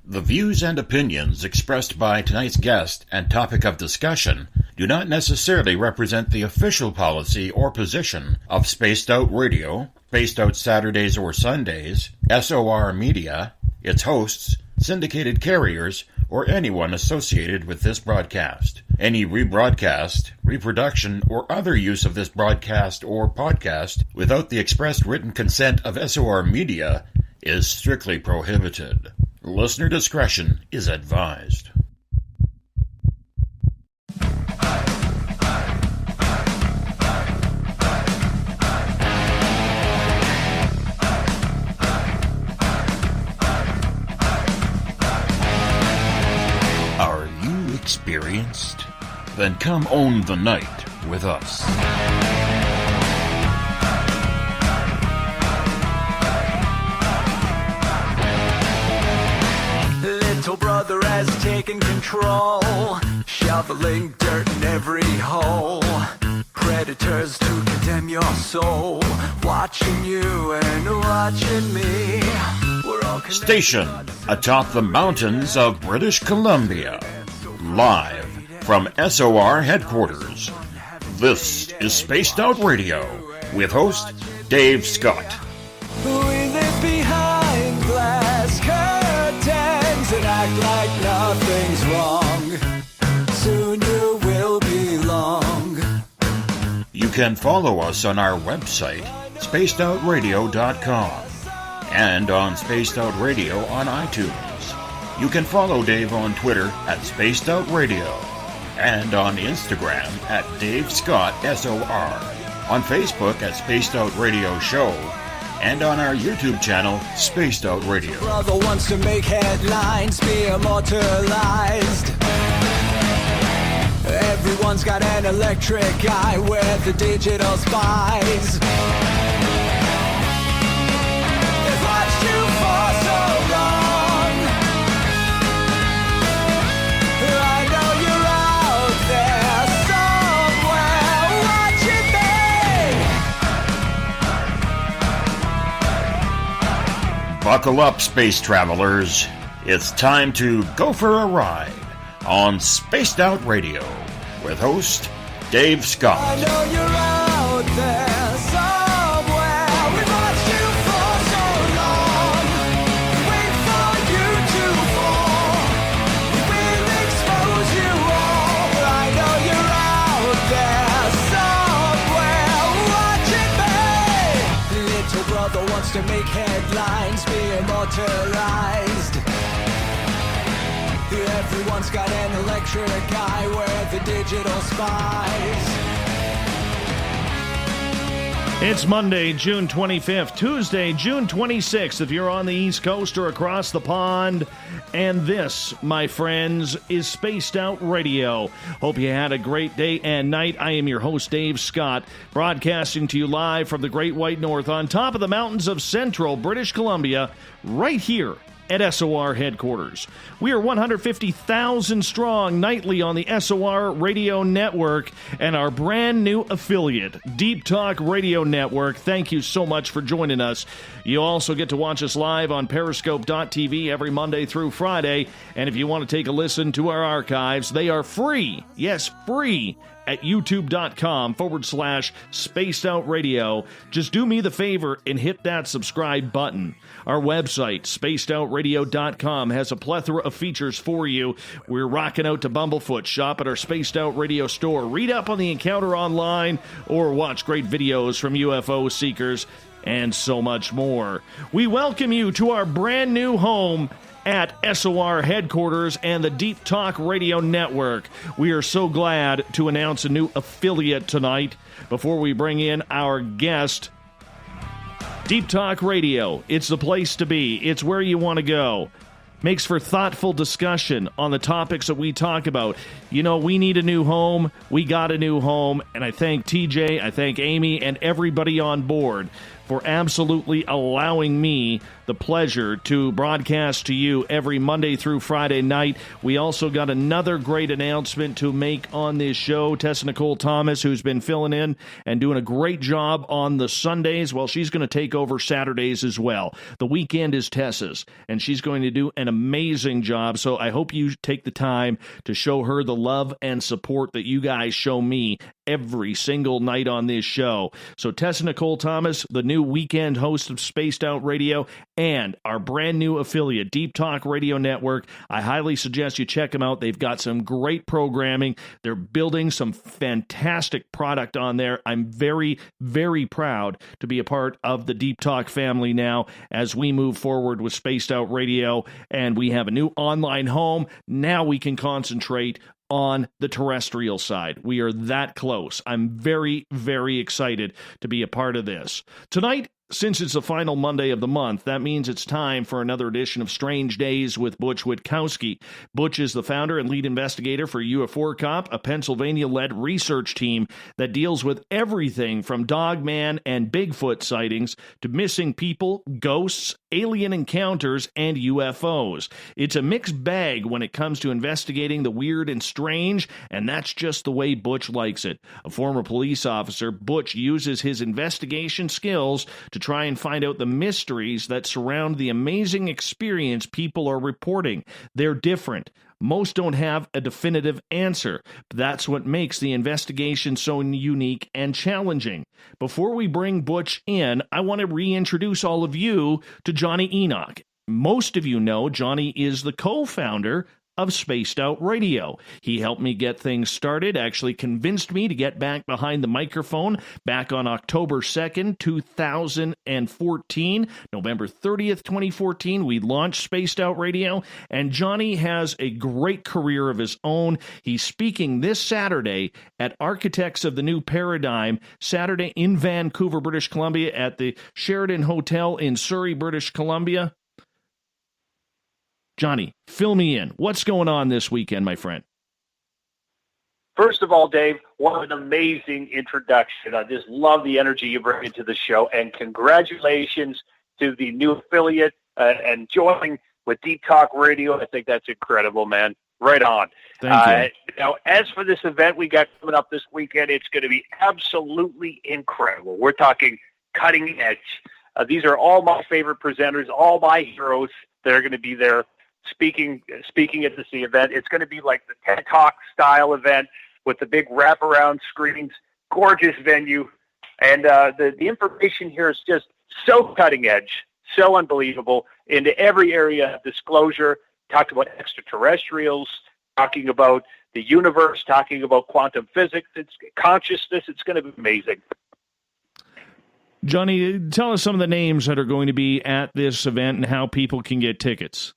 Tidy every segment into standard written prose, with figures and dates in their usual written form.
The views and opinions expressed by tonight's guest and topic of discussion do not necessarily represent the official policy or position of Spaced Out Radio, Spaced Out Saturdays or Sundays, SOR Media, its hosts, syndicated carriers, or anyone associated with this broadcast. Any rebroadcast, reproduction, or other use of this broadcast or podcast without the expressed written consent of SOR Media is strictly prohibited. Listener discretion is advised. Are you experienced? Then come own the night with us. Little brother has taken control, shoveling dirt in every hole. Predators to condemn your soul, watching you and watching me. We're all stationed atop the mountains of British Columbia, live from SOR headquarters. This is Spaced Out Radio with host Dave Scott. We live behind glass curtains and act like nothing's wrong. Soon you will belong. You can follow us on our website, spacedoutradio.com, and on Spaced Out Radio on iTunes. You can follow Dave on Twitter at Spaced Out Radio, and on Instagram at Dave Scott SOR, on Facebook at Spaced Out Radio Show, and on our YouTube channel, Spaced Out Radio. Brother wants to make headlines, be immortalized. Everyone's got an electric eye with the digital spies. They've watched you for so long. I know you're out there somewhere watching me. Buckle up, space travelers. It's time to go for a ride on Spaced Out Radio with host Dave Scott. I know you're out there somewhere. We've watched you for so long. Wait for you to fall. We'll expose you all. I know you're out there somewhere watching me. Little brother wants to make headlines, be immortalized. Everyone's got an electric eye with the digital spies. It's Monday, June 25th, Tuesday, June 26th, if you're on the East Coast or across the pond. And this, my friends, is Spaced Out Radio. Hope you had a great day and night. I am your host, Dave Scott, broadcasting to you live from the Great White North on top of the mountains of central British Columbia, right here at SOR headquarters. We are 150,000 strong nightly on the SOR radio network and our brand new affiliate, Deep Talk Radio Network. Thank you so much for joining us. You also get to watch us live on Periscope.tv every Monday through Friday. And if you want to take a listen to our archives, they are free. Yes, free. At youtube.com/Spaced Out Radio. Just do me the favor and hit that subscribe button. Our website, spacedoutradio.com, has a plethora of features for you. We're rocking out to Bumblefoot. Shop at our Spaced Out Radio store. Read up on the encounter online or watch great videos from UFO seekers and so much more. We welcome you to our brand new home at SOR headquarters and the Deep Talk Radio Network. We are so glad to announce a new affiliate tonight. Before we bring in our guest, Deep Talk Radio, it's the place to be. It's where you want to go. Makes for thoughtful discussion on the topics that we talk about. You know, we need a new home. We got a new home. And I thank TJ, I thank Amy, and everybody on board for absolutely allowing me the pleasure to broadcast to you every Monday through Friday night. We also got another great announcement to make on this show. Tessa Nicole Thomas, who's been filling in and doing a great job on the Sundays, well, she's going to take over Saturdays as well. The weekend is Tessa's, and she's going to do an amazing job, so I hope you take the time to show her the love and support that you guys show me every single night on this show. So Tessa Nicole Thomas, the new weekend host of Spaced Out Radio, and our brand new affiliate, Deep Talk Radio Network. I highly suggest you check them out. They've got some great programming. They're building some fantastic product on there. I'm very, very proud to be a part of the Deep Talk family now as we move forward with Spaced Out Radio, and we have a new online home. Now we can concentrate on the terrestrial side. We are that close. I'm very, very excited to be a part of this. Tonight, since it's the final Monday of the month, that means it's time for another edition of Strange Days with Butch Witkowski. Butch is the founder and lead investigator for UFO Cop, a Pennsylvania-led research team that deals with everything from Dogman and Bigfoot sightings to missing people, ghosts, alien encounters, and UFOs. It's a mixed bag when it comes to investigating the weird and strange, and that's just the way Butch likes it. A former police officer, Butch uses his investigation skills to try and find out the mysteries that surround the amazing experience people are reporting. They're different. Most don't have a definitive answer. That's what makes the investigation so unique and challenging. Before we bring Butch in, I want to reintroduce all of you to Johnny Enoch. Most of you know Johnny is the co-founder of Spaced Out Radio. He helped me get things started, actually convinced me to get back behind the microphone back on October 2nd, 2014. November 30th, 2014, we launched Spaced Out Radio, and Johnny has a great career of his own. He's speaking this Saturday at Architects of the New Paradigm, Saturday in Vancouver, British Columbia, at the Sheridan Hotel in Surrey, British Columbia. Johnny, fill me in. What's going on this weekend, my friend? First of all, Dave, what an amazing introduction. I just love the energy you bring into the show, and congratulations to the new affiliate and joining with Deep Talk Radio. I think that's incredible, man. Right on. Thank you. Now, as for this event we got coming up this weekend, it's going to be absolutely incredible. We're talking cutting edge. These are all my favorite presenters, all my heroes that are going to be there speaking at this event. It's going to be like the TED Talk style event with the big wraparound screens, gorgeous venue, and the information here is just so cutting edge, so unbelievable into every area of disclosure. Talked about extraterrestrials, talking about the universe, talking about quantum physics, it's consciousness. It's going to be amazing. Johnny, tell us some of the names that are going to be at this event and how people can get tickets.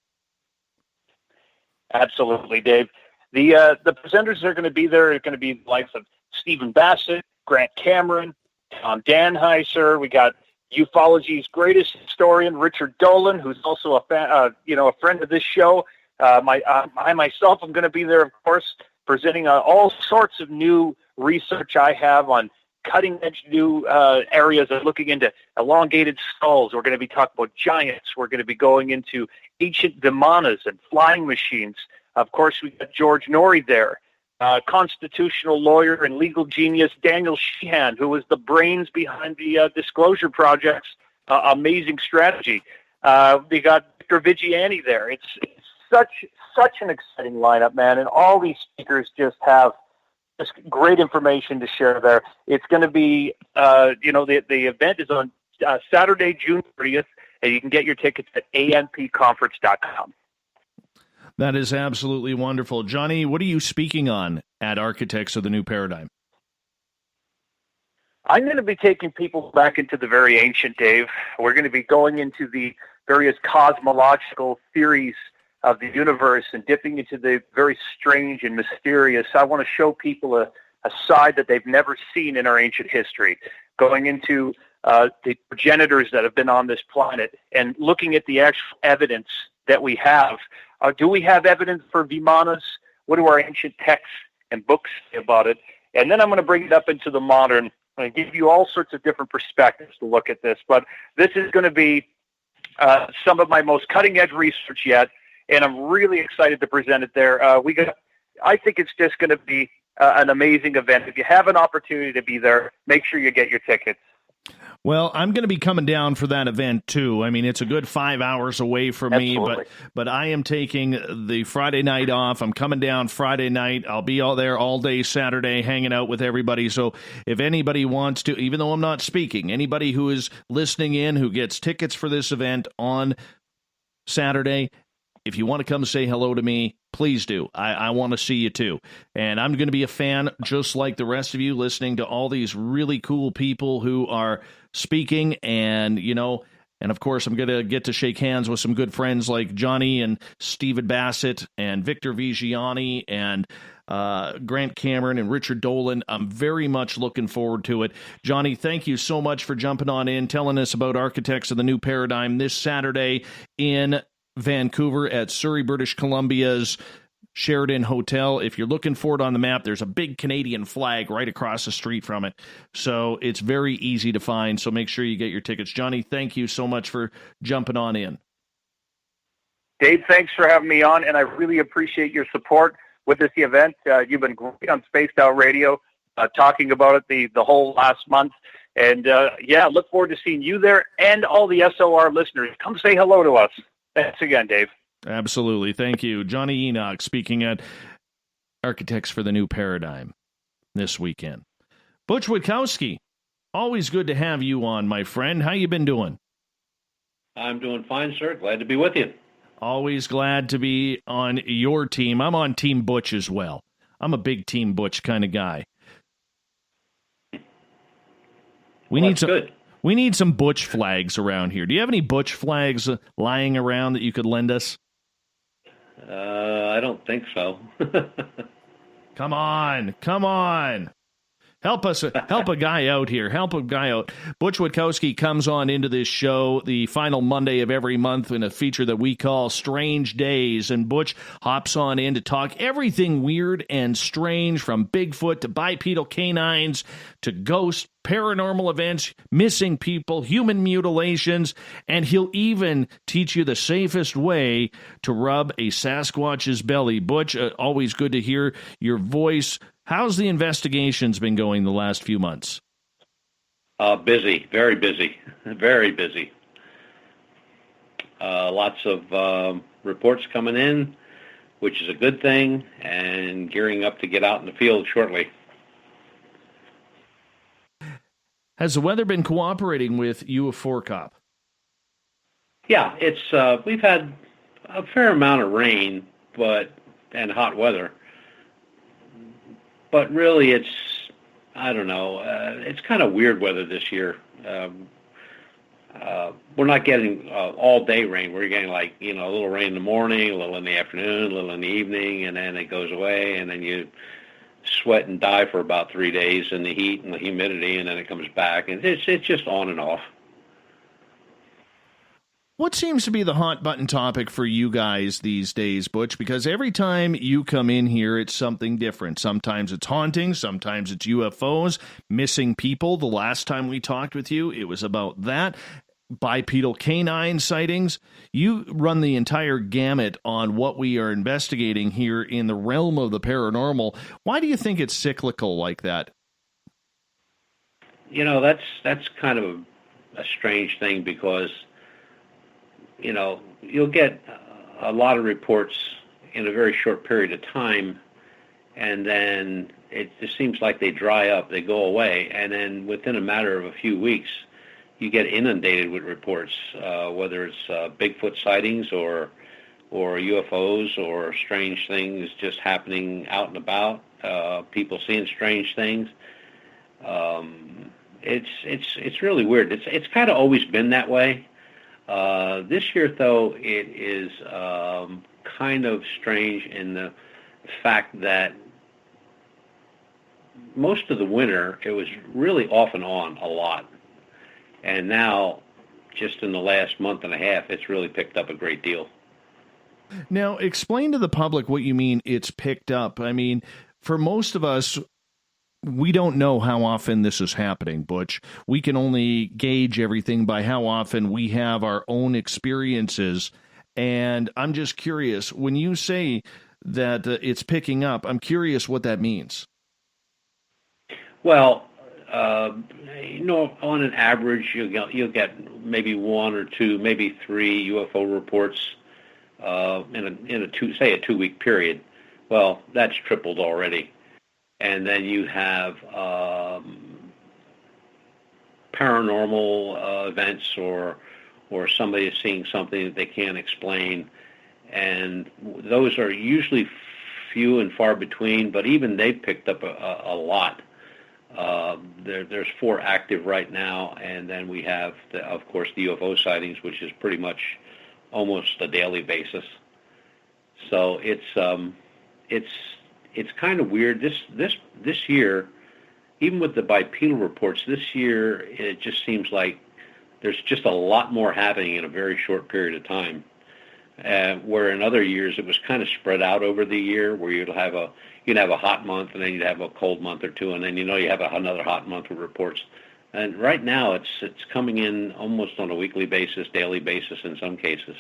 Absolutely, Dave. The presenters that are going to be there are going to be the likes of Stephen Bassett, Grant Cameron, Tom Danheiser. We got Ufology's greatest historian, Richard Dolan, who's also a friend of this show. I myself am going to be there, of course, presenting all sorts of new research I have on cutting-edge new areas of looking into elongated skulls. We're going to be talking about giants. We're going to be going into ancient vimanas and flying machines. Of course, we've got George Norrie there, constitutional lawyer and legal genius Daniel Sheehan, who was the brains behind the Disclosure Project's amazing strategy. We got Victor Vigiani there. It's such an exciting lineup, man, and all these speakers just have just great information to share there. It's going to be, the event is on Saturday, June 30th, and you can get your tickets at anpconference.com. That is absolutely wonderful. Johnny, what are you speaking on at Architects of the New Paradigm? I'm going to be taking people back into the very ancient, Dave. We're going to be going into the various cosmological theories of the universe and dipping into the very strange and mysterious. I want to show people a side that they've never seen in our ancient history, going into the progenitors that have been on this planet and looking at the actual evidence that we have. Do we have evidence for Vimanas? What do our ancient texts and books say about it? And then I'm going to bring it up into the modern going to give you all sorts of different perspectives to look at this. But this is going to be some of my most cutting-edge research yet, and I'm really excited to present it there. I think it's just going to be an amazing event. If you have an opportunity to be there, make sure you get your tickets. Well, I'm going to be coming down for that event, too. I mean, it's a good 5 hours away from me, but I am taking the Friday night off. I'm coming down Friday night. I'll be all there all day Saturday hanging out with everybody. So if anybody wants to, even though I'm not speaking, anybody who is listening in who gets tickets for this event on Saturday, if you want to come say hello to me, please do. I want to see you too. And I'm going to be a fan, just like the rest of you, listening to all these really cool people who are speaking. And, and of course, I'm going to get to shake hands with some good friends like Johnny and Stephen Bassett and Victor Vigiani and Grant Cameron and Richard Dolan. I'm very much looking forward to it. Johnny, thank you so much for jumping on in, telling us about Architects of the New Paradigm this Saturday in Vancouver at Surrey, British Columbia's Sheridan Hotel. If you're looking for it on the map, there's a big Canadian flag right across the street from it. So it's very easy to find. So make sure you get your tickets. Johnny, thank you so much for jumping on in. Dave, thanks for having me on, and I really appreciate your support with this event. You've been great on Spaced Out Radio, talking about it the whole last month. And look forward to seeing you there and all the SOR listeners. Come say hello to us. Thanks again, Dave. Absolutely. Thank you. Johnny Enoch speaking at Architects for the New Paradigm this weekend. Butch Witkowski, always good to have you on, my friend. How you been doing? I'm doing fine, sir. Glad to be with you. Always glad to be on your team. I'm on Team Butch as well. I'm a big Team Butch kind of guy. We need some Butch flags around here. Do you have any Butch flags lying around that you could lend us? I don't think so. Come on. Help a guy out here. Help a guy out. Butch Witkowski comes on into this show the final Monday of every month in a feature that we call Strange Days. And Butch hops on in to talk everything weird and strange, from Bigfoot to bipedal canines to ghosts, paranormal events, missing people, human mutilations, and he'll even teach you the safest way to rub a Sasquatch's belly. Butch, always good to hear your voice. How's the investigations been going the last few months? Busy, very busy, very busy. Lots of reports coming in, which is a good thing, and gearing up to get out in the field shortly. Has the weather been cooperating with UFO Cop? Yeah, it's we've had a fair amount of rain, and hot weather. But really, I don't know, it's kind of weird weather this year. We're not getting all-day rain. We're getting a little rain in the morning, a little in the afternoon, a little in the evening, and then it goes away, and then you sweat and die for about 3 days in the heat and the humidity, and then it comes back, and it's just on and off. What seems to be the hot button topic for you guys these days, Butch? Because every time you come in here, it's something different. Sometimes it's haunting, sometimes it's UFOs, missing people. The last time we talked with you, it was about that. Bipedal canine sightings. You run the entire gamut on what we are investigating here in the realm of the paranormal. Why do you think it's cyclical like that? That's kind of a strange thing, because you'll get a lot of reports in a very short period of time, and then it just seems like they dry up, they go away, and then within a matter of a few weeks, you get inundated with reports, whether it's Bigfoot sightings or UFOs or strange things just happening out and about, people seeing strange things. It's really weird. It's kind of always been that way. This year, though, it is kind of strange in the fact that most of the winter, it was really off and on a lot. And now, just in the last month and a half, it's really picked up a great deal. Now, explain to the public what you mean it's picked up. I mean, for most of us, We don't know how often this is happening, Butch. We can only gauge everything by how often we have our own experiences. And I'm just curious, when you say that it's picking up, I'm curious what that means. Well, on an average, you'll get maybe one or two, maybe three UFO reports in a 2-week period. Well, that's tripled already. And then you have paranormal events, or somebody is seeing something that they can't explain, and those are usually few and far between. But even they've picked up a lot. There's 4 active right now, and then we have, of course, the UFO sightings, which is pretty much almost a daily basis. So it's kind of weird. This year, even with the bipedal reports, this year it just seems like there's just a lot more happening in a very short period of time. Where in other years it was kind of spread out over the year, where you'd have a hot month, and then you'd have a cold month or two, and then you have another hot month with reports. And right now it's coming in almost on a weekly basis, daily basis in some cases.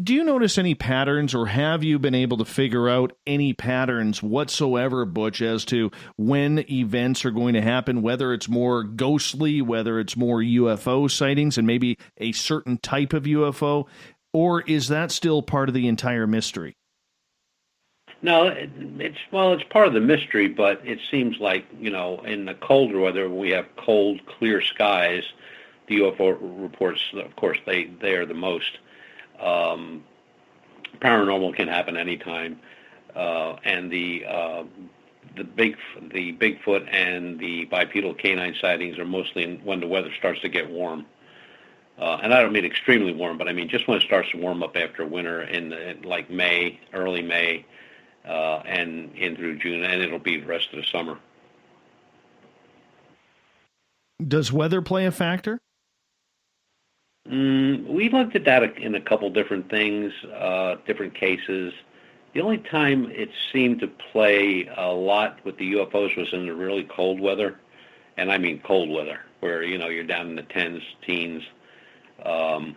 Do you notice any patterns, or have you been able to figure out any patterns whatsoever, Butch, as to when events are going to happen, whether it's more ghostly, whether it's more UFO sightings and maybe a certain type of UFO, or is that still part of the entire mystery? No, it's part of the mystery, but it seems like, in the colder weather, when we have cold, clear skies, the UFO reports, of course, they are the most. Paranormal can happen anytime, and the Bigfoot and the bipedal canine sightings are mostly when the weather starts to get warm. And I don't mean extremely warm, but I mean just when it starts to warm up after winter in like May, early May, and in through June, and it'll be the rest of the summer. Does weather play a factor? We looked at that in a couple different things, different cases. The only time it seemed to play a lot with the UFOs was in the really cold weather, and I mean cold weather, where you're down in the tens, teens. A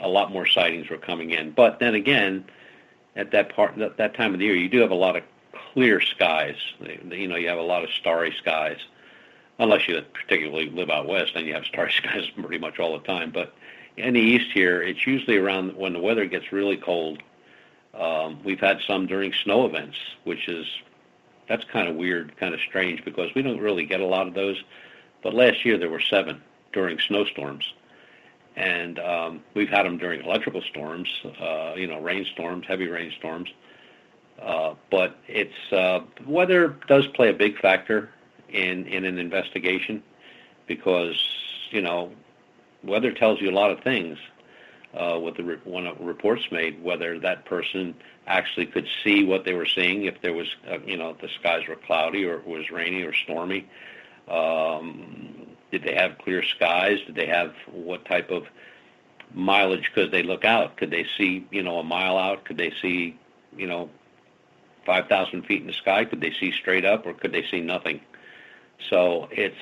lot more sightings were coming in, but then again, at that time of the year, you do have a lot of clear skies. You have a lot of starry skies, unless you particularly live out west, then you have starry skies pretty much all the time. But in the east here, it's usually around when the weather gets really cold. We've had some during snow events, that's kind of weird, kind of strange, because we don't really get a lot of those. But last year there were 7 during snowstorms. And we've had them during electrical storms, rainstorms, heavy rainstorms. But weather does play a big factor in an investigation, because, weather tells you a lot of things when a report's made, whether that person actually could see what they were seeing, if there was, if the skies were cloudy or it was rainy or stormy. Did they have clear skies? Did they have what type of mileage could they look out? Could they see, a mile out? Could they see, 5,000 feet in the sky? Could they see straight up, or could they see nothing? So it's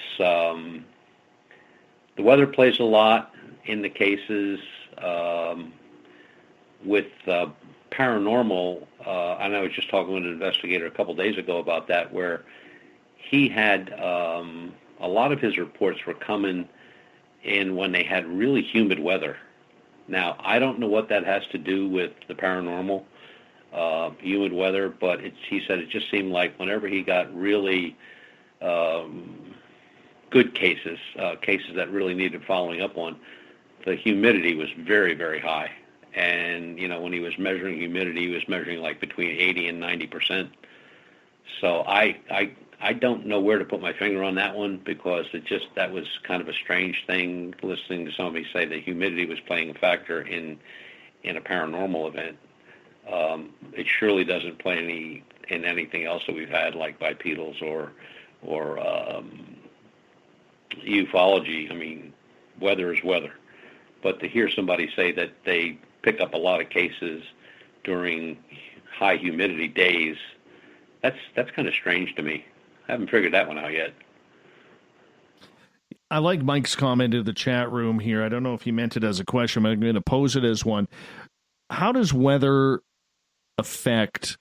the weather plays a lot in the cases. With paranormal, and I was just talking with an investigator a couple days ago about that, where he had a lot of his reports were coming in when they had really humid weather. Now, I don't know what that has to do with the paranormal, humid weather, but he said it just seemed like whenever he got really good cases that really needed following up on, the humidity was very, very high. And, when he was measuring humidity, he was measuring like between 80 and 90%. So I don't know where to put my finger on that one, because that was kind of a strange thing, listening to somebody say that humidity was playing a factor in a paranormal event. It surely doesn't play in anything else that we've had, like bipedals or ufology. I mean, weather is weather. But to hear somebody say that they pick up a lot of cases during high humidity days, That's kind of strange to me. I haven't figured that one out yet. I like Mike's comment in the chat room here. I don't know if he meant it as a question, but I'm going to pose it as one. How does weather affect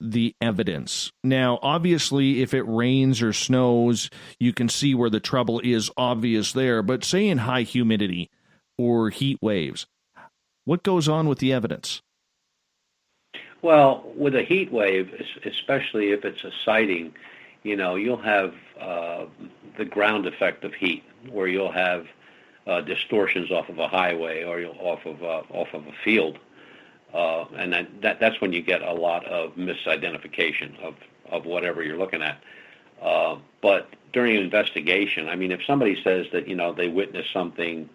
the evidence? Now, obviously, if it rains or snows, you can see where the trouble is obvious there. But say in high humidity or heat waves, what goes on with the evidence? Well, with a heat wave, especially if it's a sighting, you'll have the ground effect of heat, where you'll have distortions off of a highway or off of a field, and that's when you get a lot of misidentification of whatever you're looking at. But during an investigation, I mean, if somebody says that they witnessed something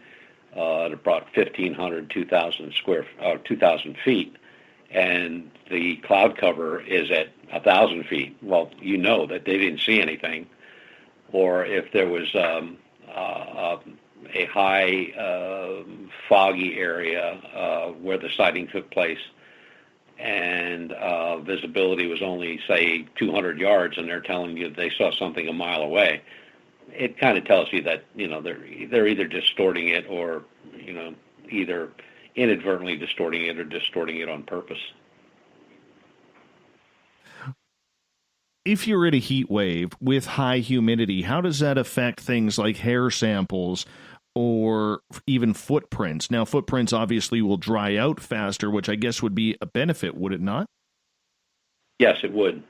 at about 1,500, 2,000 feet, and the cloud cover is at 1,000 feet, well, that they didn't see anything. Or if there was a high foggy area where the sighting took place, and visibility was only, say, 200 yards, and they're telling you they saw something a mile away, it kind of tells you that they're either distorting it or either inadvertently distorting it or distorting it on purpose. If you're in a heat wave with high humidity, how does that affect things like hair samples or even footprints? Now, footprints obviously will dry out faster, which I guess would be a benefit, would it not? Yes, it would.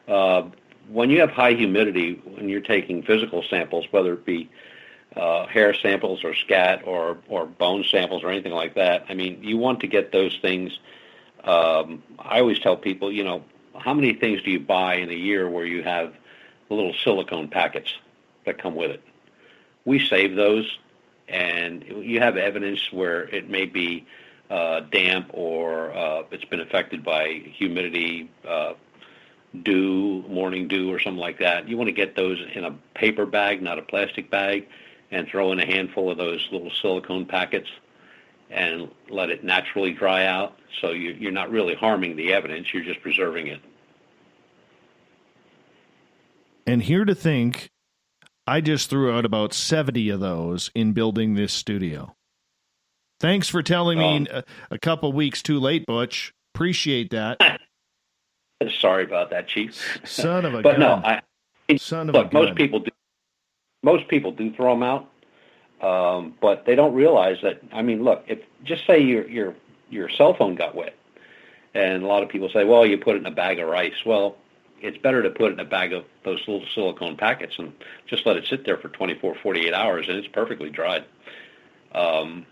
When you have high humidity, when you're taking physical samples, whether it be hair samples or scat or bone samples or anything like that, I mean, you want to get those things. I always tell people, how many things do you buy in a year where you have the little silicone packets that come with it? We save those, and you have evidence where it may be damp or it's been affected by humidity, dew, morning dew, or something like that. You want to get those in a paper bag, not a plastic bag, and throw in a handful of those little silicone packets and let it naturally dry out. So you're not really harming the evidence, you're just preserving it. And here to think, I just threw out about 70 of those in building this studio. Thanks for telling me a couple weeks too late, Butch. Appreciate that. Sorry about that, Chief. Son of a but gun. No, Son of a gun. Most people do throw them out, but they don't realize that. I mean, look, if just say your cell phone got wet, and a lot of people say, well, you put it in a bag of rice. Well, it's better to put it in a bag of those little silicone packets and just let it sit there for 24, 48 hours, and it's perfectly dried. But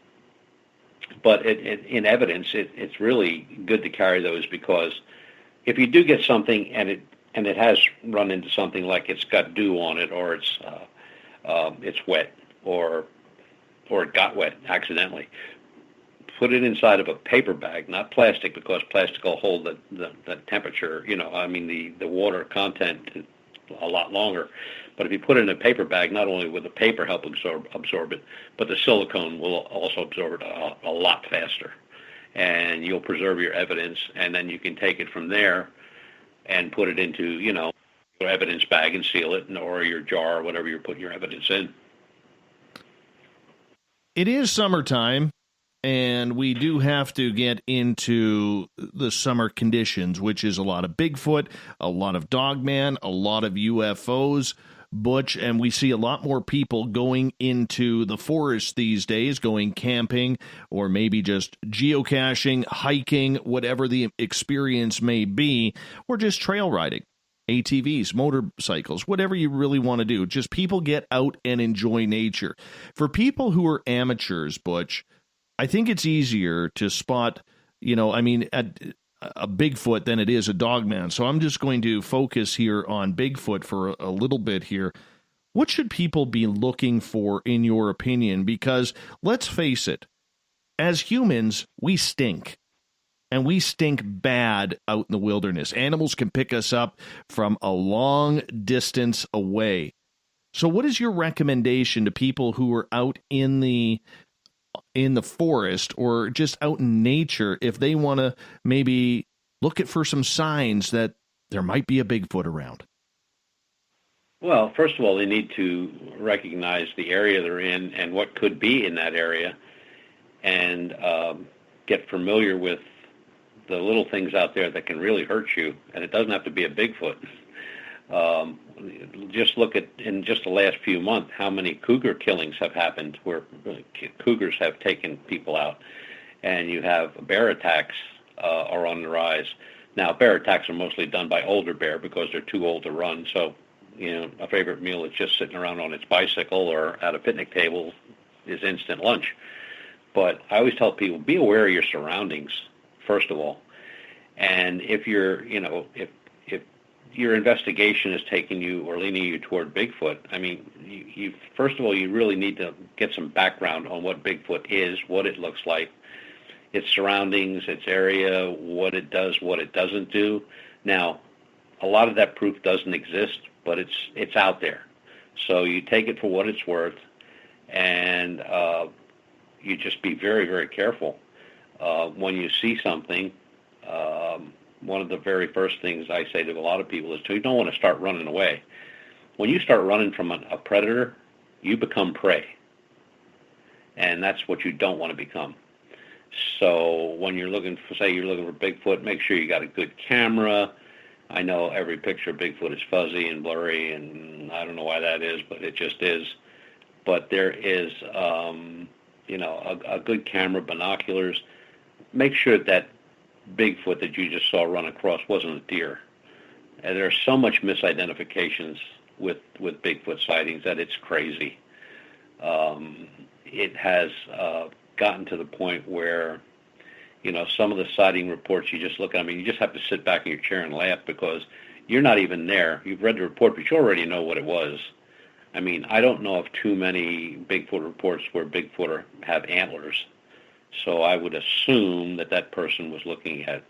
in evidence, it's really good to carry those, because if you do get something and it has run into something like it's got dew on it, or it's wet, or it got wet accidentally, put it inside of a paper bag, not plastic, because plastic will hold the temperature, the water content a lot longer. But if you put it in a paper bag, not only will the paper help absorb it, but the silicone will also absorb it a lot faster. And you'll preserve your evidence, and then you can take it from there and put it into, your evidence bag and seal it, or your jar, or whatever you're putting your evidence in. It is summertime, and we do have to get into the summer conditions, which is a lot of Bigfoot, a lot of Dogman, a lot of UFOs, Butch, and we see a lot more people going into the forest these days, going camping, or maybe just geocaching, hiking, whatever the experience may be, or just trail riding, ATVs, motorcycles, whatever you really want to do. Just people get out and enjoy nature. For people who are amateurs, Butch, I think it's easier to spot, a Bigfoot than it is a Dogman. So I'm just going to focus here on Bigfoot for a little bit here. What should people be looking for, in your opinion? Because let's face it, as humans, we stink. And we stink bad out in the wilderness. Animals can pick us up from a long distance away. So what is your recommendation to people who are out in the forest or just out in nature, if they want to maybe look for some signs that there might be a Bigfoot around? Well, first of all, they need to recognize the area they're in and what could be in that area, and get familiar with the little things out there that can really hurt you. And it doesn't have to be a Bigfoot. Just look at, in just the last few months, how many cougar killings have happened where cougars have taken people out. And you have bear attacks are on the rise. Now, bear attacks are mostly done by older bear because they're too old to run. So, a favorite meal is just sitting around on its bicycle or at a picnic table is instant lunch. But I always tell people, be aware of your surroundings, first of all. And if you're, if your investigation is taking you or leaning you toward Bigfoot, I mean, you first of all, you really need to get some background on what Bigfoot is, what it looks like, its surroundings, its area, what it does, what it doesn't do. Now, a lot of that proof doesn't exist, but it's out there. So you take it for what it's worth, and you just be very, very careful. When you see something, one of the very first things I say to a lot of people is, you don't want to start running away. When you start running from a predator, you become prey. And that's what you don't want to become. So when you're looking for, say you're looking for Bigfoot, make sure you got a good camera. I know every picture of Bigfoot is fuzzy and blurry, and I don't know why that is, but it just is. But there is, a good camera, binoculars. Make sure that Bigfoot that you just saw run across wasn't a deer. And there's so much misidentifications with Bigfoot sightings that it's crazy. It has gotten to the point where, some of the sighting reports you just look at, you just have to sit back in your chair and laugh because you're not even there. You've read the report, but you already know what it was. I don't know of too many Bigfoot reports where Bigfoot have antlers. So I would assume that person was looking at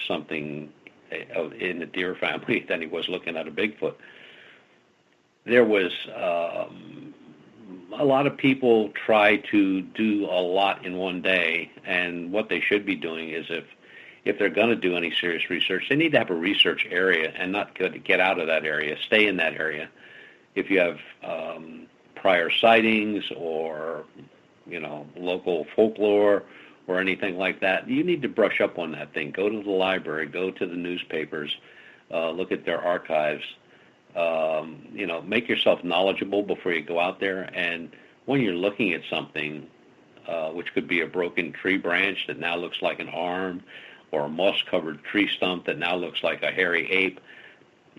something in the deer family than he was looking at a Bigfoot. There was a lot of people try to do a lot in one day, and what they should be doing is if they're going to do any serious research, they need to have a research area and not get out of that area, stay in that area. If you have prior sightings or local folklore or anything like that, you need to brush up on that thing. Go to the library, go to the newspapers, look at their archives. Make yourself knowledgeable before you go out there. And when you're looking at something, which could be a broken tree branch that now looks like an arm, or a moss-covered tree stump that now looks like a hairy ape,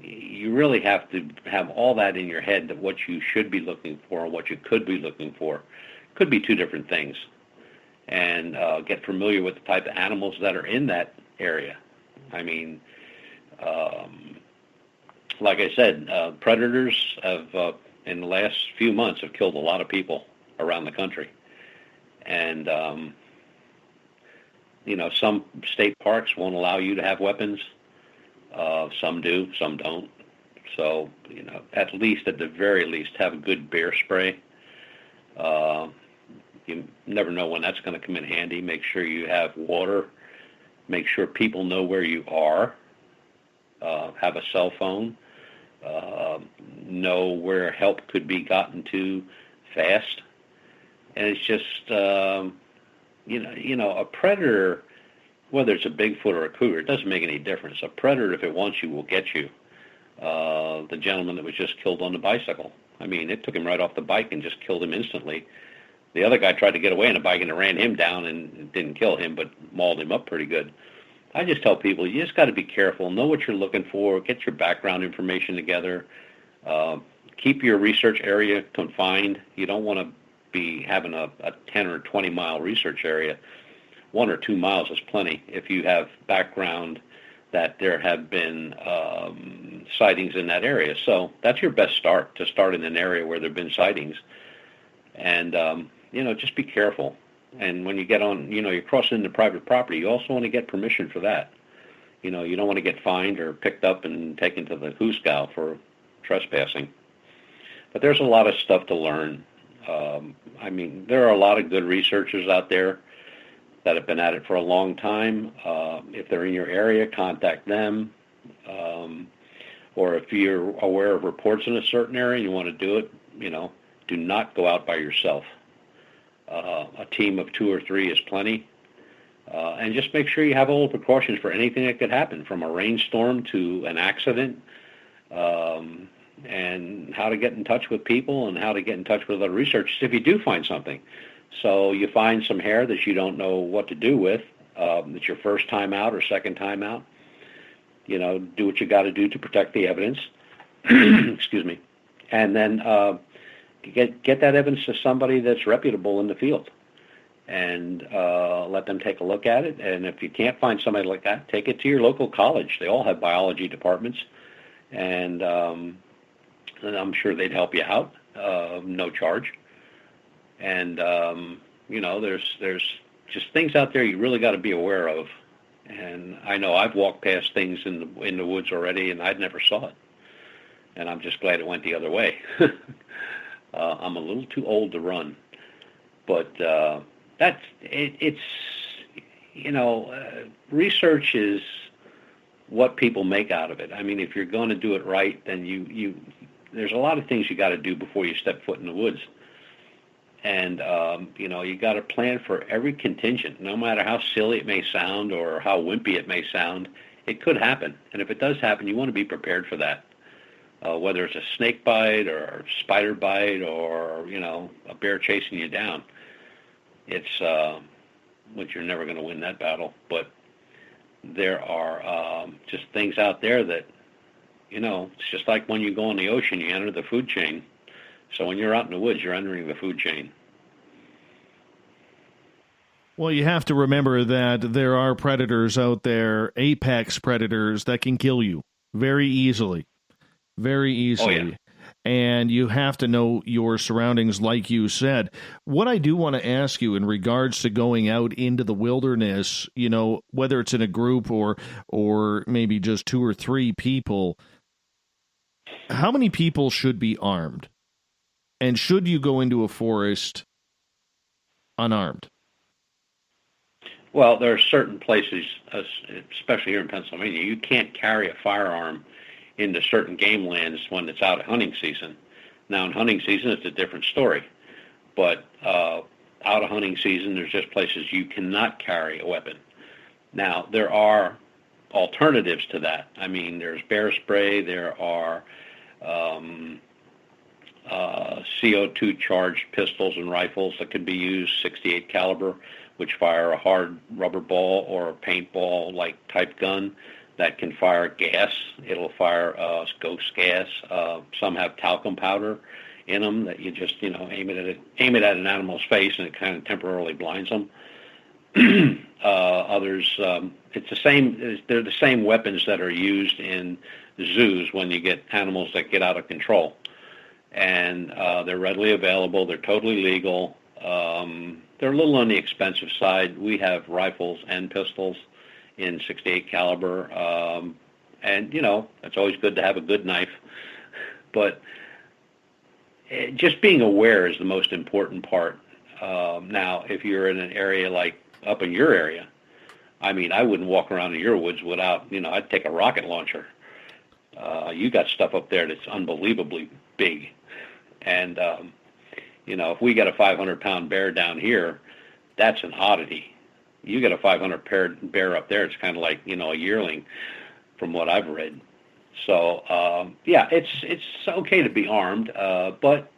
you really have to have all that in your head, that what you should be looking for and what you could be looking for could be two different things. And get familiar with the type of animals that are in that area. Like I said, predators have, in the last few months, have killed a lot of people around the country. And, some state parks won't allow you to have weapons. Some do, some don't. So, at the very least, have a good bear spray. You never know when that's going to come in handy. Make sure you have water. Make sure people know where you are. Have a cell phone. Know where help could be gotten to fast. And it's just, a predator, whether it's a Bigfoot or a cougar, it doesn't make any difference. A predator, if it wants you, will get you. The gentleman that was just killed on the bicycle. It took him right off the bike and just killed him instantly. The other guy tried to get away on a bike and it ran him down and didn't kill him, but mauled him up pretty good. I just tell people, you just got to be careful. Know what you're looking for. Get your background information together. Keep your research area confined. You don't want to be having a 10 or 20 mile research area. 1 or 2 miles is plenty if you have background that there have been sightings in that area. So that's your best start, to start in an area where there have been sightings. And, just be careful. And when you get on, you're crossing into private property, you also want to get permission for that. You don't want to get fined or picked up and taken to the hoosegow for trespassing. But there's a lot of stuff to learn. There are a lot of good researchers out there that have been at it for a long time. If they're in your area, contact them. or if you're aware of reports in a certain area and you want to do it, do not go out by yourself. A team of 2 or 3 is plenty. And just make sure you have all the precautions for anything that could happen, from a rainstorm to an accident, and how to get in touch with people and how to get in touch with other researchers if you do find something. So you find some hair that you don't know what to do with, it's your first time out or second time out. Do what you got to do to protect the evidence. Excuse me. And then get that evidence to somebody that's reputable in the field, and let them take a look at it. And if you can't find somebody like that, take it to your local college. They all have biology departments, and I'm sure they'd help you out, no charge. And there's just things out there you really got to be aware of. And I know I've walked past things in the woods already, and I'd never saw it. And I'm just glad it went the other way. I'm a little too old to run, but that's it. Research is what people make out of it. I mean, if you're going to do it right, then there's a lot of things you got to do before you step foot in the woods. And, you got to plan for every contingent, no matter how silly it may sound or how wimpy it may sound. It could happen. And if it does happen, you want to be prepared for that, whether it's a snake bite or a spider bite or, a bear chasing you down. It's, which you're never going to win that battle. But there are just things out there that, it's just like when you go in the ocean, you enter the food chain. So when you're out in the woods, you're entering the food chain. Well, you have to remember that there are predators out there, apex predators, that can kill you very easily. Very easily. Oh, yeah. And you have to know your surroundings, like you said. What I do want to ask you in regards to going out into the wilderness, whether it's in a group or maybe just 2 or 3 people, how many people should be armed? And should you go into a forest unarmed? Well, there are certain places, especially here in Pennsylvania, you can't carry a firearm into certain game lands when it's out of hunting season. Now, in hunting season, it's a different story. But out of hunting season, there's just places you cannot carry a weapon. Now, there are alternatives to that. I mean, there's bear spray, there are CO2 charged pistols and rifles that can be used, 68 caliber, which fire a hard rubber ball or a paintball like type gun that can fire gas. It'll fire ghost gas. Some have talcum powder in them that you just aim it at an animal's face and it kind of temporarily blinds them. Others, it's the same. They're the same weapons that are used in zoos when you get animals that get out of control. And they're readily available. They're totally legal. They're a little on the expensive side. We have rifles and pistols in 68 caliber, and it's always good to have a good knife. But just being aware is the most important part. Now, if you're in an area like up in your area, I mean, I wouldn't walk around in your woods without, I'd take a rocket launcher. You got stuff up there that's unbelievably big. And, if we got a 500-pound bear down here, that's an oddity. You get a 500-pound bear up there, it's kind of like, a yearling from what I've read. So, it's okay to be armed, but,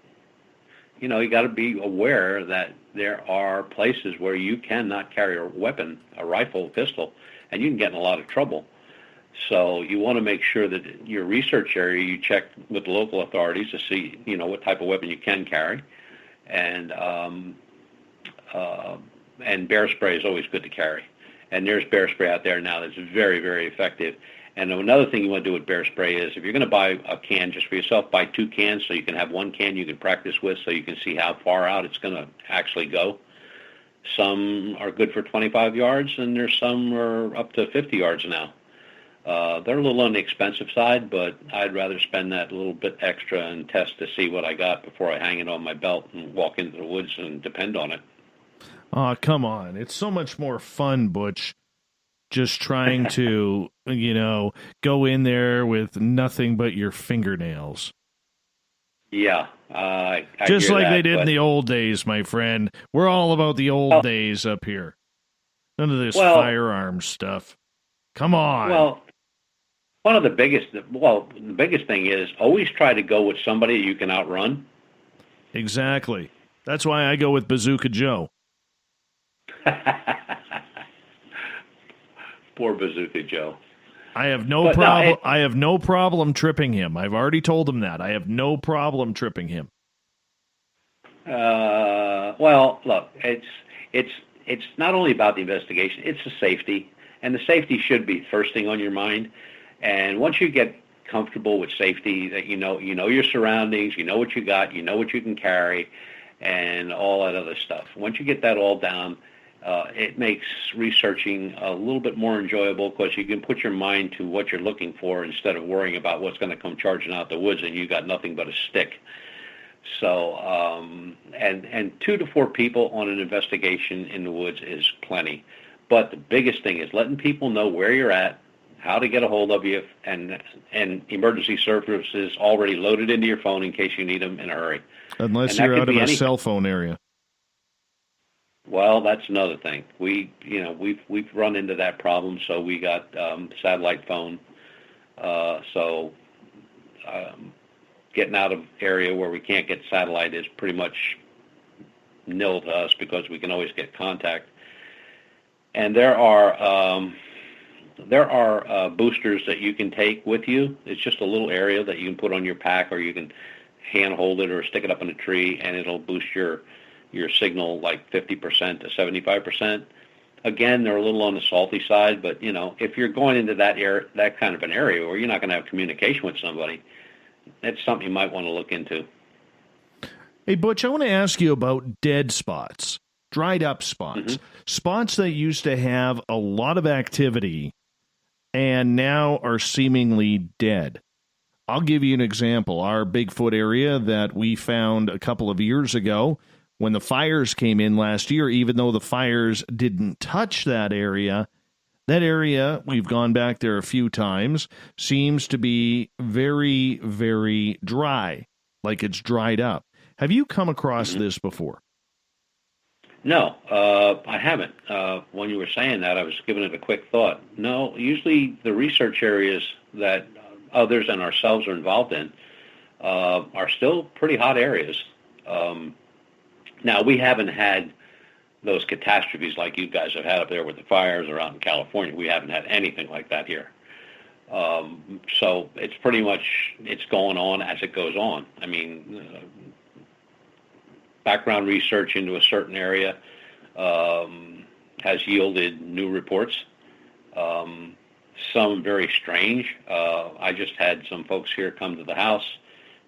you got to be aware that there are places where you cannot carry a weapon, a rifle, a pistol, and you can get in a lot of trouble. So you want to make sure that your research area, you check with the local authorities to see, what type of weapon you can carry. And bear spray is always good to carry. And there's bear spray out there now that's very, very effective. And another thing you want to do with bear spray is if you're going to buy a can just for yourself, buy 2 cans so you can have 1 can you can practice with so you can see how far out it's going to actually go. Some are good for 25 yards, and there's some are up to 50 yards now. They're a little on the expensive side, but I'd rather spend that little bit extra and test to see what I got before I hang it on my belt and walk into the woods and depend on it. Oh, come on. It's so much more fun, Butch, just trying to, go in there with nothing but your fingernails. Yeah. I Just hear like that, they did in but- the old days, my friend. We're all about the old days up here. None of this Well- firearms stuff. Come on. Well, the biggest thing is always try to go with somebody you can outrun. Exactly. That's why I go with Bazooka Joe. Poor Bazooka Joe. I have no But no, problem. it- I have no problem tripping him. I've already told him that. I have no problem tripping him. Well, look, it's not only about the investigation; it's the safety, and the safety should be first thing on your mind. And once you get comfortable with safety, that you know your surroundings, you know what you got, you know what you can carry, and all that other stuff. Once you get that all down, it makes researching a little bit more enjoyable because you can put your mind to what you're looking for instead of worrying about what's going to come charging out the woods and you got nothing but a stick. So, and 2 to 4 people on an investigation in the woods is plenty. But the biggest thing is letting people know where you're at, how to get a hold of you, and emergency services already loaded into your phone in case you need them in a hurry. Unless And that you're could out of be a anything. cell phone area. Well, that's another thing. We've run into that problem, so we got satellite phone. Getting out of area where we can't get satellite is pretty much nil to us because we can always get contact. And there are boosters that you can take with you. It's just a little area that you can put on your pack, or you can hand hold it or stick it up in a tree, and it'll boost your signal like 50% to 75%. Again, they're a little on the salty side, but if you're going into that kind of an area where you're not going to have communication with somebody, that's something you might want to look into. Hey, Butch, I want to ask you about dead spots, dried up spots, spots that used to have a lot of activity and now are seemingly dead. I'll give you an example. Our Bigfoot area that we found a couple of years ago, when the fires came in last year, even though the fires didn't touch that area, we've gone back there a few times, seems to be very, very dry, like it's dried up. Have you come across this before? No, I haven't. When you were saying that, I was giving it a quick thought. No, usually the research areas that others and ourselves are involved in are still pretty hot areas. Now, we haven't had those catastrophes like you guys have had up there with the fires or out in California. We haven't had anything like that here. So it's pretty much, it's going on as it goes on. I mean, background research into a certain area has yielded new reports. Some very strange. I just had some folks here come to the house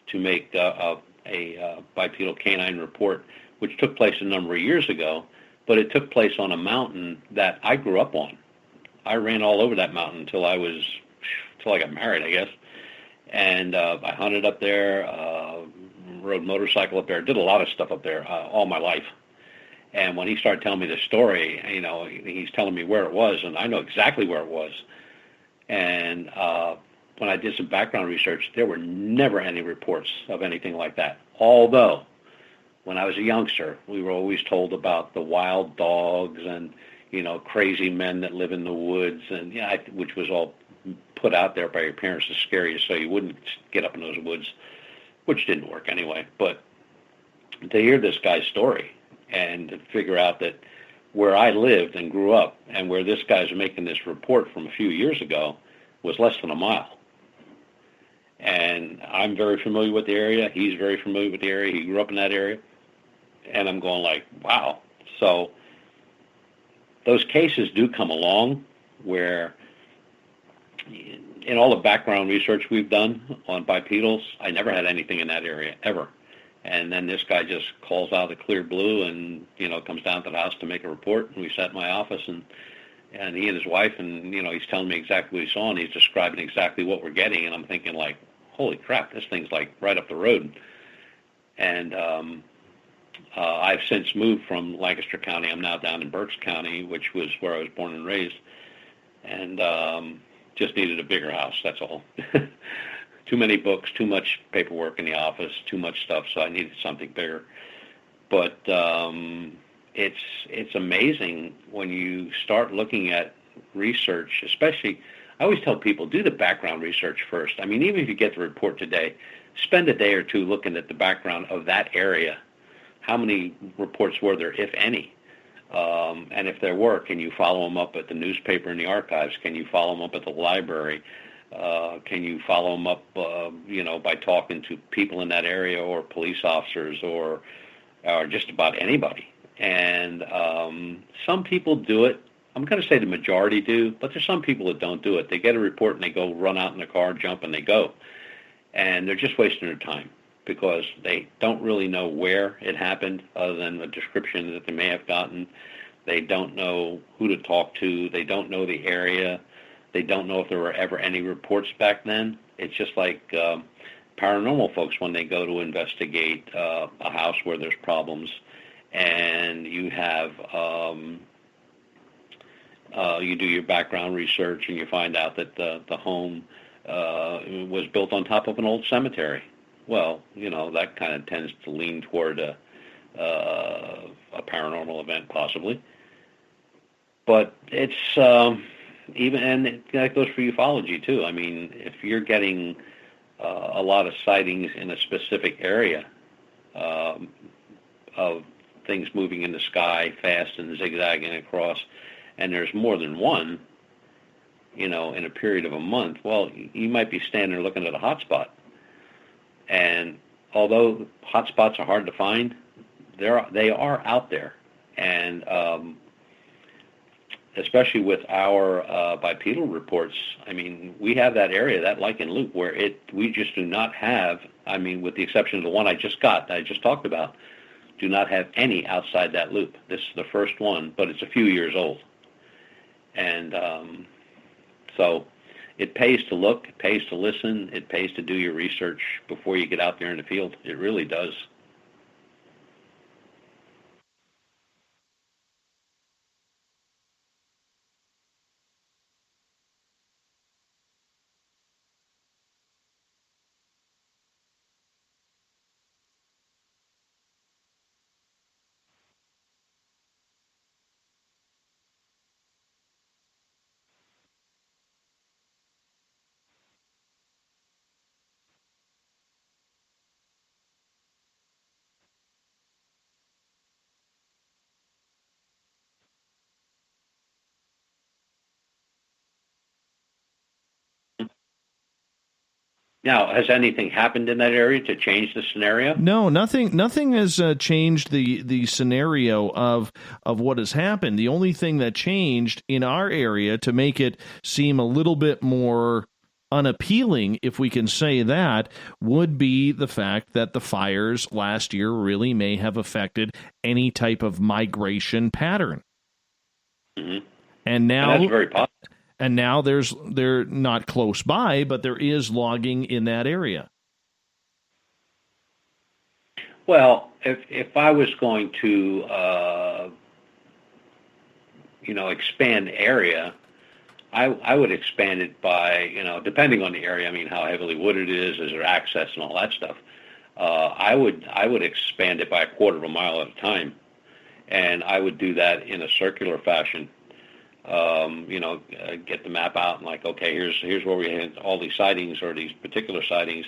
to make a bipedal canine report, which took place a number of years ago, but it took place on a mountain that I grew up on. I ran all over that mountain until I got married, I guess. And I hunted up there, rode motorcycle up there, did a lot of stuff up there all my life. And when he started telling me the story, he's telling me where it was, and I know exactly where it was. And when I did some background research, there were never any reports of anything like that. Although, when I was a youngster, we were always told about the wild dogs and, crazy men that live in the woods, and which was all put out there by your parents to scare you so you wouldn't get up in those woods, which didn't work anyway. But to hear this guy's story and to figure out that where I lived and grew up and where this guy's making this report from a few years ago was less than a mile. And I'm very familiar with the area. He's very familiar with the area. He grew up in that area. And I'm going like, wow. So those cases do come along where in all the background research we've done on bipedals, I never had anything in that area ever. And then this guy just calls out of the clear blue and, comes down to the house to make a report. And we sat in my office and he and his wife, and, he's telling me exactly what he saw, and he's describing exactly what we're getting. And I'm thinking like, holy crap, this thing's like right up the road. And I've since moved from Lancaster County. I'm now down in Berks County, which was where I was born and raised. and just needed a bigger house. That's all. Too many books, too much paperwork in the office, too much stuff. So I needed something bigger. But it's amazing when you start looking at research, especially. I always tell people, do the background research first. I mean, even if you get the report today, spend a day or two looking at the background of that area. How many reports were there, if any? And if there were, can you follow them up at the newspaper and the archives? Can you follow them up at the library? Can you follow them up, by talking to people in that area or police officers or just about anybody? And some people do it. I'm going to say the majority do, but there's some people that don't do it. They get a report and they go run out in the car, jump, and they go. And they're just wasting their time because they don't really know where it happened other than the description that they may have gotten. They don't know who to talk to. They don't know the area. They don't know if there were ever any reports back then. It's just like paranormal folks when they go to investigate a house where there's problems, and you have you do your background research and you find out that the home was built on top of an old cemetery. Well, that kind of tends to lean toward a paranormal event, possibly. But it's and that goes for ufology too. I mean, if you're getting a lot of sightings in a specific area of things moving in the sky fast and zigzagging across, and there's more than one, in a period of a month, well, you might be standing there looking at a hot spot. And although hot spots are hard to find, they are out there. And especially with our bipedal reports, I mean, we have that area, that lichen loop, where we just do not have, I mean, with the exception of the one I just talked about, do not have any outside that loop. This is the first one, but it's a few years old. And so it pays to look, it pays to listen, it pays to do your research before you get out there in the field. It really does. Now, has anything happened in that area to change the scenario? No, nothing has changed the scenario of what has happened. The only thing that changed in our area to make it seem a little bit more unappealing, if we can say that, would be the fact that the fires last year really may have affected any type of migration pattern. Mm-hmm. And now that's very possible. And now they're not close by, but there is logging in that area. Well, if I was going to, expand area, I would expand it by, depending on the area. I mean, how heavily wooded it is there access and all that stuff. I would expand it by a quarter of a mile at a time, and I would do that in a circular fashion. Get the map out and okay, here's where we had all these sightings or these particular sightings,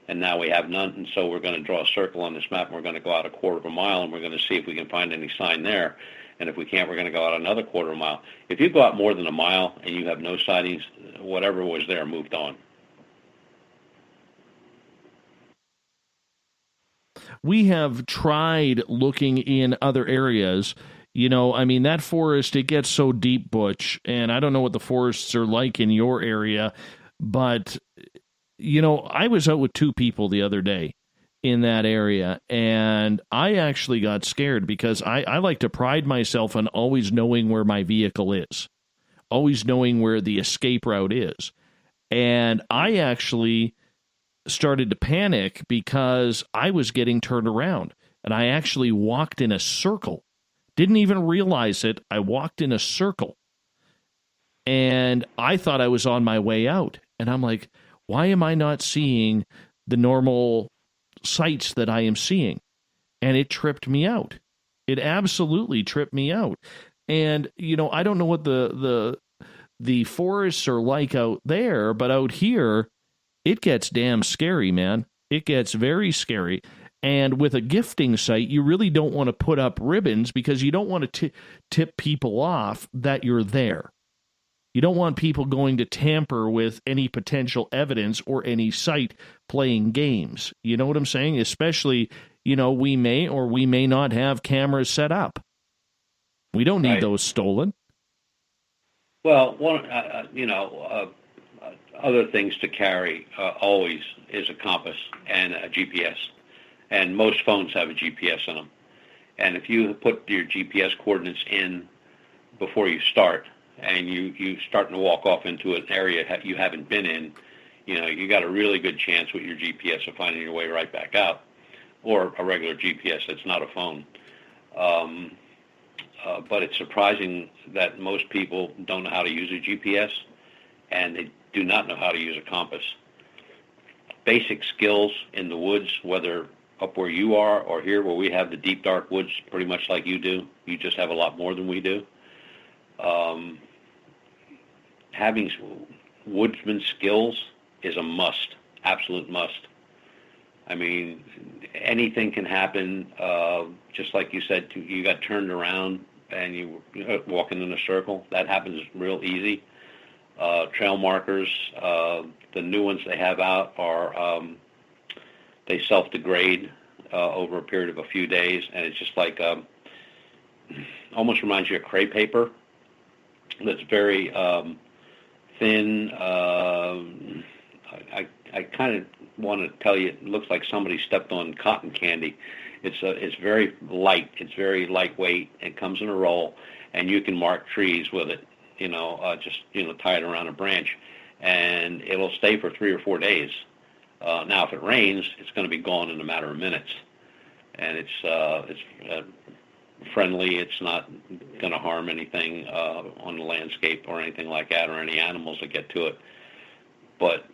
and now we have none, and so we're going to draw a circle on this map, and we're going to go out a quarter of a mile, and we're going to see if we can find any sign there, and if we can't, we're going to go out another quarter of a mile. If you go out more than a mile and you have no sightings, whatever was there moved on. We have tried looking in other areas. That forest, it gets so deep, Butch, and I don't know what the forests are like in your area, but, I was out with two people the other day in that area, and I actually got scared because I like to pride myself on always knowing where my vehicle is, always knowing where the escape route is. And I actually started to panic because I was getting turned around, and I actually walked in a circle. Didn't even realize it. I walked in a circle. And I thought I was on my way out. And I'm like, why am I not seeing the normal sights that I am seeing? And it tripped me out. It absolutely tripped me out. And, you know, I don't know what the forests are like out there, but out here, it gets damn scary, man. It gets very scary. And with a gifting site, you really don't want to put up ribbons because you don't want to tip people off that you're there. You don't want people going to tamper with any potential evidence or any site playing games. You know what I'm saying? Especially, you know, we may or we may not have cameras set up. We don't need those stolen. Well, other things to carry always is a compass and a GPS. And most phones have a GPS in them. And if you put your GPS coordinates in before you start, and you starting to walk off into an area you haven't been in, you know, you got a really good chance with your GPS of finding your way right back out, or a regular GPS that's not a phone. But it's surprising that most people don't know how to use a GPS, and they do not know how to use a compass. Basic skills in the woods, whether up where you are or here where we have the deep, dark woods, pretty much like you do. You just have a lot more than we do. Having woodsman skills is a must, absolute must. I mean, anything can happen. Just like you said, you got turned around and you walking in a circle. That happens real easy. Trail markers, the new ones they have out are they self-degrade over a period of a few days, and it's just like almost reminds you of crepe paper. That's very thin. I kind of want to tell you, it looks like somebody stepped on cotton candy. It's very light. It's very lightweight. It comes in a roll, and you can mark trees with it. Just tie it around a branch, and it'll stay for 3 or 4 days. Now, if it rains, it's going to be gone in a matter of minutes, and it's friendly. It's not going to harm anything on the landscape or anything like that, or any animals that get to it. But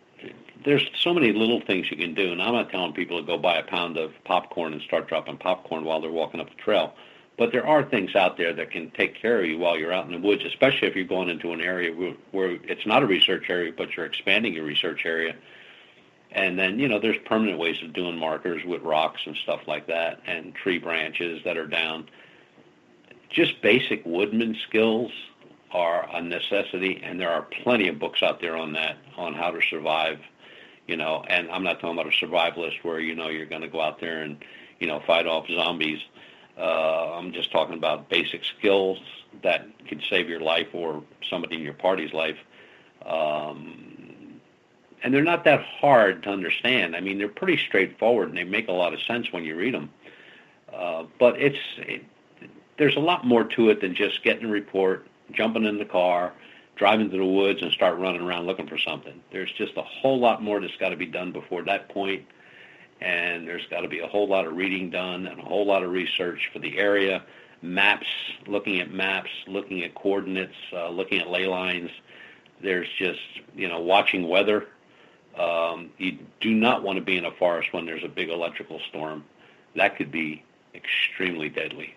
there's so many little things you can do, and I'm not telling people to go buy a pound of popcorn and start dropping popcorn while they're walking up the trail. But there are things out there that can take care of you while you're out in the woods, especially if you're going into an area where it's not a research area, but you're expanding your research area. And then, there's permanent ways of doing markers with rocks and stuff like that, and tree branches that are down. Just basic woodman skills are a necessity, and there are plenty of books out there on that, on how to survive, and I'm not talking about a survivalist where, you're going to go out there and, fight off zombies. I'm just talking about basic skills that could save your life or somebody in your party's life. And they're not that hard to understand. I mean, they're pretty straightforward, and they make a lot of sense when you read them. But there's a lot more to it than just getting a report, jumping in the car, driving to the woods, and start running around looking for something. There's just a whole lot more that's got to be done before that point. And there's got to be a whole lot of reading done and a whole lot of research for the area, maps, looking at coordinates, looking at ley lines. There's just, watching weather. You do not want to be in a forest when there's a big electrical storm. That could be extremely deadly.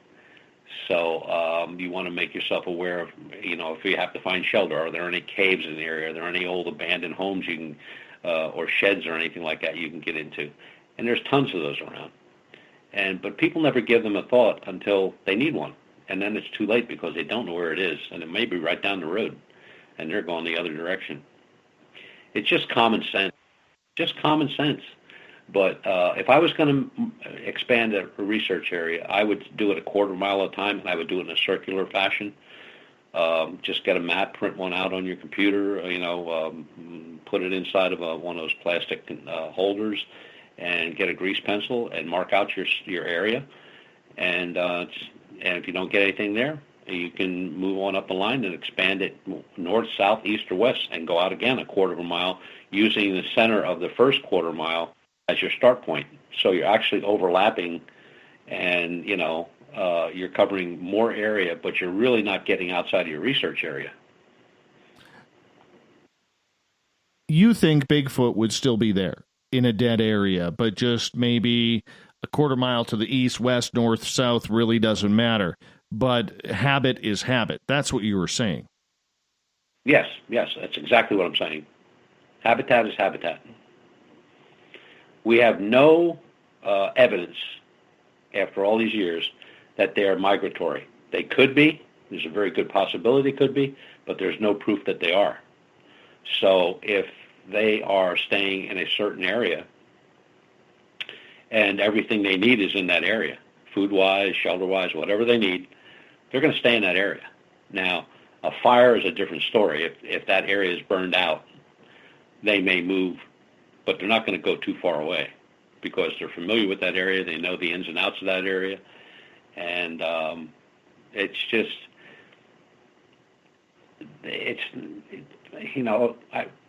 So you want to make yourself aware of, if you have to find shelter, are there any caves in the area? Are there any old abandoned homes you can, or sheds or anything like that you can get into? And there's tons of those around. But people never give them a thought until they need one. And then it's too late because they don't know where it is. And it may be right down the road. And they're going the other direction. It's just common sense. But if I was going to expand a research area, I would do it a quarter mile at a time, and I would do it in a circular fashion. Just get a map, print one out on your computer, put it inside of one of those plastic holders, and get a grease pencil and mark out your area. And if you don't get anything there, you can move on up the line and expand it north, south, east, or west, and go out again a quarter of a mile using the center of the first quarter mile as your start point. So you're actually overlapping, and you're covering more area, but you're really not getting outside of your research area. You think Bigfoot would still be there in a dead area, but just maybe a quarter mile to the east, west, north, south really doesn't matter. But habit is habit. That's what you were saying. Yes, that's exactly what I'm saying. Habitat is habitat. We have no evidence, after all these years, that they are migratory. They could be. There's a very good possibility they could be, but there's no proof that they are. So if they are staying in a certain area and everything they need is in that area, food-wise, shelter-wise, whatever they need, they're going to stay in that area. Now, a fire is a different story. If that area is burned out, they may move, but they're not going to go too far away because they're familiar with that area. They know the ins and outs of that area. And it's just,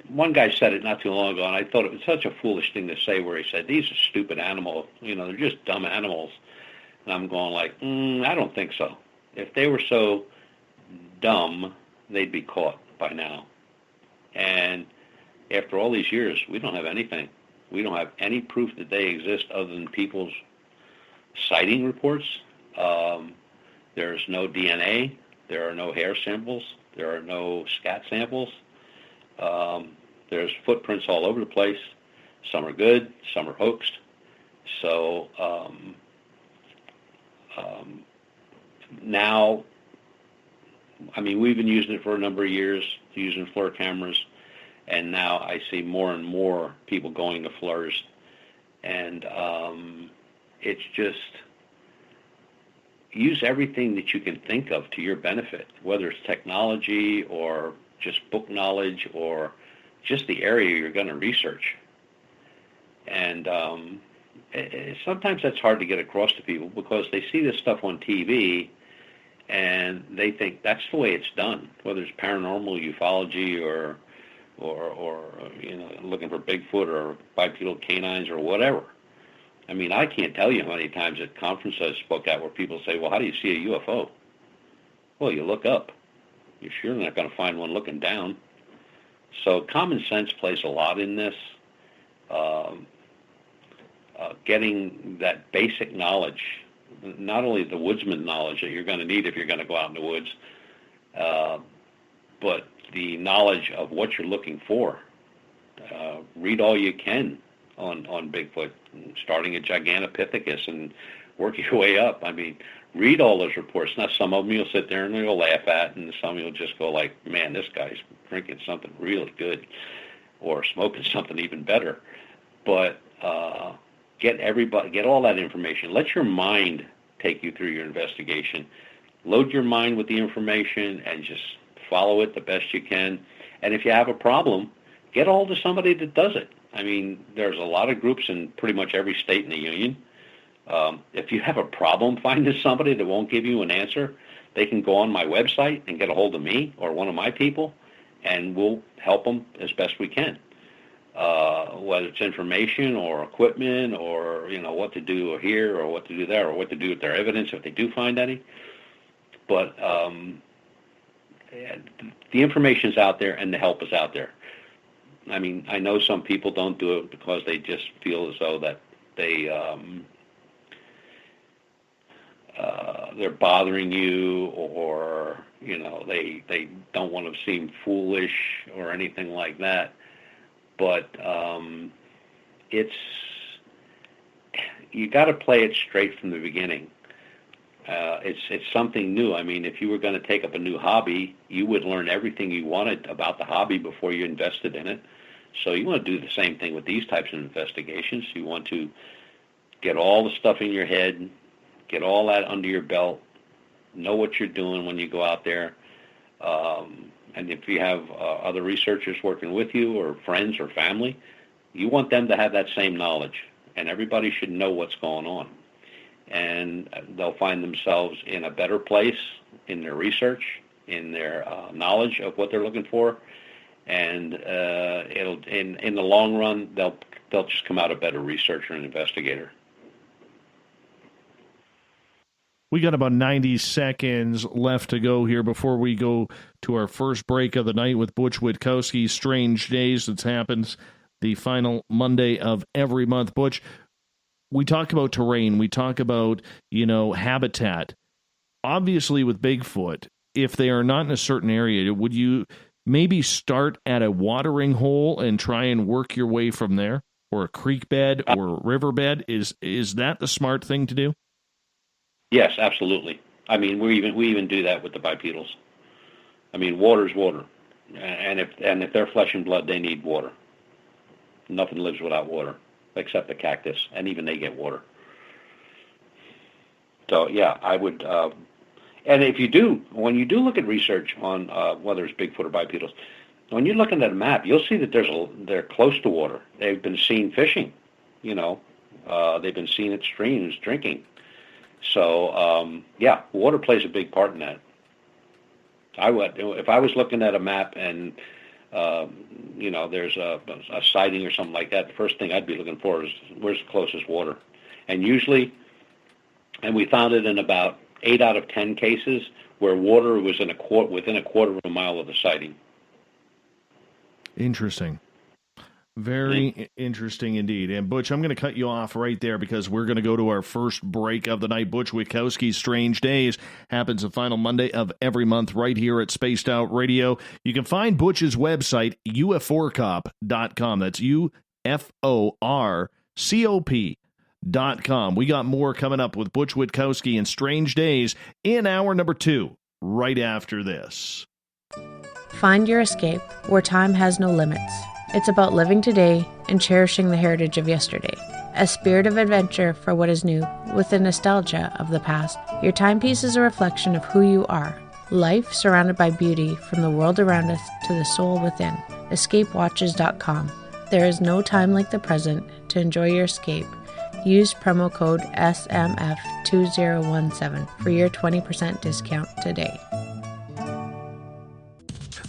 one guy said it not too long ago, and I thought it was such a foolish thing to say, where he said, these are stupid animals, they're just dumb animals. And I'm going like, I don't think so. If they were so dumb, they'd be caught by now. And after all these years, we don't have anything. We don't have any proof that they exist other than people's sighting reports. There's no DNA. There are no hair samples. There are no scat samples. There's footprints all over the place. Some are good, some are hoaxed. So now, we've been using it for a number of years, using FLIR cameras, and now I see more and more people going to FLIRs, and it's just, use everything that you can think of to your benefit, whether it's technology or just book knowledge or just the area you're going to research. And sometimes that's hard to get across to people because they see this stuff on TV and they think that's the way it's done, whether it's paranormal, ufology, or looking for Bigfoot or bipedal canines or whatever. I can't tell you how many times at conferences I spoke at where people say, well, how do you see a UFO? Well, you look up. You're sure not going to find one looking down. So common sense plays a lot in this. Getting that basic knowledge, not only the woodsman knowledge that you're going to need if you're going to go out in the woods, but the knowledge of what you're looking for. Read all you can on Bigfoot, starting at Gigantopithecus and work your way up. Read all those reports. Now, some of them you'll sit there and you'll laugh at, and some you'll just go like, man, this guy's drinking something really good or smoking something even better. But get all that information. Let your mind take you through your investigation. Load your mind with the information and just follow it the best you can. And if you have a problem, get hold of somebody that does it. There's a lot of groups in pretty much every state in the union. If you have a problem finding somebody that won't give you an answer, they can go on my website and get a hold of me or one of my people, and we'll help them as best we can. Whether it's information or equipment or, what to do here or what to do there or what to do with their evidence if they do find any. But the information's out there and the help is out there. I know some people don't do it because they just feel as though that they're bothering you or, they don't want to seem foolish or anything like that. But you got to play it straight from the beginning. It's something new. If you were going to take up a new hobby, you would learn everything you wanted about the hobby before you invested in it. So you want to do the same thing with these types of investigations. You want to get all the stuff in your head, get all that under your belt, know what you're doing when you go out there. And if you have other researchers working with you or friends or family, you want them to have that same knowledge. And everybody should know what's going on. And they'll find themselves in a better place in their research, in their knowledge of what they're looking for. And it'll in the long run, they'll just come out a better researcher and investigator. We got about 90 seconds left to go here before we go to our first break of the night with Butch Witkowski, Strange Days. That happens the final Monday of every month. Butch, we talk about terrain. We talk about, habitat. Obviously, with Bigfoot, if they are not in a certain area, would you maybe start at a watering hole and try and work your way from there? Or a creek bed or a river bed? Is that the smart thing to do? Yes, absolutely. I mean, we even do that with the bipedals. I mean, water's water, and if they're flesh and blood, they need water. Nothing lives without water, except the cactus, and even they get water. So yeah, I would. And when you do look at research on whether it's Bigfoot or bipedals, when you're looking at a map, you'll see that they're close to water. They've been seen fishing, they've been seen at streams drinking. So water plays a big part in that. If I was looking at a map and there's a sighting or something like that, the first thing I'd be looking for is where's the closest water. And usually, and we found it in about 8 out of 10 cases where water was within a quarter of a mile of the sighting. Interesting. Very interesting indeed. And Butch, I'm going to cut you off right there because we're going to go to our first break of the night. Butch Witkowski's Strange Days happens the final Monday of every month right here at Spaced Out Radio. You can find Butch's website, uforcop.com. That's UFORCOP.com. We got more coming up with Butch Witkowski and Strange Days in hour number 2 right after this. Find your escape where time has no limits. It's about living today and cherishing the heritage of yesterday. A spirit of adventure for what is new, with the nostalgia of the past. Your timepiece is a reflection of who you are. Life surrounded by beauty from the world around us to the soul within. EscapeWatches.com. There is no time like the present to enjoy your escape. Use promo code SMF2017 for your 20% discount today.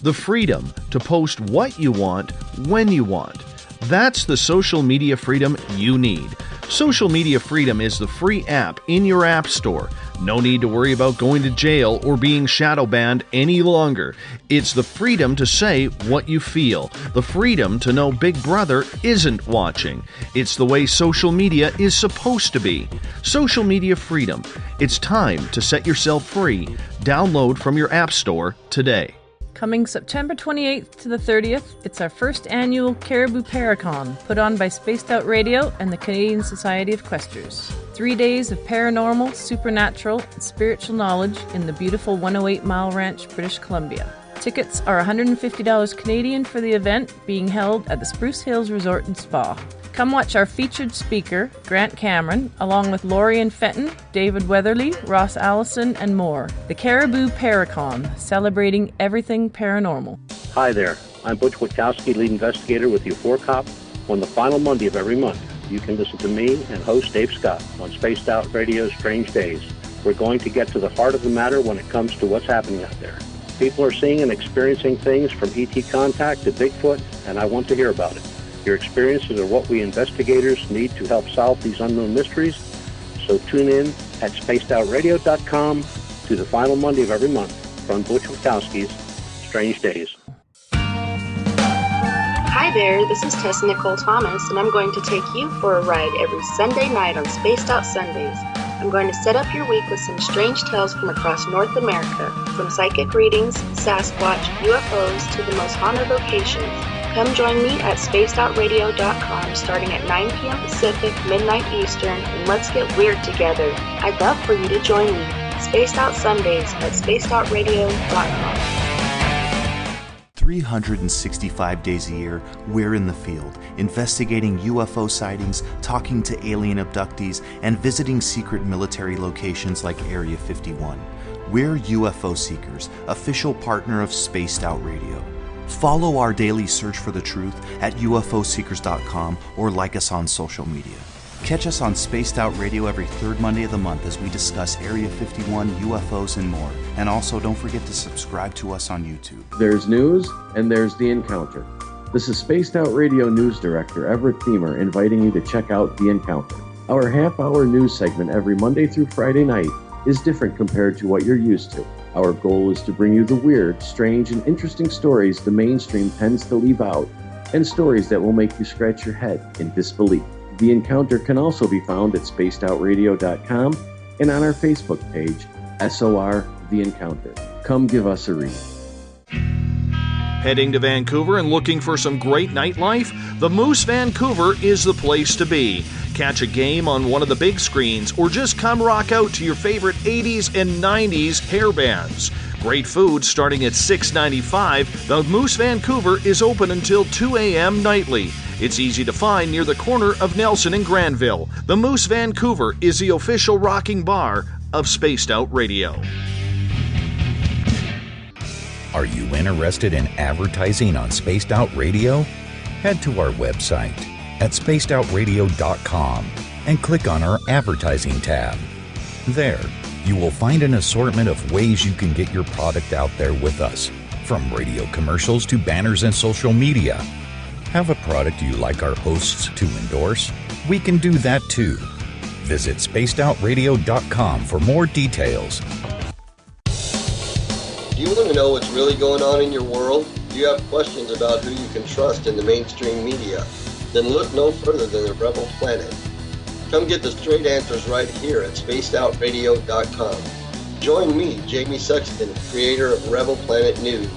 The freedom to post what you want, when you want. That's the social media freedom you need. Social Media Freedom is the free app in your app store. No need to worry about going to jail or being shadow banned any longer. It's the freedom to say what you feel. The freedom to know Big Brother isn't watching. It's the way social media is supposed to be. Social Media Freedom. It's time to set yourself free. Download from your app store today. Coming September 28th to the 30th, it's our first annual Caribou Paracon, put on by Spaced Out Radio and the Canadian Society of Questers. 3 days of paranormal, supernatural, and spiritual knowledge in the beautiful 108 Mile Ranch, British Columbia. Tickets are $150 Canadian for the event, being held at the Spruce Hills Resort and Spa. Come watch our featured speaker, Grant Cameron, along with Lorian Fenton, David Weatherly, Ross Allison, and more. The Caribou Paracon, celebrating everything paranormal. Hi there, I'm Butch Witkowski, lead investigator with UFO Cop. On the final Monday of every month, you can listen to me and host Dave Scott on Spaced Out Radio's Strange Days. We're going to get to the heart of the matter when it comes to what's happening out there. People are seeing and experiencing things from ET contact to Bigfoot, and I want to hear about it. Your experiences are what we investigators need to help solve these unknown mysteries. So tune in at spacedoutradio.com to the final Monday of every month from Butch Witkowski's Strange Days. Hi there, this is Tessa Nicole Thomas, and I'm going to take you for a ride every Sunday night on Spaced Out Sundays. I'm going to set up your week with some strange tales from across North America, from psychic readings, Sasquatch, UFOs, to the most haunted locations. Come join me at spacedoutradio.com starting at 9 p.m. Pacific, midnight Eastern, and let's get weird together. I'd love for you to join me. Spaced Out Sundays at spacedoutradio.com. 365 days a year, we're in the field, investigating UFO sightings, talking to alien abductees, and visiting secret military locations like Area 51. We're UFO Seekers, official partner of Spaced Out Radio. Follow our daily search for the truth at ufoseekers.com or like us on social media. Catch us on Spaced Out Radio every third Monday of the month as we discuss Area 51, UFOs, and more. And also, don't forget to subscribe to us on YouTube. There's news, and there's The Encounter. This is Spaced Out Radio News Director Everett Thiemer inviting you to check out The Encounter, our half-hour news segment every Monday through Friday night is different compared to what you're used to. Our goal is to bring you the weird, strange, and interesting stories the mainstream tends to leave out, and stories that will make you scratch your head in disbelief. The Encounter can also be found at spacedoutradio.com and on our Facebook page, SOR The Encounter. Come give us a read. Heading to Vancouver and looking for some great nightlife? The Moose Vancouver is the place to be. Catch a game on one of the big screens or just come rock out to your favorite 80s and 90s hair bands. Great food starting at $6.95. The Moose Vancouver is open until 2 a.m. nightly. It's easy to find near the corner of Nelson and Granville. The Moose Vancouver is the official rocking bar of Spaced Out Radio. Are you interested in advertising on Spaced Out Radio? Head to our website at spacedoutradio.com and click on our advertising tab. There, you will find an assortment of ways you can get your product out there with us, from radio commercials to banners and social media. Have a product you like our hosts to endorse? We can do that too. Visit spacedoutradio.com for more details. Do you want to know what's really going on in your world? Do you have questions about who you can trust in the mainstream media? Then look no further than the Rebel Planet. Come get the straight answers right here at spacedoutradio.com. Join me, Jamie Sexton, creator of Rebel Planet News,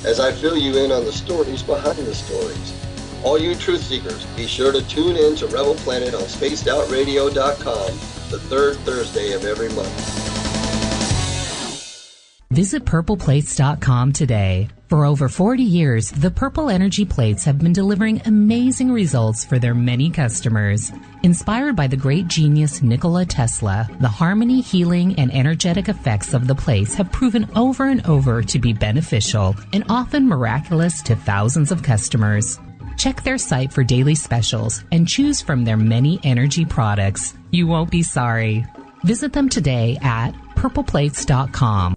as I fill you in on the stories behind the stories. All you truth seekers, be sure to tune in to Rebel Planet on spacedoutradio.com the third Thursday of every month. Visit purpleplates.com today. For over 40 years, the Purple Energy Plates have been delivering amazing results for their many customers. Inspired by the great genius Nikola Tesla, the harmony, healing, and energetic effects of the plates have proven over and over to be beneficial and often miraculous to thousands of customers. Check their site for daily specials and choose from their many energy products. You won't be sorry. Visit them today at purpleplates.com.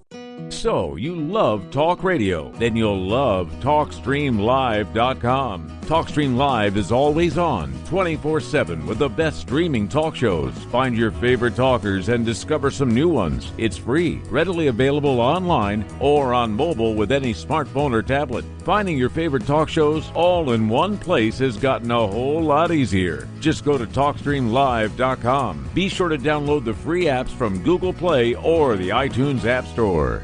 So, you love talk radio? Then you'll love TalkStreamLive.com. TalkStream Live is always on, 24/7, with the best streaming talk shows. Find your favorite talkers and discover some new ones. It's free, readily available online or on mobile with any smartphone or tablet. Finding your favorite talk shows all in one place has gotten a whole lot easier. Just go to TalkStreamLive.com. Be sure to download the free apps from Google Play or the iTunes App Store.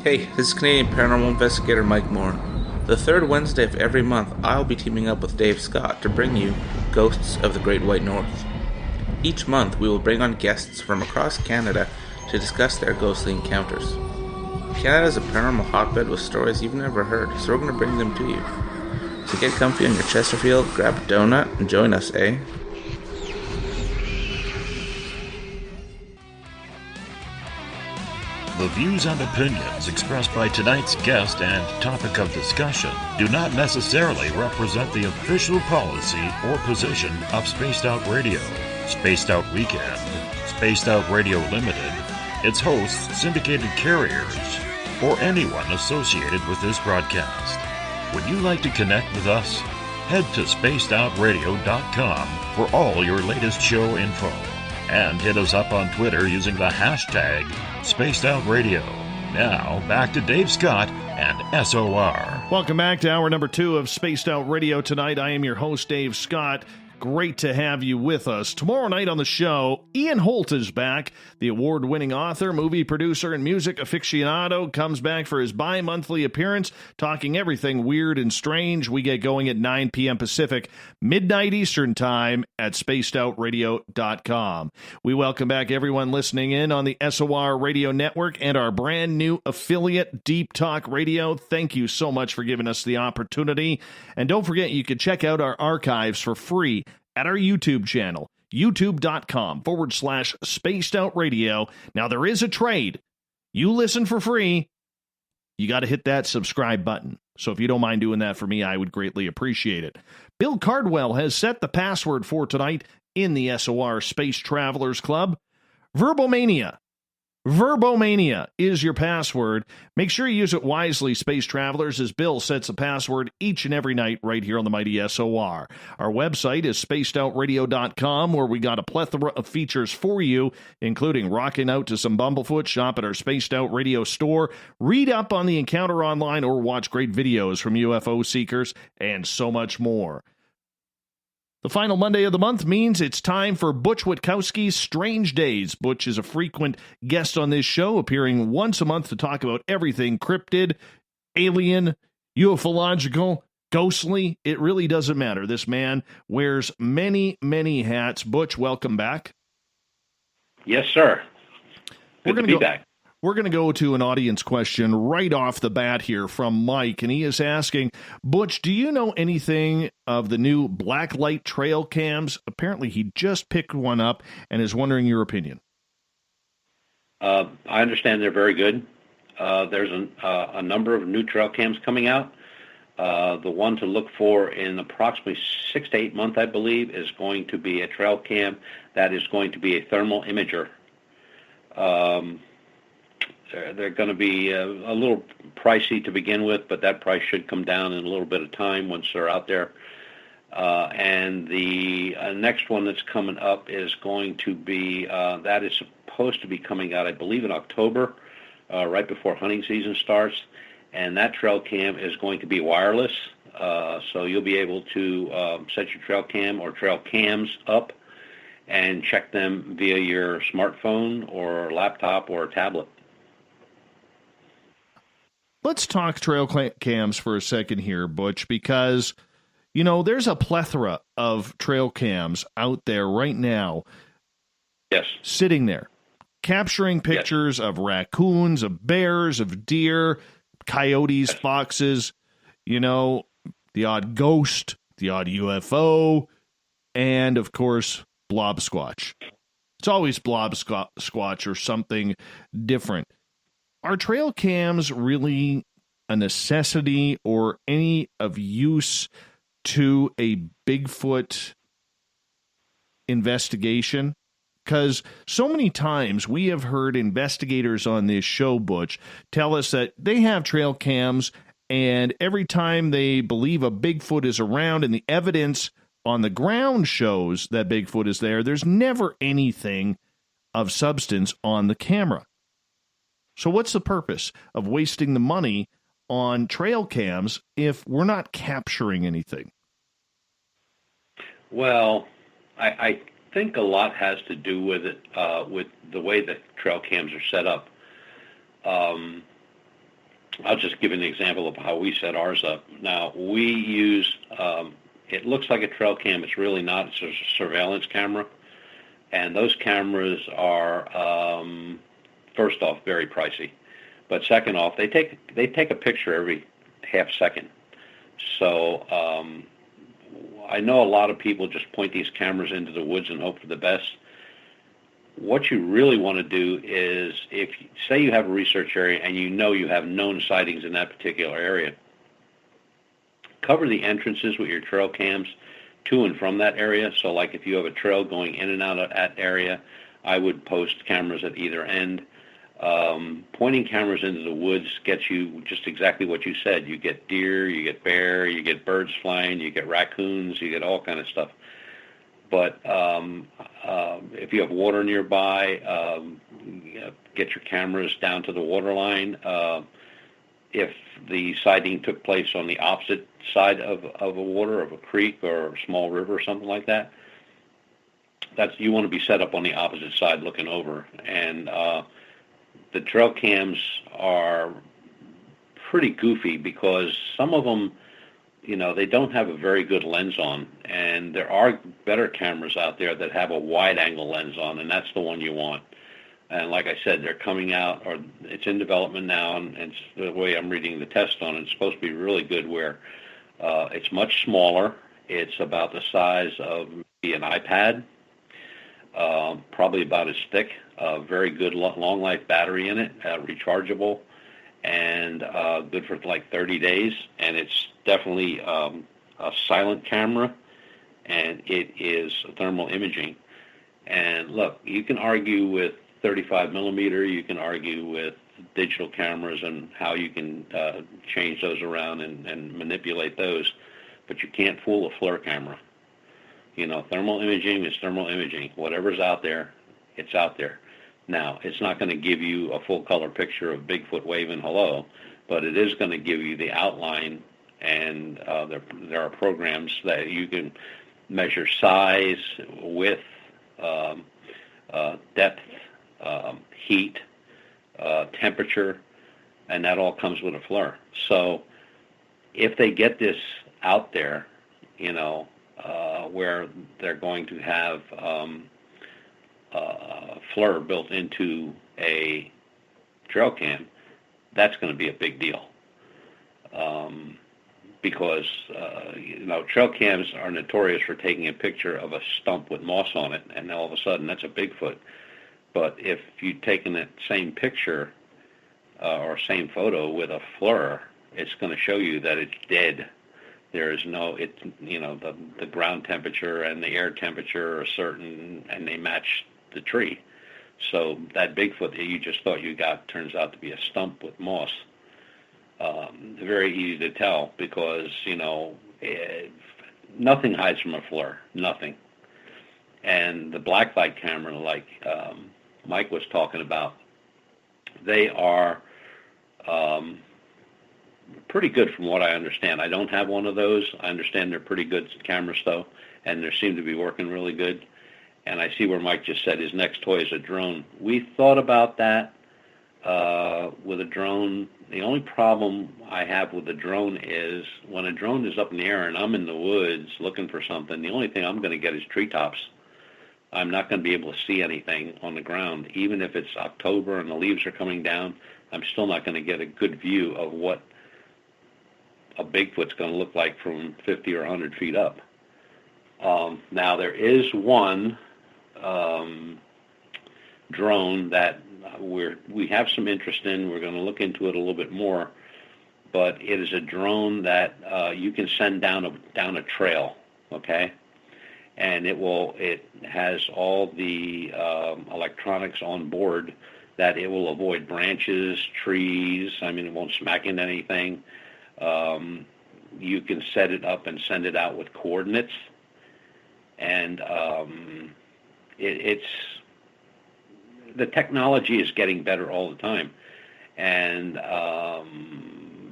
Hey, this is Canadian Paranormal Investigator Mike Moore. The third Wednesday of every month, I'll be teaming up with Dave Scott to bring you Ghosts of the Great White North. Each month, we will bring on guests from across Canada to discuss their ghostly encounters. Canada is a paranormal hotbed with stories you've never heard, so we're going to bring them to you. So get comfy on your Chesterfield, grab a donut, and join us, eh? The views and opinions expressed by tonight's guest and topic of discussion do not necessarily represent the official policy or position of Spaced Out Radio, Spaced Out Weekend, Spaced Out Radio Limited, its hosts, syndicated carriers, or anyone associated with this broadcast. Would you like to connect with us? Head to spacedoutradio.com for all your latest show info. And hit us up on Twitter using the hashtag SpacedOutRadio. Now, back to Dave Scott and SOR. Welcome back to hour number 2 of Spaced Out Radio tonight. I am your host, Dave Scott. Great to have you with us. Tomorrow night on the show, Ian Holt is back. The award-winning author, movie producer, and music aficionado comes back for his bi-monthly appearance, talking everything weird and strange. We get going at 9 p.m. Pacific, midnight Eastern Time at spacedoutradio.com. We welcome back everyone listening in on the SOR Radio Network and our brand new affiliate, Deep Talk Radio. Thank you so much for giving us the opportunity. And don't forget, you can check out our archives for free at our YouTube channel, youtube.com/Spaced Out Radio. Now, there is a trade. You listen for free, you got to hit that subscribe button. So if you don't mind doing that for me, I would greatly appreciate it. Bill Cardwell has set the password for tonight in the SOR Space Travelers Club. Verbomania. Verbomania is your password. Make sure you use it wisely, space travelers, as Bill sets the password each and every night right here on the mighty SOR. Our website is spacedoutradio.com, where we got a plethora of features for you, including rocking out to some Bumblefoot, shop at our Spaced Out Radio store, read up on the encounter online, or watch great videos from UFO seekers, and so much more. The final Monday of the month means it's time for Butch Witkowski's Strange Days. Butch is a frequent guest on this show, appearing once a month to talk about everything cryptid, alien, ufological, ghostly. It really doesn't matter. This man wears many, many hats. Butch, welcome back. Yes, sir. Good to be back. We're going to go to an audience question right off the bat here from Mike, and he is asking, Butch, do you know anything of the new blacklight trail cams? Apparently, he just picked one up and is wondering your opinion. I understand they're very good. There's a number of new trail cams coming out. The one to look for in approximately 6 to 8 months, I believe, is going to be a trail cam that is going to be a thermal imager. They're going to be a little pricey to begin with, but that price should come down in a little bit of time once they're out there. And the next one that's coming up is going to be, that is supposed to be coming out, I believe, in October, right before hunting season starts. And that trail cam is going to be wireless, so you'll be able to set your trail cam or trail cams up and check them via your smartphone or laptop or tablet. Let's talk trail cams for a second here, Butch, because, you know, there's a plethora of trail cams out there right now. Yes. Sitting there, capturing pictures of raccoons, of bears, of deer, coyotes, foxes, you know, the odd ghost, the odd UFO, and, of course, blob squatch. It's always blob squatch or something different. Are trail cams really a necessity or any of use to a Bigfoot investigation? Because so many times we have heard investigators on this show, Butch, tell us that they have trail cams, and every time they believe a Bigfoot is around and the evidence on the ground shows that Bigfoot is there, there's never anything of substance on the camera. So what's the purpose of wasting the money on trail cams if we're not capturing anything? Well, I think a lot has to do with it, with the way that trail cams are set up. I'll just give an example of how we set ours up. Now, we use, it looks like a trail cam. It's really not. It's a surveillance camera. And those cameras are, first off, very pricey. But second off, they take a picture every half second. So I know a lot of people just point these cameras into the woods and hope for the best. What you really want to do is, if say you have a research area and you know you have known sightings in that particular area, cover the entrances with your trail cams to and from that area. So like if you have a trail going in and out of that area, I would post cameras at either end. Pointing cameras into the woods gets you just exactly what you said. You get deer, you get bear, you get birds flying, you get raccoons, you get all kind of stuff. But if you have water nearby, get your cameras down to the water line. If the sighting took place on the opposite side of a water, of a creek or a small river or something like that, you want to be set up on the opposite side looking over. And the trail cams are pretty goofy because some of them, they don't have a very good lens on, and there are better cameras out there that have a wide-angle lens on, and that's the one you want. And like I said, they're coming out, or it's in development now, and it's the way I'm reading the test on it, it's supposed to be really good, where it's much smaller. It's about the size of maybe an iPad, probably about as thick, very good long-life battery in it, rechargeable, and good for like 30 days, and it's definitely a silent camera, and it is thermal imaging. And look, you can argue with 35 millimeter. You can argue with digital cameras and how you can change those around and manipulate those, but you can't fool a FLIR camera. Thermal imaging is thermal imaging. Whatever's out there, it's out there. Now, it's not going to give you a full color picture of Bigfoot waving hello, but it is going to give you the outline, and there are programs that you can measure size, width, depth, heat, temperature, and that all comes with a FLIR. So if they get this out there, where they're going to have FLIR built into a trail cam, that's going to be a big deal. Because trail cams are notorious for taking a picture of a stump with moss on it, and all of a sudden that's a Bigfoot. But if you've taken that same picture or same photo with a FLIR, it's going to show you that it's dead. There is the ground temperature and the air temperature are certain, and they match the tree. So that Bigfoot that you just thought you got turns out to be a stump with moss. Very easy to tell because, nothing hides from a FLIR, nothing. And the blacklight camera, like Mike was talking about, they are pretty good from what I understand. I don't have one of those. I understand they're pretty good cameras, though, and they seem to be working really good. And I see where Mike just said his next toy is a drone. We thought about that with a drone. The only problem I have with the drone is when a drone is up in the air and I'm in the woods looking for something, the only thing I'm going to get is treetops. I'm not going to be able to see anything on the ground. Even if it's October and the leaves are coming down, I'm still not going to get a good view of what a Bigfoot's going to look like from 50 or 100 feet up. Now, there is one drone that we have some interest in. We're going to look into it a little bit more, but it is a drone that you can send down a trail, okay? And it has all the electronics on board that it will avoid branches, trees. I mean, it won't smack into anything. You can set it up and send it out with coordinates, and the technology is getting better all the time. And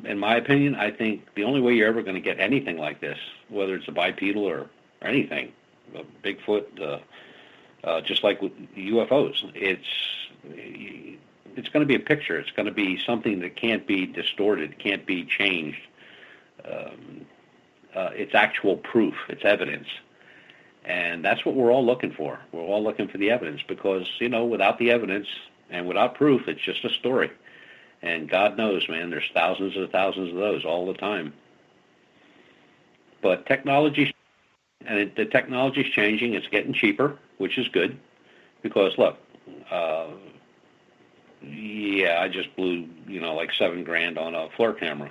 in my opinion, I think the only way you're ever going to get anything like this, whether it's a bipedal or anything, a Bigfoot, just like with UFOs, it's going to be a picture. It's going to be something that can't be distorted, can't be changed. It's actual proof. It's evidence. And that's what we're all looking for. We're all looking for the evidence because, without the evidence and without proof, it's just a story. And God knows, man, there's thousands of those all the time. But the technology's changing. It's getting cheaper, which is good. Because, look, I just blew, like $7,000 on a FLIR camera.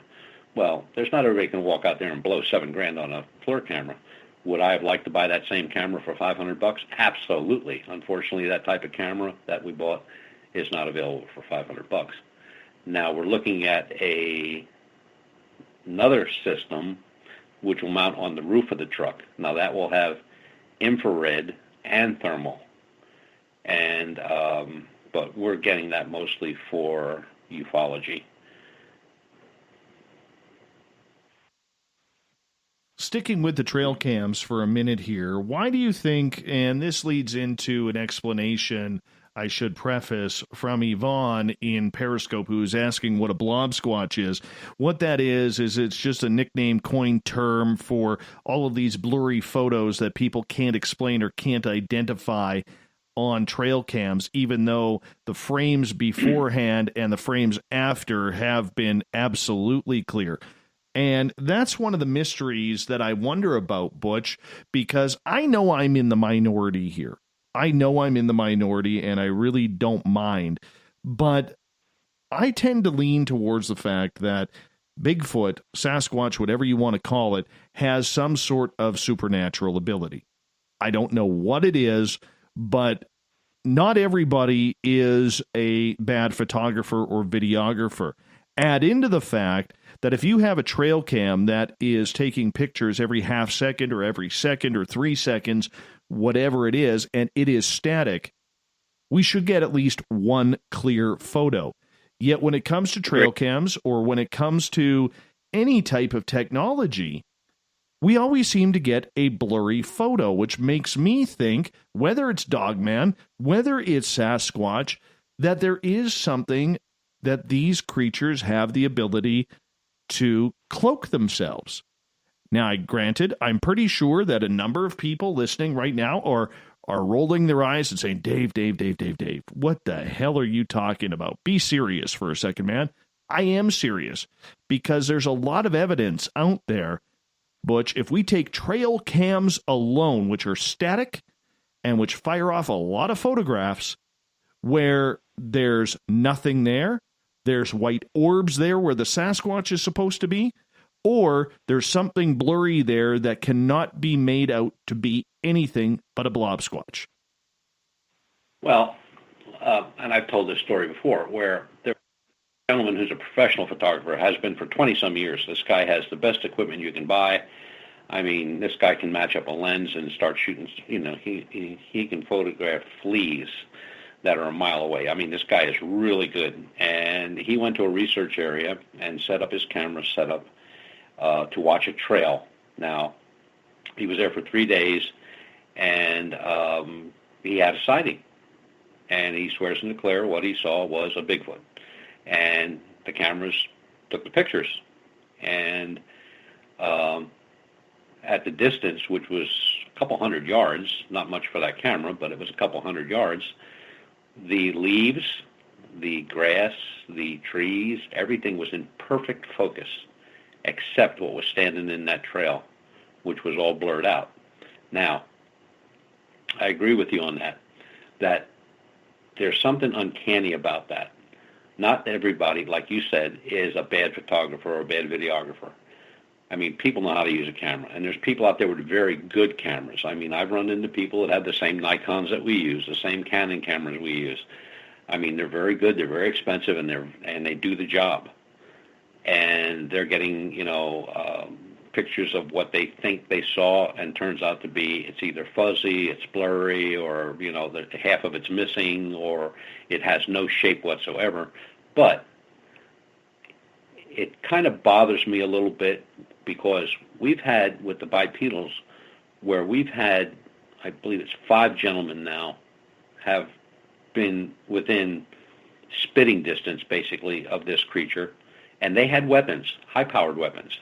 Well, there's not everybody can walk out there and blow $7,000 on a FLIR camera. Would I have liked to buy that same camera for $500? Absolutely. Unfortunately, that type of camera that we bought is not available for $500. Now we're looking at another system which will mount on the roof of the truck. Now that will have infrared and thermal, and but we're getting that mostly for ufology. Sticking with the trail cams for a minute here, why do you think, and this leads into an explanation I should preface from Yvonne in Periscope, who's asking what a blob squatch is. What that is it's just a nickname coined term for all of these blurry photos that people can't explain or can't identify on trail cams, even though the frames beforehand and the frames after have been absolutely clear. And that's one of the mysteries that I wonder about, Butch, because I know I'm in the minority here. I know I'm in the minority, and I really don't mind. But I tend to lean towards the fact that Bigfoot, Sasquatch, whatever you want to call it, has some sort of supernatural ability. I don't know what it is, but not everybody is a bad photographer or videographer. Add into the fact that if you have a trail cam that is taking pictures every half second or every second or 3 seconds, whatever it is, and it is static, we should get at least one clear photo. Yet when it comes to trail cams or when it comes to any type of technology, we always seem to get a blurry photo, which makes me think, whether it's Dogman, whether it's Sasquatch, that there is something that these creatures have the ability to cloak themselves. Now, granted, I'm pretty sure that a number of people listening right now are rolling their eyes and saying, Dave, what the hell are you talking about? Be serious for a second, man. I am serious, because there's a lot of evidence out there, Butch. If we take trail cams alone, which are static and which fire off a lot of photographs where there's nothing there, there's white orbs there where the Sasquatch is supposed to be, or there's something blurry there that cannot be made out to be anything but a blob squatch. Well, and I've told this story before, where there's a gentleman who's a professional photographer, has been for 20-some years. This guy has the best equipment you can buy. I mean, this guy can match up a lens and start shooting. You know, he can photograph fleas that are a mile away. I mean, this guy is really good. And he went to a research area and set up his camera setup to watch a trail. Now, he was there for 3 days, and he had a sighting. And he swears and declares what he saw was a Bigfoot. And the cameras took the pictures. And at the distance, which was a couple hundred yards, not much for that camera, but it was a couple hundred yards, the leaves, the grass, the trees, everything was in perfect focus, except what was standing in that trail, which was all blurred out. Now, I agree with you on that there's something uncanny about that. Not everybody, like you said, is a bad photographer or a bad videographer. I mean, people know how to use a camera, and there's people out there with very good cameras. I mean, I've run into people that have the same Nikons that we use, the same Canon cameras we use. I mean, they're very good, they're very expensive, and they do the job. And they're getting, pictures of what they think they saw, and turns out to be, it's either fuzzy, it's blurry, or, half of it's missing, or it has no shape whatsoever. But it kind of bothers me a little bit, because we've had, with the bipedals, where we've had, I believe it's 5 gentlemen now, have been within spitting distance, basically, of this creature, and they had weapons, high-powered weapons,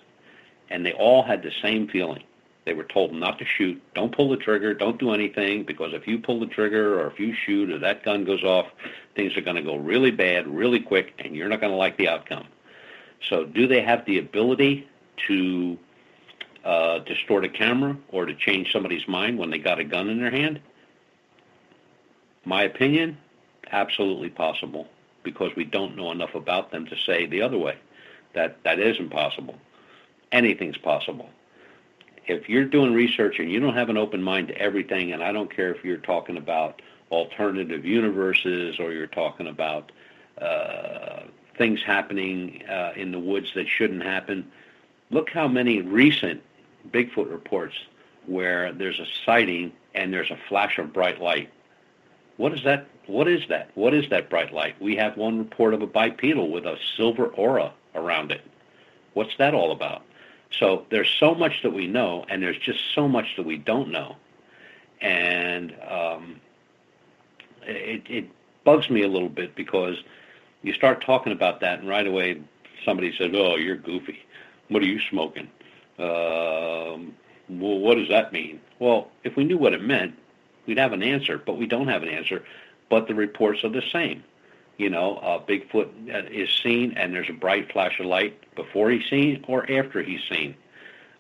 and they all had the same feeling. They were told not to shoot, don't pull the trigger, don't do anything, because if you pull the trigger or if you shoot or that gun goes off, things are going to go really bad, really quick, and you're not going to like the outcome. So do they have the ability to distort a camera or to change somebody's mind when they got a gun in their hand? My opinion, absolutely possible, because we don't know enough about them to say the other way. That isn't possible. Anything's possible. If you're doing research and you don't have an open mind to everything, and I don't care if you're talking about alternative universes or you're talking about things happening in the woods that shouldn't happen, look how many recent Bigfoot reports where there's a sighting and there's a flash of bright light. What is that? What is that? What is that bright light? We have one report of a bipedal with a silver aura around it. What's that all about? So there's so much that we know, and there's just so much that we don't know. And it bugs me a little bit, because you start talking about that, and right away somebody says, oh, you're goofy. What are you smoking? Well, what does that mean? Well, if we knew what it meant, we'd have an answer, but we don't have an answer. But the reports are the same. Bigfoot is seen, and there's a bright flash of light before he's seen or after he's seen.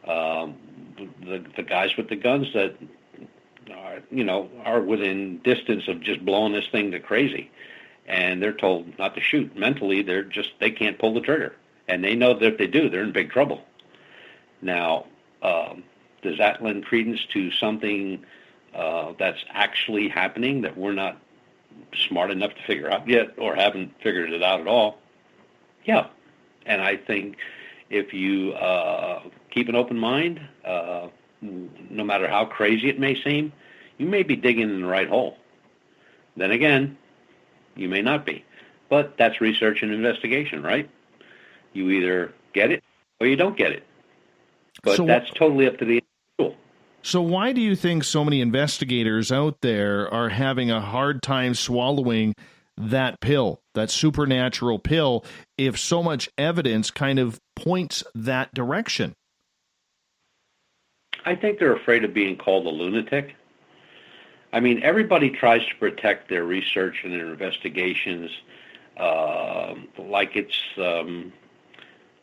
The guys with the guns that are within distance of just blowing this thing to crazy, and they're told not to shoot. Mentally, they can't pull the trigger, and they know that if they do, they're in big trouble. Now, does that lend credence to something that's actually happening that we're not smart enough to figure out yet or haven't figured it out at all, yeah. And I think if you keep an open mind, no matter how crazy it may seem, you may be digging in the right hole. Then again, you may not be. But that's research and investigation, right? You either get it or you don't get it. But So that's totally up to the individual. So why do you think so many investigators out there are having a hard time swallowing that pill, that supernatural pill, if so much evidence kind of points that direction? I think they're afraid of being called a lunatic. I mean, everybody tries to protect their research and their investigations like it's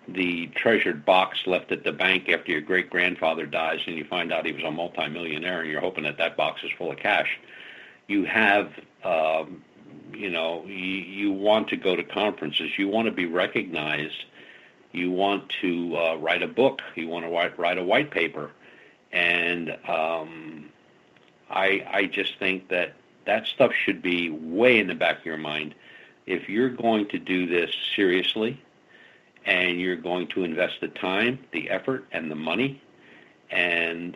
the treasured box left at the bank after your great-grandfather dies and you find out he was a multimillionaire and you're hoping that that box is full of cash. You have, you want to go to conferences. You want to be recognized. You want to write a book. You want to write a white paper. And I just think that stuff should be way in the back of your mind. If you're going to do this seriously and you're going to invest the time, the effort, and the money, and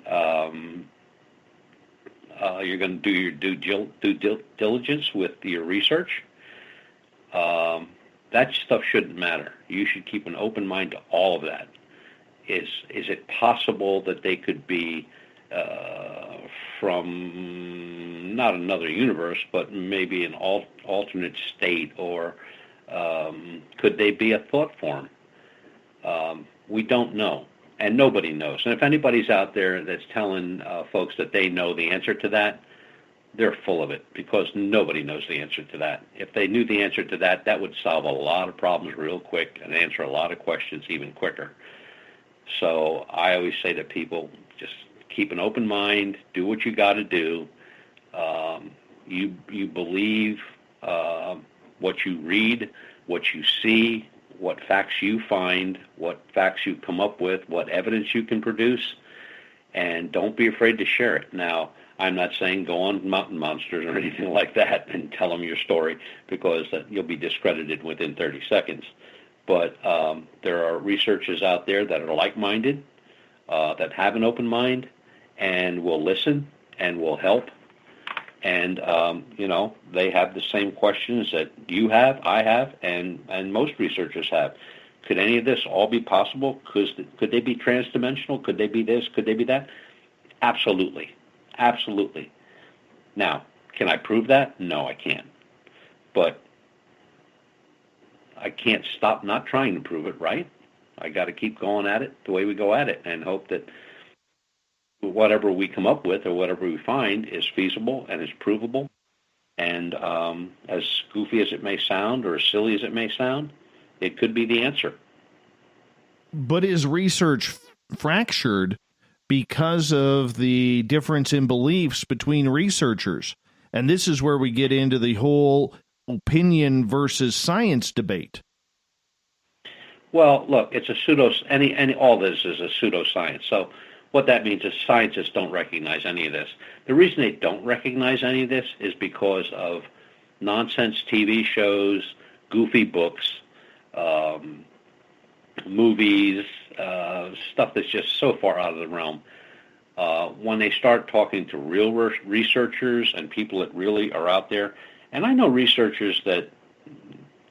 you're going to do your due diligence with your research, that stuff shouldn't matter. You should keep an open mind to all of that. Is it possible that they could be from not another universe, but maybe an alternate state, or could they be a thought form? We don't know, and nobody knows. And if anybody's out there that's telling folks that they know the answer to that, they're full of it, because nobody knows the answer to that. If they knew the answer to that, that would solve a lot of problems real quick and answer a lot of questions even quicker. So I always say to people, just keep an open mind, do what you got to do. You believe what you read, what you see, what facts you find, what facts you come up with, what evidence you can produce, and don't be afraid to share it. Now, I'm not saying go on Mountain Monsters or anything like that and tell them your story, because you'll be discredited within 30 seconds. But there are researchers out there that are like-minded, that have an open mind, and will listen and will help. And, they have the same questions that you have, I have, and most researchers have. Could any of this all be possible? Could they be transdimensional? Could they be this? Could they be that? Absolutely. Absolutely. Now, can I prove that? No, I can't. But I can't stop not trying to prove it, right? I got to keep going at it the way we go at it and hope that whatever we come up with or whatever we find is feasible and is provable. And as goofy as it may sound or as silly as it may sound, it could be the answer. But is research fractured because of the difference in beliefs between researchers? And this is where we get into the whole opinion versus science debate. Well, look, it's a all this is a pseudoscience. So what that means is scientists don't recognize any of this. The reason they don't recognize any of this is because of nonsense TV shows, goofy books, movies, stuff that's just so far out of the realm. When they start talking to real researchers and people that really are out there, and I know researchers that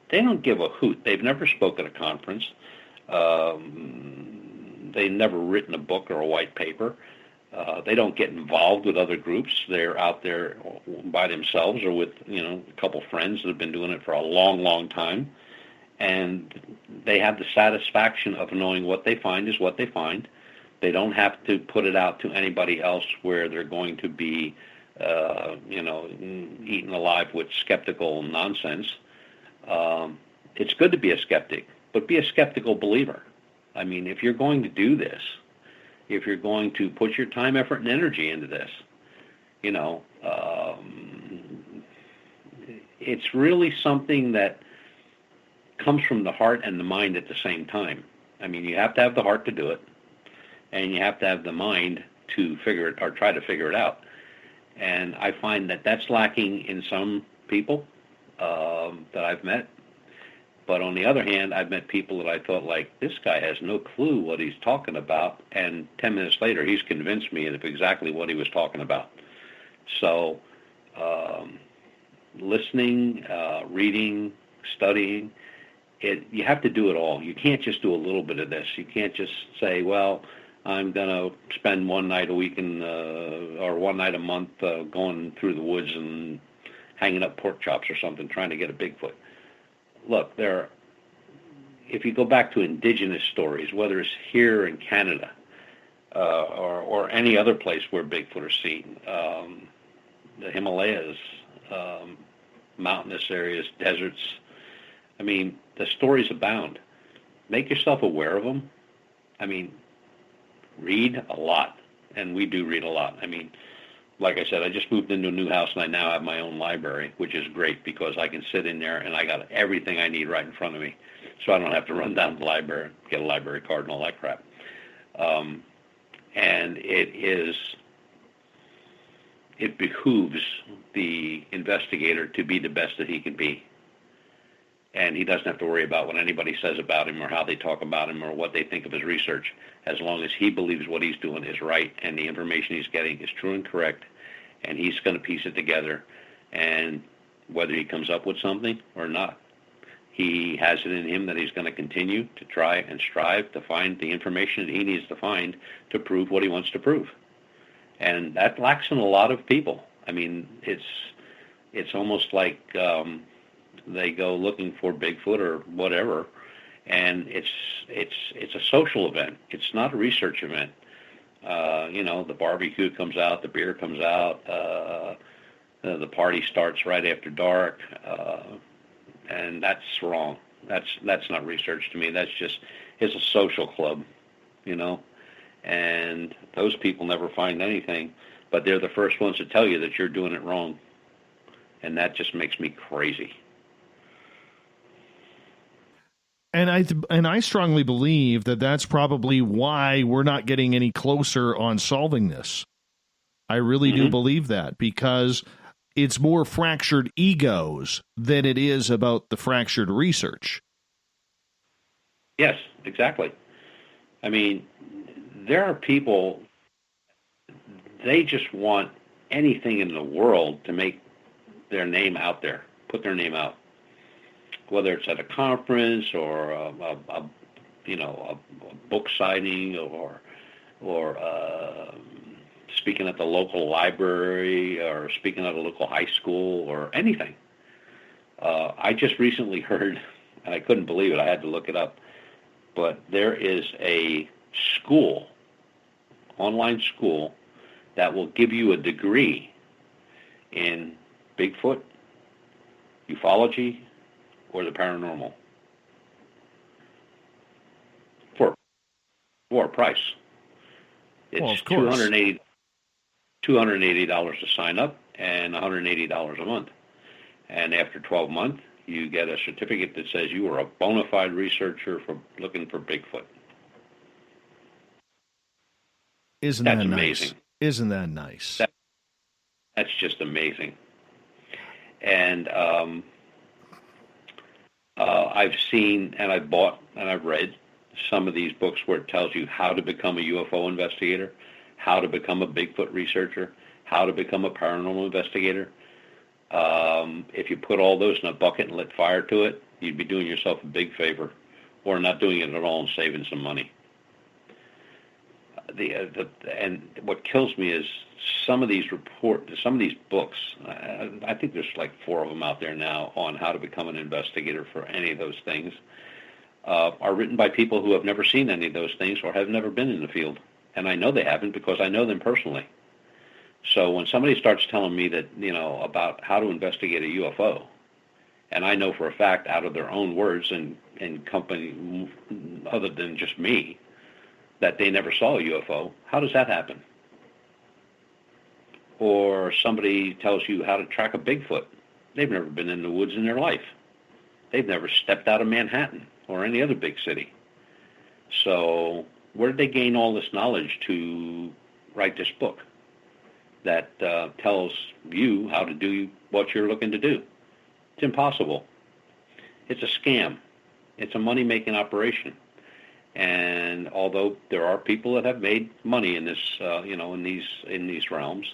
they don't give a hoot. They've never spoken at a conference. They've never written a book or a white paper. They don't get involved with other groups. They're out there by themselves or with, a couple friends that have been doing it for a long, long time. And they have the satisfaction of knowing what they find is what they find. They don't have to put it out to anybody else where they're going to be, eaten alive with skeptical nonsense. It's good to be a skeptic, but be a skeptical believer. I mean, if you're going to do this, if you're going to put your time, effort, and energy into this, it's really something that comes from the heart and the mind at the same time. I mean, you have to have the heart to do it, and you have to have the mind to figure it or try to figure it out. And I find that that's lacking in some people that I've met. But on the other hand, I've met people that I thought, like, this guy has no clue what he's talking about, and 10 minutes later, he's convinced me of exactly what he was talking about. So, listening, reading, studying, you have to do it all. You can't just do a little bit of this. You can't just say, well, I'm going to spend one night a week or one night a month going through the woods and hanging up pork chops or something, trying to get a Bigfoot. Look, if you go back to indigenous stories, whether it's here in Canada or any other place where Bigfoot are seen, the Himalayas, mountainous areas, deserts, I mean, the stories abound. Make yourself aware of them. I mean, read a lot, and we do read a lot. I mean, like I said, I just moved into a new house, and I now have my own library, which is great because I can sit in there, and I got everything I need right in front of me, so I don't have to run down to the library, get a library card, and all that crap. And it behooves the investigator to be the best that he can be. And he doesn't have to worry about what anybody says about him or how they talk about him or what they think of his research, as long as he believes what he's doing is right and the information he's getting is true and correct, and he's going to piece it together. And whether he comes up with something or not, he has it in him that he's going to continue to try and strive to find the information that he needs to find to prove what he wants to prove. And that lacks in a lot of people. I mean, it's almost like they go looking for Bigfoot or whatever, and it's a social event. It's not a research event. The barbecue comes out, the beer comes out, the party starts right after dark, and that's wrong. That's not research to me. It's a social club, and those people never find anything, but they're the first ones to tell you that you're doing it wrong, and that just makes me crazy. And I strongly believe that that's probably why we're not getting any closer on solving this. I really do believe that, because it's more fractured egos than it is about the fractured research. Yes, exactly. I mean, there are people, they just want anything in the world to make their name out there, put their name out. Whether it's at a conference or a book signing or speaking at the local library or speaking at a local high school or anything. I just recently heard, and I couldn't believe it, I had to look it up, but there is a school, online school, that will give you a degree in Bigfoot, ufology, or the paranormal for a price. It's $280 to sign up and $180 a month. And after 12 months, you get a certificate that says you are a bona fide researcher for looking for Bigfoot. That's nice? Amazing? Isn't that nice? That's just amazing. And I've seen and I've bought and I've read some of these books where it tells you how to become a UFO investigator, how to become a Bigfoot researcher, how to become a paranormal investigator. If you put all those in a bucket and lit fire to it, you'd be doing yourself a big favor, or not doing it at all and saving some money. And what kills me is some of these books, I think there's like 4 of them out there now on how to become an investigator for any of those things, are written by people who have never seen any of those things or have never been in the field. And I know they haven't because I know them personally. So when somebody starts telling me that, about how to investigate a UFO, and I know for a fact out of their own words and company other than just me, that they never saw a UFO, how does that happen? Or somebody tells you how to track a Bigfoot. They've never been in the woods in their life. They've never stepped out of Manhattan or any other big city. So where did they gain all this knowledge to write this book that tells you how to do what you're looking to do? It's impossible. It's a scam. It's a money-making operation. And although there are people that have made money in this, in these realms,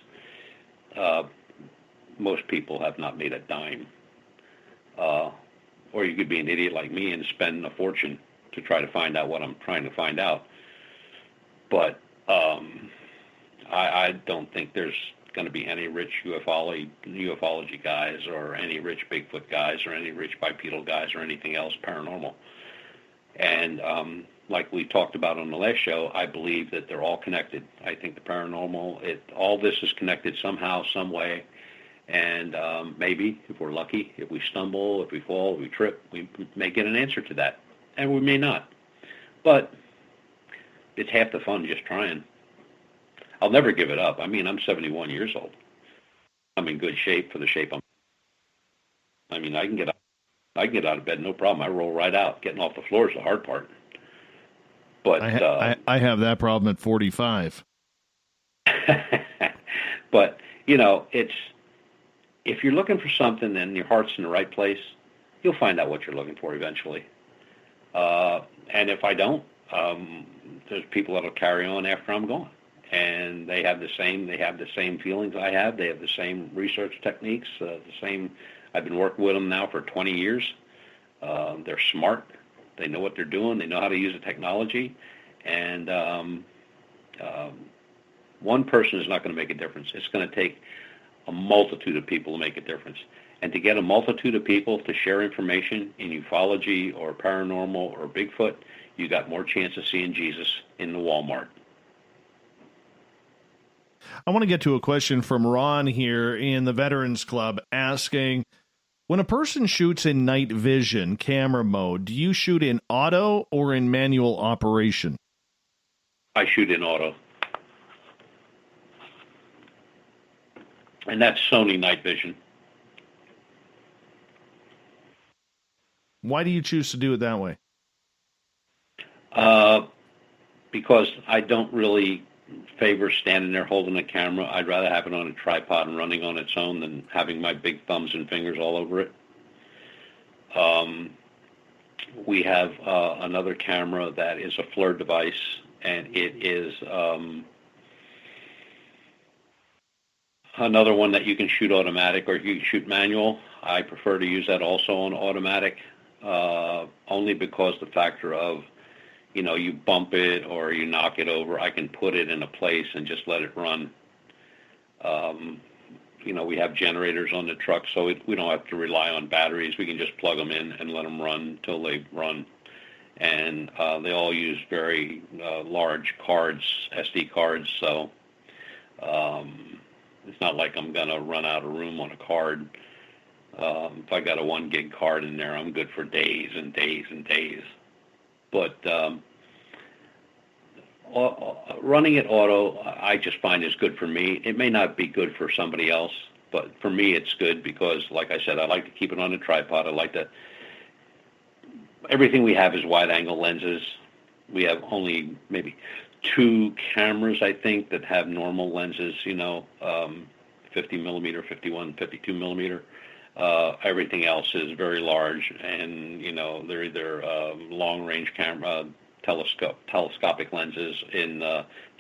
most people have not made a dime. Or you could be an idiot like me and spend a fortune to try to find out what I'm trying to find out. But I don't think there's going to be any rich ufology guys or any rich Bigfoot guys or any rich bipedal guys or anything else paranormal. And like we talked about on the last show, I believe that they're all connected. I think the paranormal, all this is connected somehow, some way. And maybe, if we're lucky, if we stumble, if we fall, if we trip, we may get an answer to that. And we may not. But it's half the fun just trying. I'll never give it up. I mean, I'm 71 years old. I'm in good shape for the shape I'm. I mean, I can get out of bed, no problem. I roll right out. Getting off the floor is the hard part. But I have that problem at 45. But, it's, if you're looking for something and your heart's in the right place, you'll find out what you're looking for eventually. And if I don't, there's people that'll carry on after I'm gone. And they have the same feelings I have. They have the same research techniques, the same. I've been working with them now for 20 years. They're smart. They know what they're doing. They know how to use the technology. And one person is not going to make a difference. It's going to take a multitude of people to make a difference. And to get a multitude of people to share information in ufology or paranormal or Bigfoot, you got more chance of seeing Jesus in the Walmart. I want to get to a question from Ron here in the Veterans Club asking, when a person shoots in night vision camera mode, do you shoot in auto or in manual operation? I shoot in auto. And that's Sony night vision. Why do you choose to do it that way? Because I don't really favor standing there holding a camera. I'd rather have it on a tripod and running on its own than having my big thumbs and fingers all over it. We have another camera that is a FLIR device, and it is another one that you can shoot automatic or you can shoot manual. I prefer to use that also on automatic, only because the factor of, you bump it or you knock it over, I can put it in a place and just let it run. We have generators on the truck, so we don't have to rely on batteries. We can just plug them in and let them run until they run. And they all use very large cards, SD cards, so it's not like I'm going to run out of room on a card. If I got a 1 gig card in there, I'm good for days and days and days. But running it auto, I just find is good for me. It may not be good for somebody else, but for me it's good because, like I said, I like to keep it on a tripod. Everything we have is wide-angle lenses. We have only maybe 2 cameras, I think, that have normal lenses, 50 millimeter, 51, 52 millimeter. Everything else is very large, and they're either long-range camera, telescopic lenses in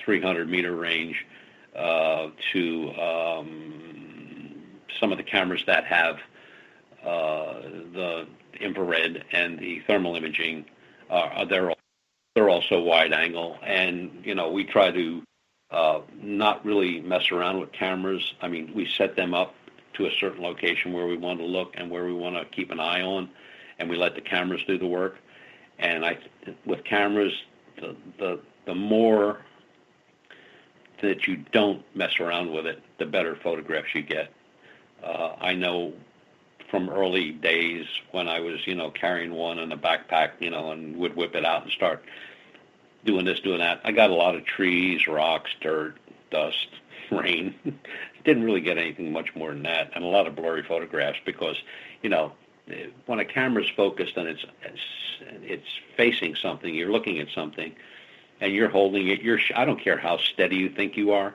300-meter range to some of the cameras that have the infrared and the thermal imaging. They're also wide-angle, and we try to not really mess around with cameras. I mean, we set them up to a certain location where we want to look and where we want to keep an eye on, and we let the cameras do the work. And with cameras, the more that you don't mess around with it, the better photographs you get. I know from early days when I was, carrying one in a backpack, and would whip it out and start doing this, doing that. I got a lot of trees, rocks, dirt, dust, rain. Didn't really get anything much more than that, and a lot of blurry photographs because, when a camera's focused and it's facing something, you're looking at something, and you're holding it. I don't care how steady you think you are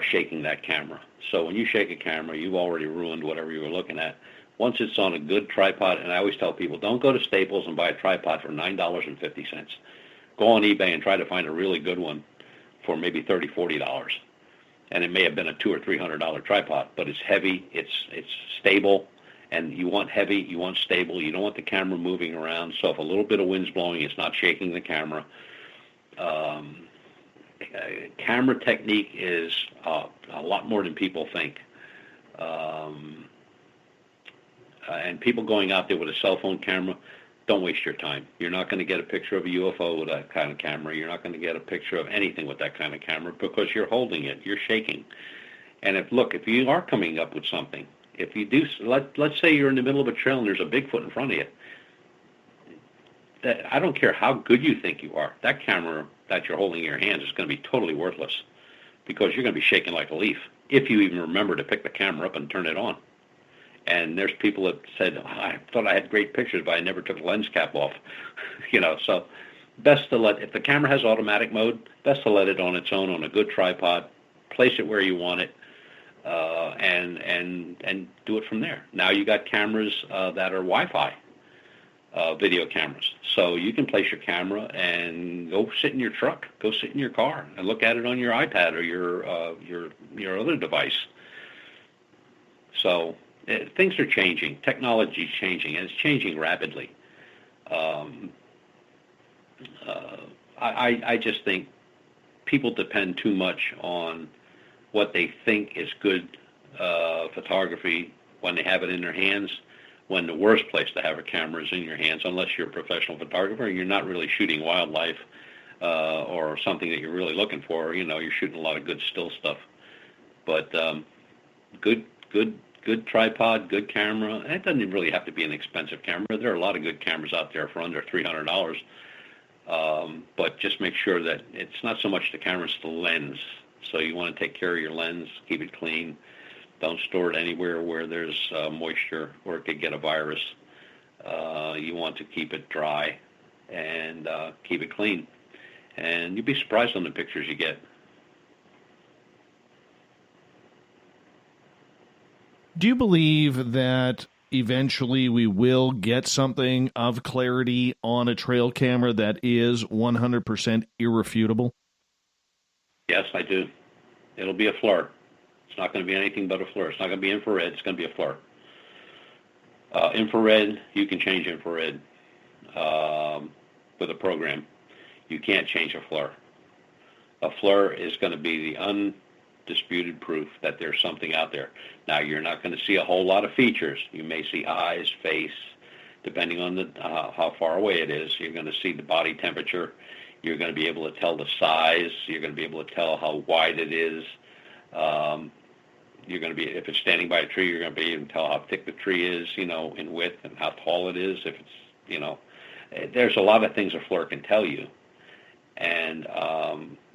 shaking that camera. So when you shake a camera, you've already ruined whatever you were looking at. once it's on a good tripod, and I always tell people, don't go to Staples and buy a tripod for $9.50. Go on eBay and try to find a really good one for maybe $30, $40. And it may have been a $200 or $300 tripod, but it's heavy, it's stable, and you want heavy, you want stable, you don't want the camera moving around, so if a little bit of wind's blowing, it's not shaking the camera. Camera technique is a lot more than people think. And people going out there with a cell phone camera, don't waste your time. You're not going to get a picture of a UFO with that kind of camera. You're not going to get a picture of anything with that kind of camera because you're holding it. You're shaking. And if you are coming up with something, if you do, let's say you're in the middle of a trail and there's a Bigfoot in front of you. I don't care how good you think you are. That camera that you're holding in your hands is going to be totally worthless because you're going to be shaking like a leaf if you even remember to pick the camera up and turn it on. And there's people that said, I thought I had great pictures, but I never took the lens cap off. So best to if the camera has automatic mode, best to let it on its own on a good tripod, place it where you want it, and do it from there. Now you got cameras that are Wi-Fi video cameras. So you can place your camera and go sit in your truck, go sit in your car and look at it on your iPad or your other device. So things are changing. Technology is changing, and it's changing rapidly. I just think people depend too much on what they think is good photography when they have it in their hands, when the worst place to have a camera is in your hands, unless you're a professional photographer and you're not really shooting wildlife or something that you're really looking for. You're shooting a lot of good still stuff. But good tripod, good camera. And it doesn't really have to be an expensive camera. There are a lot of good cameras out there for under $300. But just make sure that it's not so much the camera, it's the lens. So you want to take care of your lens, keep it clean. Don't store it anywhere where there's moisture or it could get a virus. You want to keep it dry and keep it clean. And you'd be surprised on the pictures you get. Do you believe that eventually we will get something of clarity on a trail camera that is 100% irrefutable? Yes, I do. It'll be a FLIR. It's not going to be anything but a FLIR. It's not going to be infrared. It's going to be a FLIR. Infrared, you can change infrared with a program. You can't change a FLIR. A FLIR is going to be the undisputed proof that there's something out there. Now, you're not going to see a whole lot of features. You may see eyes, face, depending on how far away it is. You're going to see the body temperature. You're going to be able to tell the size. You're going to be able to tell how wide it is. You're going to be, if it's standing by a tree, you're going to be able to tell how thick the tree is, in width, and how tall it is. If it's, there's a lot of things a FLIR can tell you. And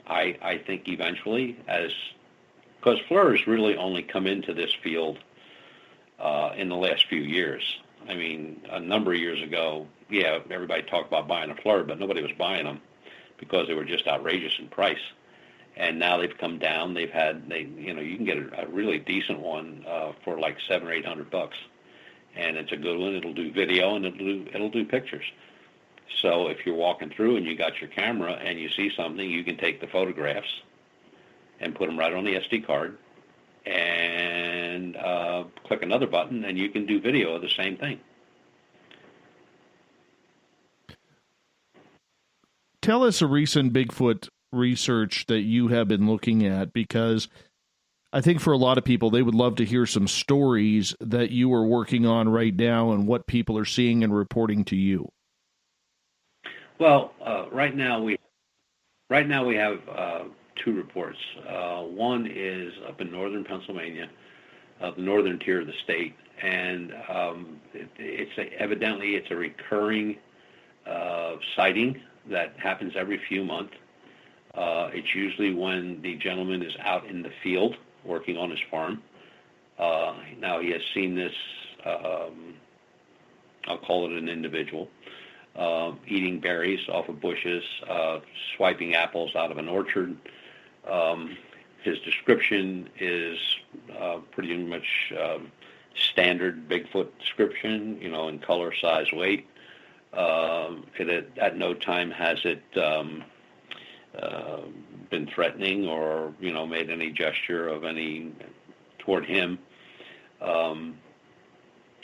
I think eventually, because FLIRs really only come into this field in the last few years. I mean, a number of years ago, everybody talked about buying a FLIR, but nobody was buying them because they were just outrageous in price. And now they've come down. You can get a really decent one for like $700 or $800, and it's a good one. It'll do video and it'll do pictures. So if you're walking through and you got your camera and you see something, you can take the photographs and put them right on the SD card and click another button, and you can do video of the same thing. Tell us a recent Bigfoot research that you have been looking at, because I think for a lot of people, they would love to hear some stories that you are working on right now and what people are seeing and reporting to you. Well, right now we have two reports. One is up in northern Pennsylvania, the northern tier of the state, and evidently it's a recurring sighting that happens every few months. It's usually when the gentleman is out in the field working on his farm. Now he has seen this, I'll call it an individual, eating berries off of bushes, swiping apples out of an orchard. His description is pretty much standard Bigfoot description, in color, size, weight. At no time has it been threatening or, made any gesture of any toward him.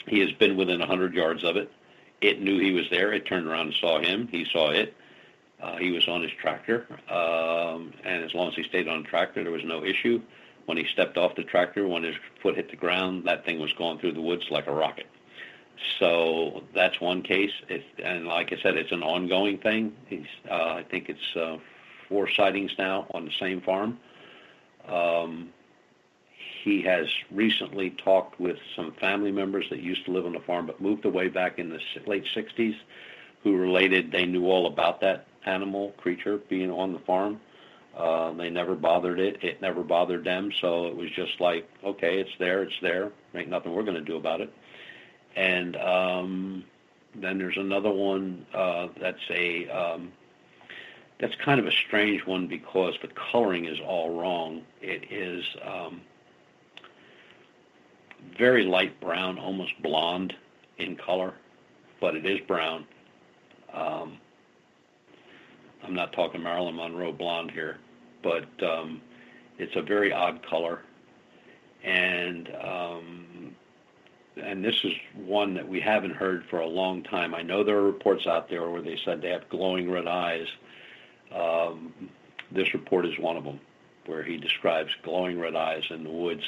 He has been within 100 yards of it. It knew he was there. It turned around and saw him. He saw it. He was on his tractor, and as long as he stayed on the tractor, there was no issue. When he stepped off the tractor, when his foot hit the ground, that thing was going through the woods like a rocket. So that's one case. And like I said, it's an ongoing thing. I think it's 4 sightings now on the same farm. He has recently talked with some family members that used to live on the farm but moved away back in the late 60s, who related they knew all about that creature being on the farm. They never bothered it. It never bothered them. So it was just like, okay, it's there. Ain't nothing we're going to do about it. And then there's another one that's kind of a strange one because the coloring is all wrong. It is very light brown, almost blonde in color, but it is brown. I'm not talking Marilyn Monroe blonde here, but it's a very odd color. And this is one that we haven't heard for a long time. I know there are reports out there where they said they have glowing red eyes. This report is one of them, where he describes glowing red eyes in the woods.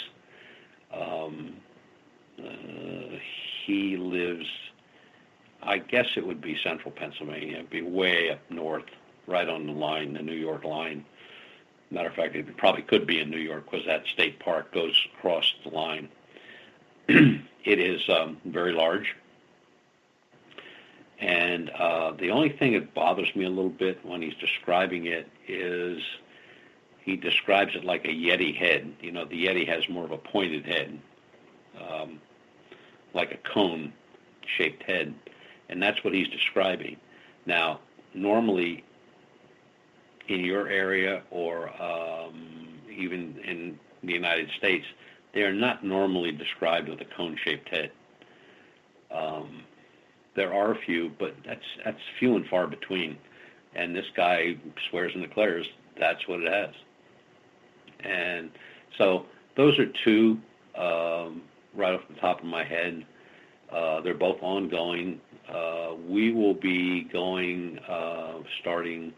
He lives, I guess it would be central Pennsylvania. It'd be way up north, right on the line, the New York line. Matter of fact, it probably could be in New York because that state park goes across the line. It is very large. And the only thing that bothers me a little bit when he's describing it is he describes it like a Yeti head. The Yeti has more of a pointed head, like a cone-shaped head. And that's what he's describing. Now, normally in your area or even in the United States, they are not normally described with a cone-shaped head. There are a few, but that's few and far between. And this guy swears and declares that's what it has. And so those are 2 right off the top of my head. They're both ongoing. We will be going starting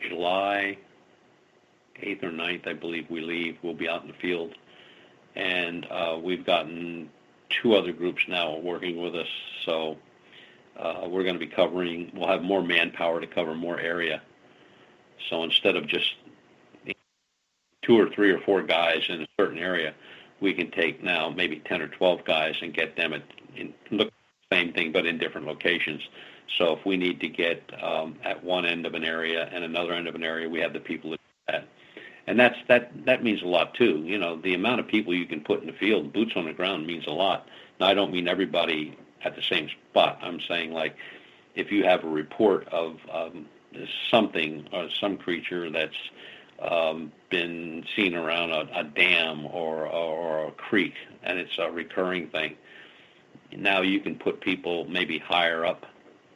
July 8th or 9th, I believe we leave. We'll be out in the field. And we've gotten 2 other groups now working with us. So we're going to be we'll have more manpower to cover more area. So instead of just 2 or 3 or 4 guys in a certain area, we can take now maybe 10 or 12 guys and get them look the same thing but in different locations. So if we need to get at one end of an area and another end of an area, we have the people to do that. And that means a lot too. The amount of people you can put in the field, boots on the ground, means a lot. Now, I don't mean everybody at the same spot. I'm saying, like, if you have a report of something or some creature that's been seen around a dam or a creek, and it's a recurring thing, now you can put people maybe higher up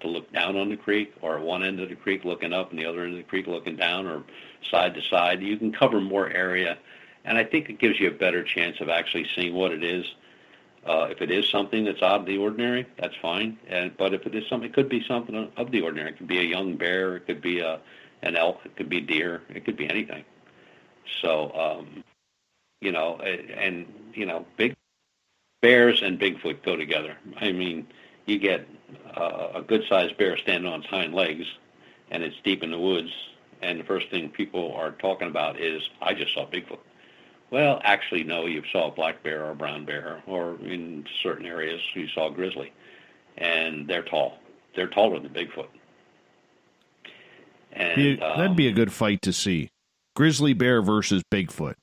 to look down on the creek, or at one end of the creek looking up and the other end of the creek looking down, or side to side. You can cover more area, and I think it gives you a better chance of actually seeing what it is. If it is something that's out of the ordinary, that's fine. But if it is something, it could be something of the ordinary. It could be a young bear. It could be an elk. It could be deer. It could be anything. So, big bears and Bigfoot go together. I mean, you get a good-sized bear standing on its hind legs, and it's deep in the woods, and the first thing people are talking about is, I just saw Bigfoot. Well, actually, no, you saw a black bear or a brown bear, or in certain areas you saw a grizzly, and they're tall. They're taller than Bigfoot. And that'd be a good fight to see. Grizzly bear versus Bigfoot.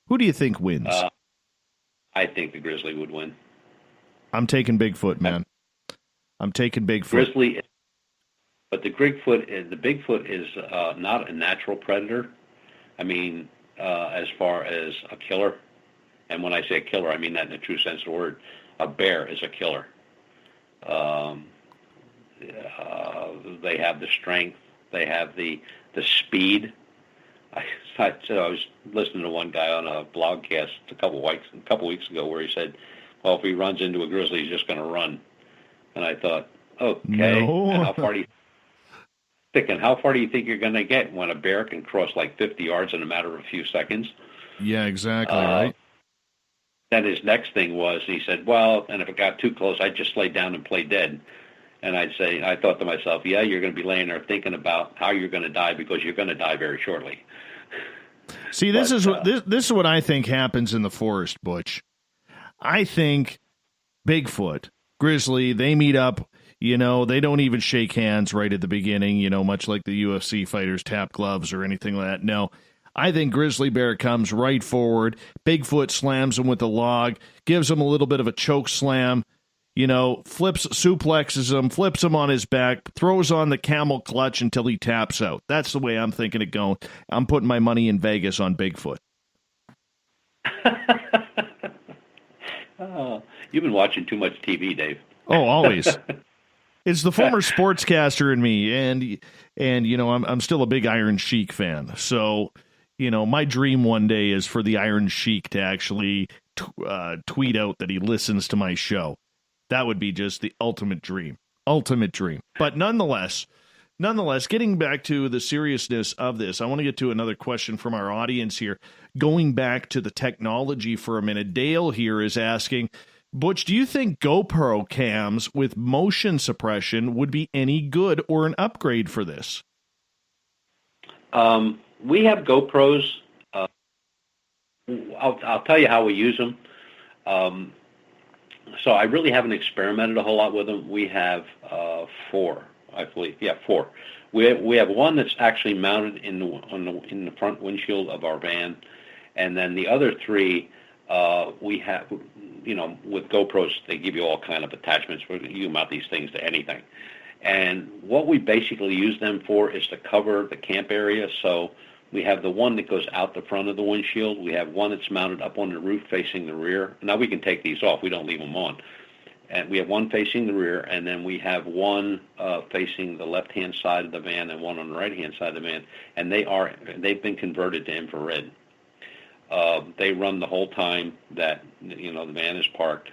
Who do you think wins? I think the grizzly would win. I'm taking Bigfoot, man. I'm taking Bigfoot. Grizzly, but the Bigfoot is not a natural predator. I mean, as far as a killer. And when I say a killer, I mean that in the true sense of the word. A bear is a killer. They have the strength. They have the speed. I was listening to one guy on a blogcast a couple weeks ago where he said, well, if he runs into a grizzly, he's just going to run. And I thought, okay, No. and how far do you think you're going to get when a bear can cross like 50 yards in a matter of a few seconds? Yeah, exactly, right? Then his next thing was, he said, well, and if it got too close, I'd just lay down and play dead. And I thought to myself, yeah, you're going to be laying there thinking about how you're going to die because you're going to die very shortly. See, this is what I think happens in the forest, Butch. I think Bigfoot, grizzly, they meet up, they don't even shake hands right at the beginning, much like the UFC fighters tap gloves or anything like that. No, I think grizzly bear comes right forward. Bigfoot slams him with a log, gives him a little bit of a choke slam, suplexes him, flips him on his back, throws on the camel clutch until he taps out. That's the way I'm thinking it going. I'm putting my money in Vegas on Bigfoot. You've been watching too much TV, Dave. Oh, always. It's the former sportscaster in me, and I'm still a big Iron Sheik fan. So, my dream one day is for the Iron Sheik to actually tweet out that he listens to my show. That would be just the ultimate dream. But nonetheless, getting back to the seriousness of this, I want to get to another question from our audience here. Going back to the technology for a minute, Dale here is asking, Butch, do you think GoPro cams with motion suppression would be any good or an upgrade for this? We have GoPros. I'll tell you how we use them. So I really haven't experimented a whole lot with them. We have 4, I believe. Yeah, 4. We have one that's actually mounted in the front windshield of our van, and then the other 3 we have. With GoPros, they give you all kind of attachments where you can mount these things to anything. And what we basically use them for is to cover the camp area. So we have the one that goes out the front of the windshield. We have one that's mounted up on the roof facing the rear. Now we can take these off. We don't leave them on. And we have one facing the rear, and then we have one facing the left-hand side of the van and one on the right-hand side of the van. And they've been converted to infrared. They run the whole time that the van is parked.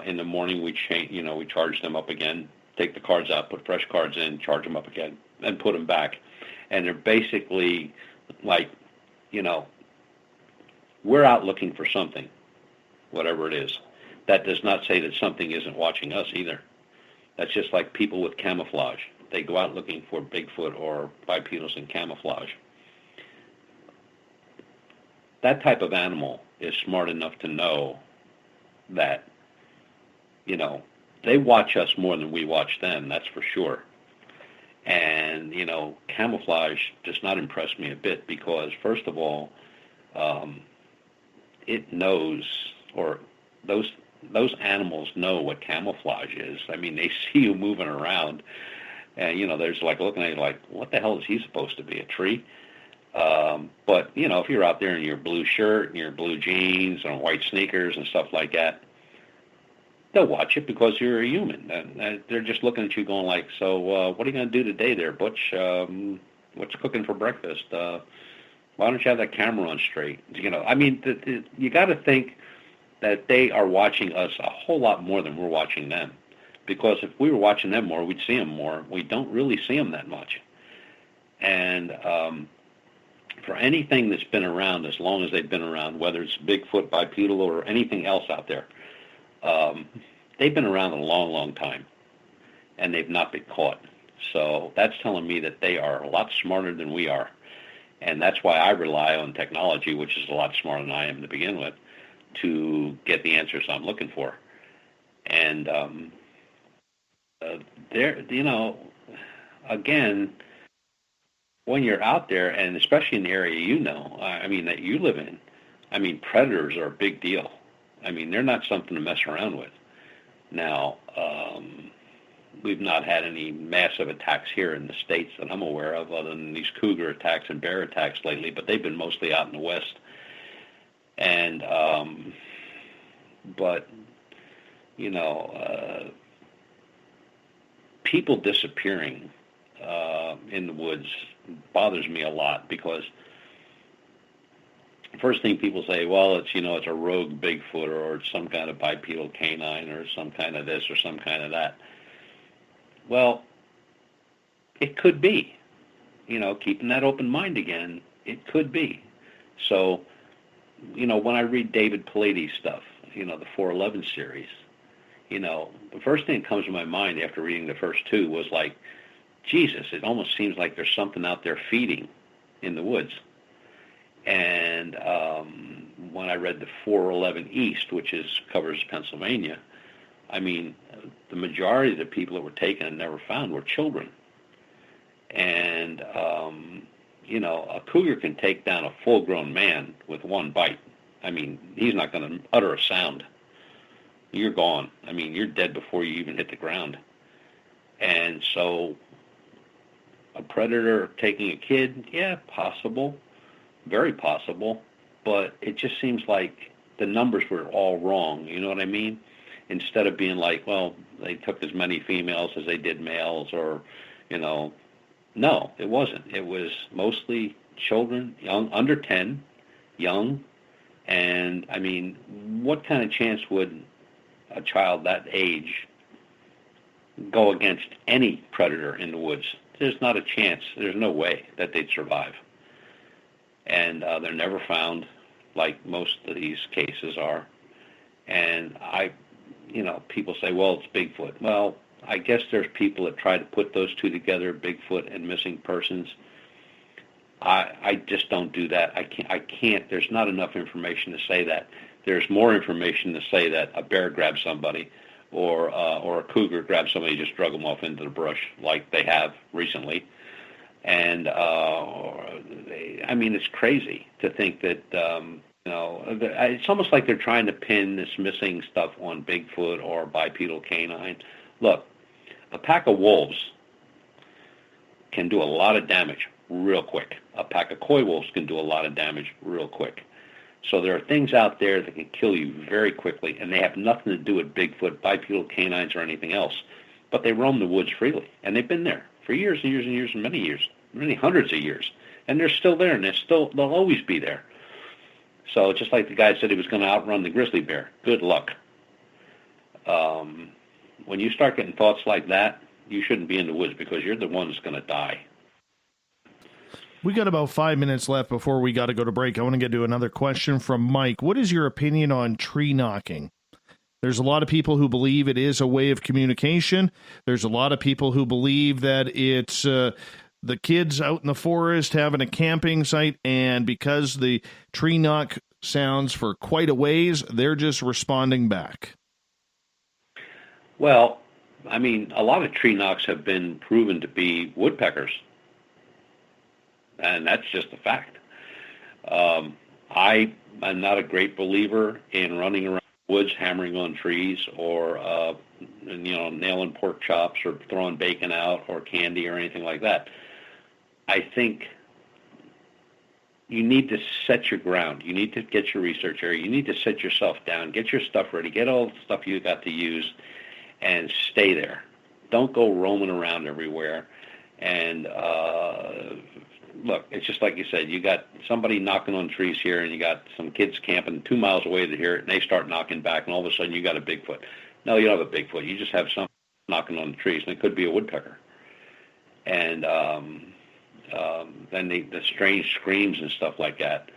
In the morning, we charge them up again, take the cards out, put fresh cards in, charge them up again, and put them back. And they're basically like, we're out looking for something, whatever it is. That does not say that something isn't watching us either. That's just like people with camouflage. They go out looking for Bigfoot or bipedals in camouflage. That type of animal is smart enough to know that, they watch us more than we watch them, that's for sure. And, camouflage does not impress me a bit because, first of all, it knows, or those animals know what camouflage is. I mean, they see you moving around, and, there's like looking at you like, what the hell is he supposed to be, a tree? But, if you're out there in your blue shirt and your blue jeans and white sneakers and stuff like that, they'll watch it because you're a human. And they're just looking at you going like, so what are you going to do today there, Butch? What's cooking for breakfast? Why don't you have that camera on straight? You got to think that they are watching us a whole lot more than we're watching them. Because if we were watching them more, we'd see them more. We don't really see them that much. And for anything that's been around as long as they've been around, whether it's Bigfoot, bipedal, or anything else out there, they've been around a long, long time, and they've not been caught. So that's telling me that they are a lot smarter than we are, and that's why I rely on technology, which is a lot smarter than I am to begin with, to get the answers I'm looking for. And again, when you're out there, and especially in the area that you live in, predators are a big deal. They're not something to mess around with. Now, we've not had any massive attacks here in the States that I'm aware of, other than these cougar attacks and bear attacks lately, but they've been mostly out in the West. And, but, you know, people disappearing in the woods bothers me a lot, because first thing people say, well, it's, you know, it's a rogue Bigfoot, or it's some kind of bipedal canine, or some kind of this or some kind of that. Well, it could be, you know, keeping that open mind again, it could be. So, you know, when I read David Paulides' stuff, you know, the 411 series, you know, the first thing that comes to my mind after reading the first two was like, Jesus, it almost seems like there's something out there feeding in the woods. And when I read the 411 East, which covers Pennsylvania, I mean, the majority of the people that were taken and never found were children. And, you know, a cougar can take down a full-grown man with one bite. I mean, he's not going to utter a sound. You're gone. I mean, you're dead before you even hit the ground. And so a predator taking a kid, yeah, possible, very possible, but it just seems like the numbers were all wrong, you know what I mean? Instead of being like, well, they took as many females as they did males, or, you know, no, it wasn't. It was mostly children, young, under 10, young, and, I mean, what kind of chance would a child that age go against any predator in the woods? There's not a chance. There's no way that they'd survive. And they're never found, like most of these cases are. And you know, people say, well, it's Bigfoot. Well, I guess there's people that try to put those two together, Bigfoot and missing persons. I just don't do that. I can't. There's not enough information to say that. There's more information to say that a bear grabbed somebody, or a cougar grabbed somebody, just drug them off into the brush, like they have recently. And I mean, it's crazy to think that you know, it's almost like they're trying to pin this missing stuff on Bigfoot or bipedal canine. Look, a pack of wolves can do a lot of damage real quick. A pack of coy wolves can do a lot of damage real quick. So there are things out there that can kill you very quickly, and they have nothing to do with Bigfoot, bipedal canines, or anything else. But they roam the woods freely, and they've been there for years and years and years and many hundreds of years. And they're still there, and they'll always be there. So just like the guy said he was going to outrun the grizzly bear, good luck. When you start getting thoughts like that, you shouldn't be in the woods, because you're the one that's going to die. We got about 5 minutes left before we got to go to break. I want to get to another question from Mike. What is your opinion on tree knocking? There's a lot of people who believe it is a way of communication. There's a lot of people who believe that it's the kids out in the forest having a camping site, and because the tree knock sounds for quite a ways, they're just responding back. Well, I mean, a lot of tree knocks have been proven to be woodpeckers, and that's just a fact. I am not a great believer in running around the woods hammering on trees, or you know, nailing pork chops, or throwing bacon out, or candy, or anything like that. I think you need to set your ground. You need to get your research area. You need to set yourself down, get your stuff ready, get all the stuff you got to use, and stay there. Don't go roaming around everywhere. And look, it's just like you said, you got somebody knocking on trees here, and you got some kids camping 2 miles away to hear it, and they start knocking back, and all of a sudden you got a Bigfoot. No, you don't have a Bigfoot. You just have something knocking on the trees, and it could be a woodpecker. And then the strange screams and stuff like that.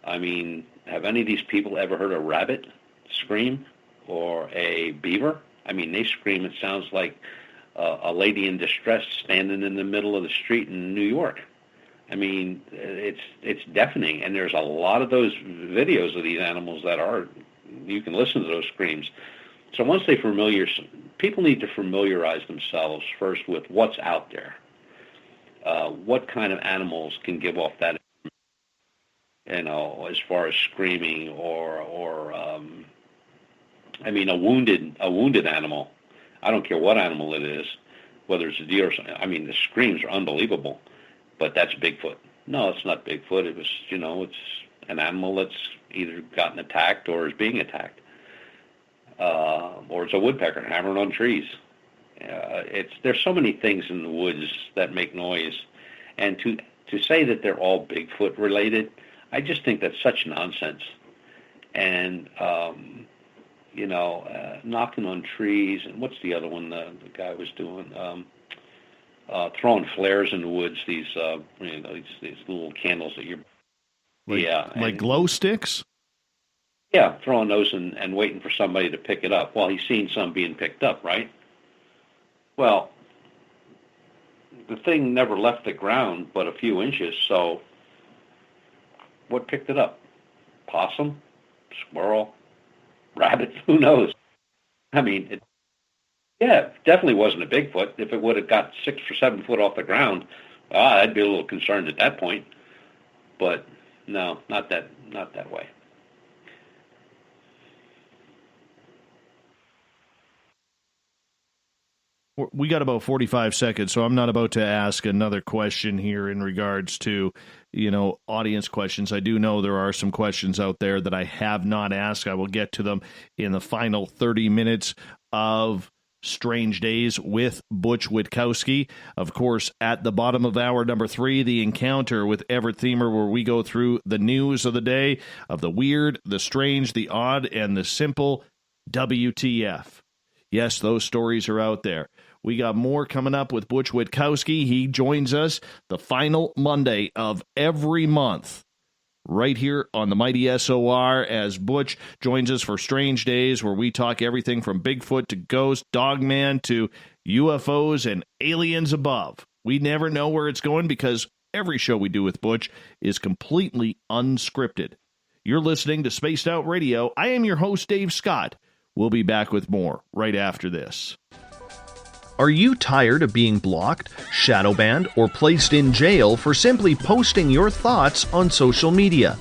I mean, have any of these people ever heard a rabbit scream, or a beaver? I mean, they scream. It sounds like a lady in distress standing in the middle of the street in New York. I mean, it's deafening, and there's a lot of those videos of these animals that are, you can listen to those screams. So once people need to familiarize themselves first with what's out there. What kind of animals can give off that, you know, as far as screaming, or I mean, a wounded animal. I don't care what animal it is, whether it's a deer or something. I mean, the screams are unbelievable, but that's Bigfoot. No, it's not Bigfoot. It was, it's an animal that's either gotten attacked or is being attacked. Or it's a woodpecker hammering on trees. There's so many things in the woods that make noise. And to say that they're all Bigfoot related, I just think that's such nonsense. And, knocking on trees, and what's the other one the guy was doing? Throwing flares in the woods, these little candles that you're... Like glow sticks? Yeah, throwing those and waiting for somebody to pick it up. Well, he's seen some being picked up, right? Well, the thing never left the ground but a few inches, so what picked it up? Possum? Squirrel? Rabbit? Who knows? I mean, it definitely wasn't a Bigfoot. If it would have got 6 or 7 foot off the ground, I'd be a little concerned at that point. But no, not that way. We got about 45 seconds, so I'm not about to ask another question here in regards to, audience questions. I do know there are some questions out there that I have not asked. I will get to them in the final 30 minutes of Strange Days with Butch Witkowski. Of course, at the bottom of hour number 3, the encounter with Everett Themer, where we go through the news of the day, of the weird, the strange, the odd, and the simple WTF. Yes, those stories are out there. We got more coming up with Butch Witkowski. He joins us the final Monday of every month right here on the Mighty SOR as Butch joins us for Strange Days, where we talk everything from Bigfoot to ghosts, Dogman to UFOs and aliens above. We never know where it's going because every show we do with Butch is completely unscripted. You're listening to Spaced Out Radio. I am your host, Dave Scott. We'll be back with more right after this. Are you tired of being blocked, shadow banned, or placed in jail for simply posting your thoughts on social media?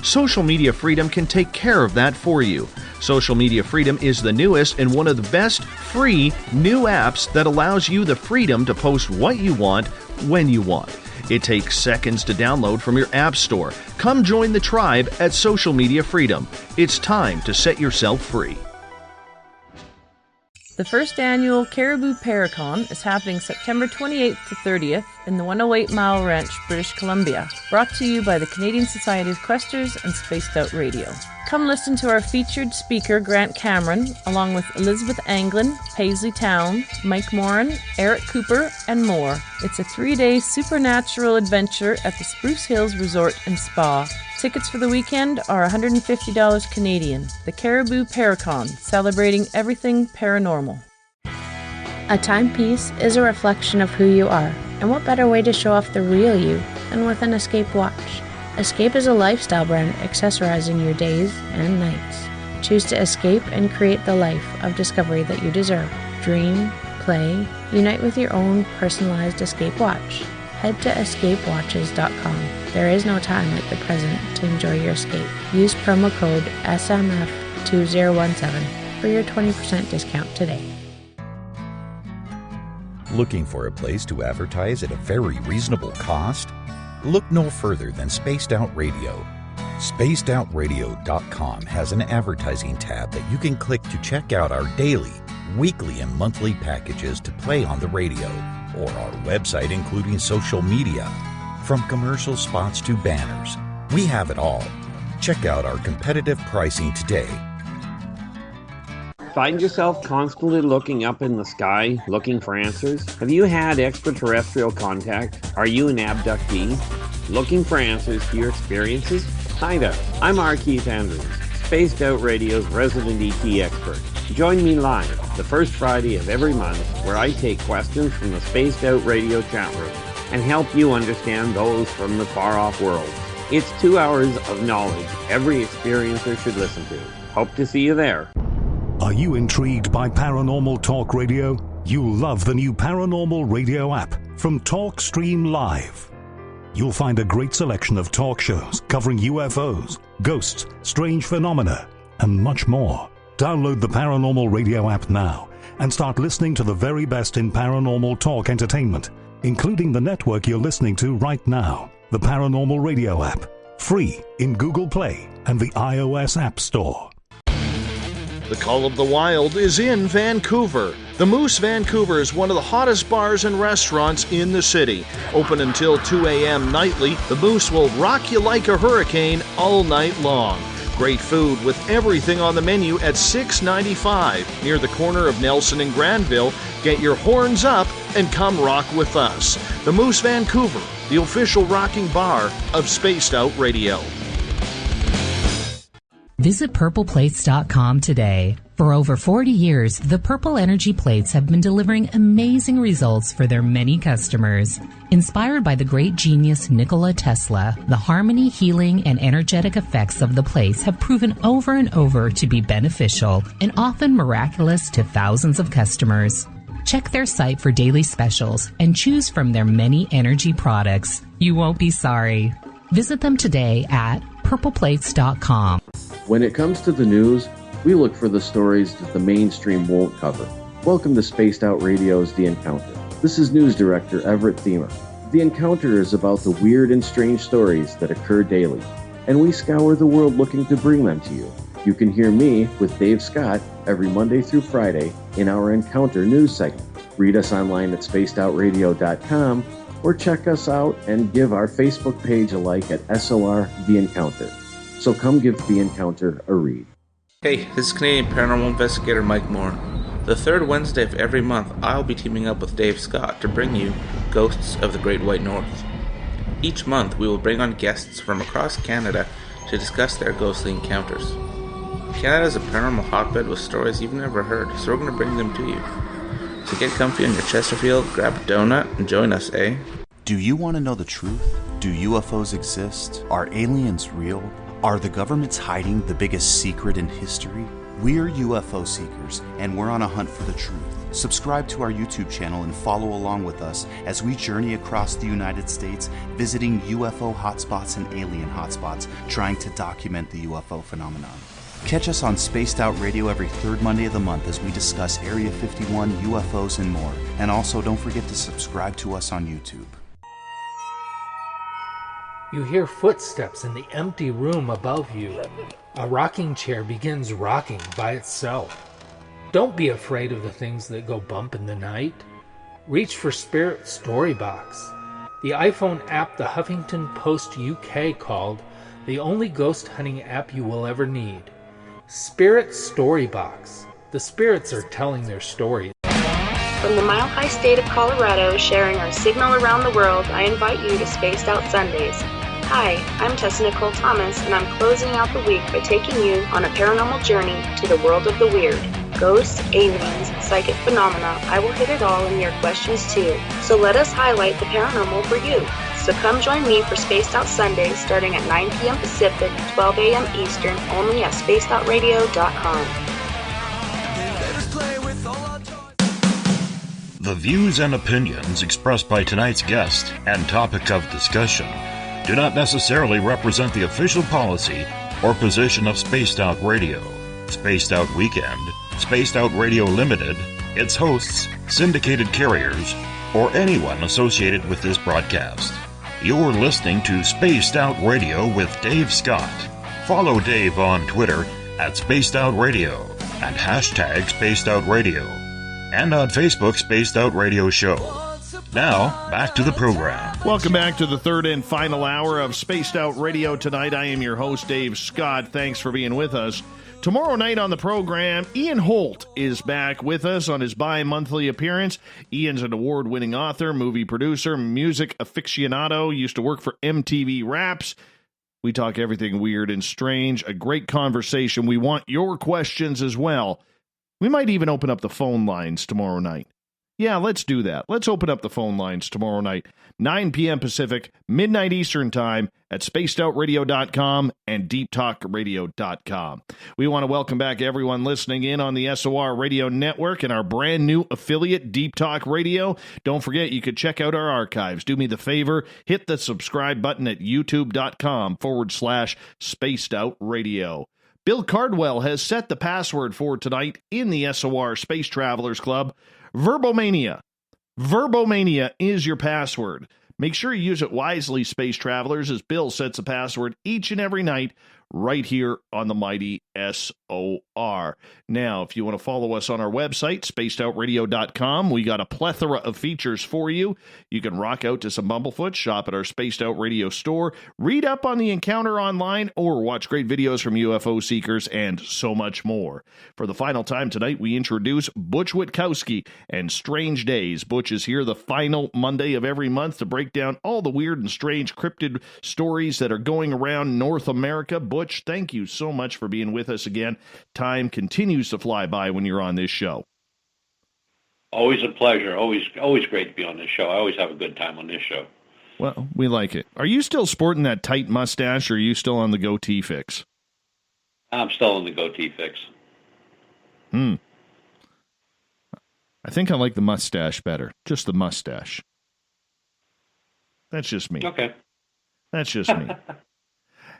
Social Media Freedom can take care of that for you. Social Media Freedom is the newest and one of the best free new apps that allows you the freedom to post what you want, when you want. It takes seconds to download from your app store. Come join the tribe at Social Media Freedom. It's time to set yourself free. The first annual Caribou Paracon is happening September 28th to 30th in the 108 Mile Ranch, British Columbia. Brought to you by the Canadian Society of Questers and Spaced Out Radio. Come listen to our featured speaker, Grant Cameron, along with Elizabeth Anglin, Paisley Town, Mike Moran, Eric Cooper, and more. It's a 3-day supernatural adventure at the Spruce Hills Resort and Spa. Tickets for the weekend are $150 Canadian. The Caribou Paracon, celebrating everything paranormal. A timepiece is a reflection of who you are, and what better way to show off the real you than with an Escape watch? Escape is a lifestyle brand accessorizing your days and nights. Choose to escape and create the life of discovery that you deserve. Dream, play, unite with your own personalized Escape watch. Head to escapewatches.com. There is no time like the present to enjoy your escape. Use promo code SMF2017 for your 20% discount today. Looking for a place to advertise at a very reasonable cost? Look no further than Spaced Out Radio. SpacedOutRadio.com has an advertising tab that you can click to check out our daily, weekly, and monthly packages to play on the radio, or our website including social media. From commercial spots to banners, we have it all. Check out our competitive pricing today. Find yourself constantly looking up in the sky, looking for answers? Have you had extraterrestrial contact? Are you an abductee? Looking for answers to your experiences? Hi there, I'm R. Keith Andrews, Spaced Out Radio's resident ET expert. Join me live the first Friday of every month where I take questions from the Spaced Out Radio chat room and help you understand those from the far-off world. It's 2 hours of knowledge every experiencer should listen to. Hope to see you there. Are you intrigued by Paranormal Talk Radio? You'll love the new Paranormal Radio app from TalkStream Live. You'll find a great selection of talk shows covering UFOs, ghosts, strange phenomena, and much more. Download the Paranormal Radio app now and start listening to the very best in paranormal talk entertainment, including the network you're listening to right now, the Paranormal Radio app, free in Google Play and the iOS App Store. The Call of the Wild is in Vancouver. The Moose Vancouver is one of the hottest bars and restaurants in the city. Open until 2 a.m. nightly, the Moose will rock you like a hurricane all night long. Great food with everything on the menu at $6.95 near the corner of Nelson and Granville. Get your horns up and come rock with us. The Moose Vancouver, the official rocking bar of Spaced Out Radio. Visit purpleplates.com today. For over 40 years, the Purple Energy Plates have been delivering amazing results for their many customers. Inspired by the great genius Nikola Tesla, the harmony, healing, and energetic effects of the plates have proven over and over to be beneficial and often miraculous to thousands of customers. Check their site for daily specials and choose from their many energy products. You won't be sorry. Visit them today at purpleplates.com. When it comes to the news, we look for the stories that the mainstream won't cover. Welcome to Spaced Out Radio's The Encounter. This is News Director Everett Thiemer. The Encounter is about the weird and strange stories that occur daily, and we scour the world looking to bring them to you. You can hear me with Dave Scott every Monday through Friday in our Encounter news segment. Read us online at spacedoutradio.com or check us out and give our Facebook page a like at SOR The Encounter. So come give The Encounter a read. Hey, this is Canadian Paranormal Investigator Mike Moore. The third Wednesday of every month, I'll be teaming up with Dave Scott to bring you Ghosts of the Great White North. Each month, we will bring on guests from across Canada to discuss their ghostly encounters. Canada is a paranormal hotbed with stories you've never heard, so we're going to bring them to you. So get comfy on your Chesterfield, grab a donut, and join us, eh? Do you want to know the truth? Do UFOs exist? Are aliens real? Are the governments hiding the biggest secret in history? We're UFO seekers, and we're on a hunt for the truth. Subscribe to our YouTube channel and follow along with us as we journey across the United States, visiting UFO hotspots and alien hotspots, trying to document the UFO phenomenon. Catch us on Spaced Out Radio every third Monday of the month as we discuss Area 51, UFOs, and more. And also, don't forget to subscribe to us on YouTube. You hear footsteps in the empty room above you. A rocking chair begins rocking by itself. Don't be afraid of the things that go bump in the night. Reach for Spirit Storybox, the iPhone app the Huffington Post UK called the only ghost hunting app you will ever need. Spirit Storybox. The spirits are telling their stories. From the mile-high state of Colorado, sharing our signal around the world, I invite you to Spaced Out Sundays. Hi, I'm Tessa Nicole Thomas, and I'm closing out the week by taking you on a paranormal journey to the world of the weird. Ghosts, aliens, psychic phenomena, I will hit it all in your questions too. So let us highlight the paranormal for you. So come join me for Spaced Out Sundays starting at 9 p.m. Pacific, 12 a.m. Eastern, only at spacedoutradio.com. The views and opinions expressed by tonight's guest and topic of discussion do not necessarily represent the official policy or position of Spaced Out Radio, Spaced Out Weekend, Spaced Out Radio Limited, its hosts, syndicated carriers, or anyone associated with this broadcast. You're listening to Spaced Out Radio with Dave Scott. Follow Dave on Twitter at Spaced Out Radio and hashtag Spaced Out Radio, and on Facebook Spaced Out Radio Show. Now, back to the program. Welcome back to the third and final hour of Spaced Out Radio tonight. I am your host, Dave Scott. Thanks for being with us. Tomorrow night on the program, Ian Holt is back with us on his bi-monthly appearance. Ian's an award-winning author, movie producer, music aficionado, used to work for MTV Raps. We talk everything weird and strange, a great conversation. We want your questions as well. We might even open up the phone lines tomorrow night. Yeah, let's do that. Let's open up the phone lines tomorrow night, 9 p.m. Pacific, midnight Eastern Time at spacedoutradio.com and deeptalkradio.com. We want to welcome back everyone listening in on the SOR Radio Network and our brand new affiliate, Deep Talk Radio. Don't forget, you could check out our archives. Do me the favor, hit the subscribe button at youtube.com/spacedoutradio. Bill Cardwell has set the password for tonight in the SOR Space Travelers Club. Verbomania. Verbomania is your password. Make sure you use it wisely, Space Travelers, as Bill sets a password each and every night right here on the mighty SOR. Now, if you want to follow us on our website, spacedoutradio.com, we got a plethora of features for you. You can rock out to some Bumblefoot, shop at our Spaced Out Radio store, read up on the encounter online, or watch great videos from UFO seekers, and so much more. For the final time tonight, we introduce Butch Witkowski and Strange Days. Butch is here the final Monday of every month to break down all the weird and strange cryptid stories that are going around North America. Butch, thank you so much for being with us again. Time continues to fly by when you're on this show. Always a pleasure. Always great to be on this show. I always have a good time on this show. Well, we like it. Are you still sporting that tight mustache, or are you still on the goatee fix? I'm still on the goatee fix. I think I like the mustache better. Just the mustache. That's just me. Okay. That's just me.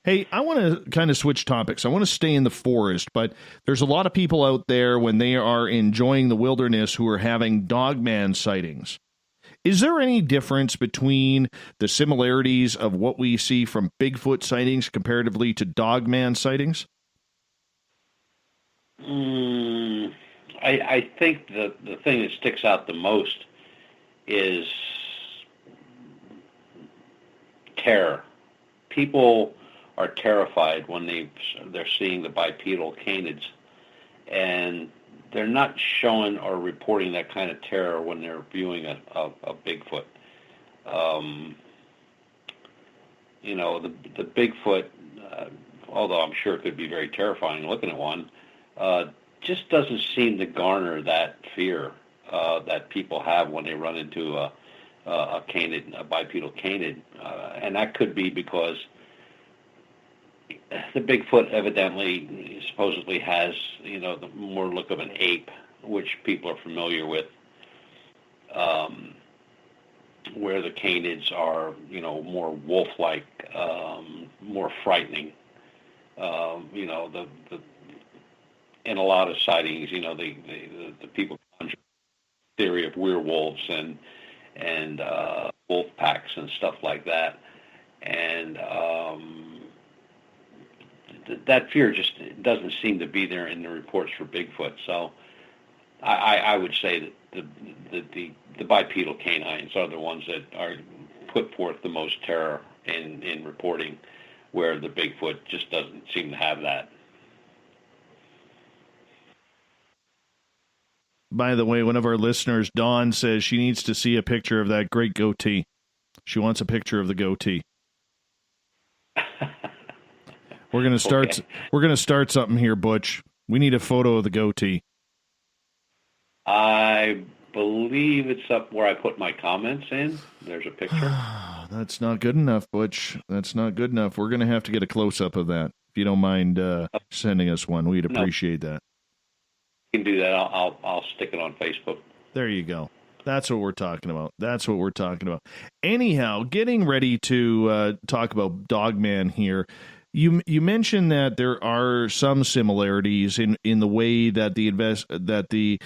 Hey, I want to kind of switch topics. I want to stay in the forest, but there's a lot of people out there when they are enjoying the wilderness who are having Dogman sightings. Is there any difference between the similarities of what we see from Bigfoot sightings comparatively to Dogman sightings? I think the thing that sticks out the most is terror. People are terrified when they're seeing the bipedal canids, and they're not showing or reporting that kind of terror when they're viewing a Bigfoot. The Bigfoot, although I'm sure it could be very terrifying looking at one, just doesn't seem to garner that fear that people have when they run into a bipedal canid, and that could be because the Bigfoot evidently, supposedly has, the more look of an ape, which people are familiar with, where the canids are, more wolf-like, more frightening. In a lot of sightings, the people conjure the theory of werewolves and wolf packs and stuff like that, and that fear just doesn't seem to be there in the reports for Bigfoot. So I would say that the bipedal canines are the ones that are put forth the most terror in reporting, where the Bigfoot just doesn't seem to have that. By the way, one of our listeners, Dawn, says she needs to see a picture of that great goatee. She wants a picture of the goatee. We're gonna start. Okay. We're gonna start something here, Butch. We need a photo of the goatee. I believe it's up where I put my comments in. There's a picture. That's not good enough, Butch. That's not good enough. We're gonna have to get a close up of that. If you don't mind sending us one, we'd appreciate that. You can do that. I'll stick it on Facebook. There you go. That's what we're talking about. Anyhow, getting ready to talk about Dogman here. You mentioned that there are some similarities in the way that the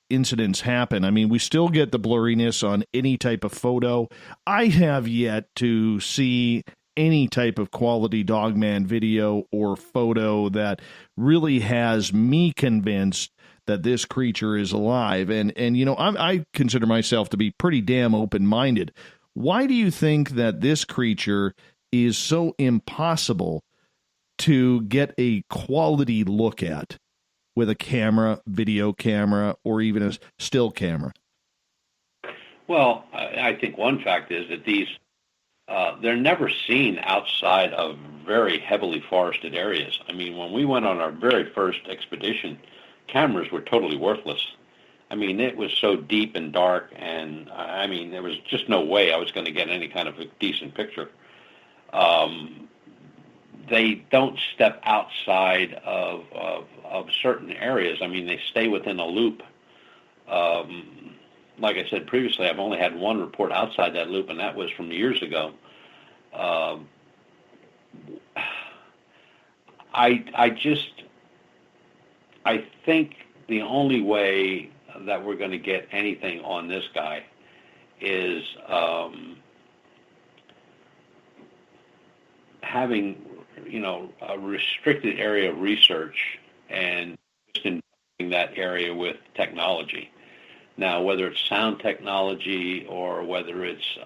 incidents happen. I mean, we still get the blurriness on any type of photo. I have yet to see any type of quality Dogman video or photo that really has me convinced that this creature is alive. And I consider myself to be pretty damn open-minded. Why do you think that this creature is so impossible to get a quality look at with a camera, video camera, or even a still camera? Well, I think one fact is that these, they're never seen outside of very heavily forested areas. I mean, when we went on our very first expedition, cameras were totally worthless. I mean, it was so deep and dark, and I mean, there was just no way I was going to get any kind of a decent picture. They don't step outside of certain areas. I mean, they stay within a loop. Like I said previously, I've only had one report outside that loop, and that was from years ago. I think the only way that we're going to get anything on this guy is having, a restricted area of research and just investing that area with technology. Now, whether it's sound technology or whether it's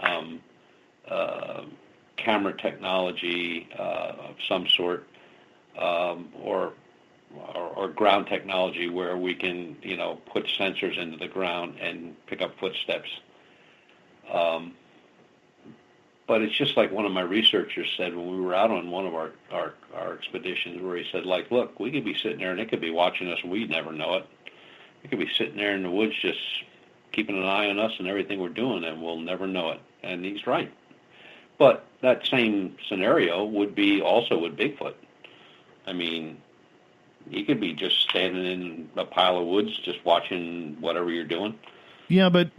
camera technology of some sort, or ground technology where we can, put sensors into the ground and pick up footsteps. But it's just like one of my researchers said when we were out on one of our expeditions, where he said, like, look, we could be sitting there and it could be watching us and we'd never know it. It could be sitting there in the woods just keeping an eye on us and everything we're doing, and we'll never know it. And he's right. But that same scenario would be also with Bigfoot. I mean, he could be just standing in a pile of woods just watching whatever you're doing. Yeah, but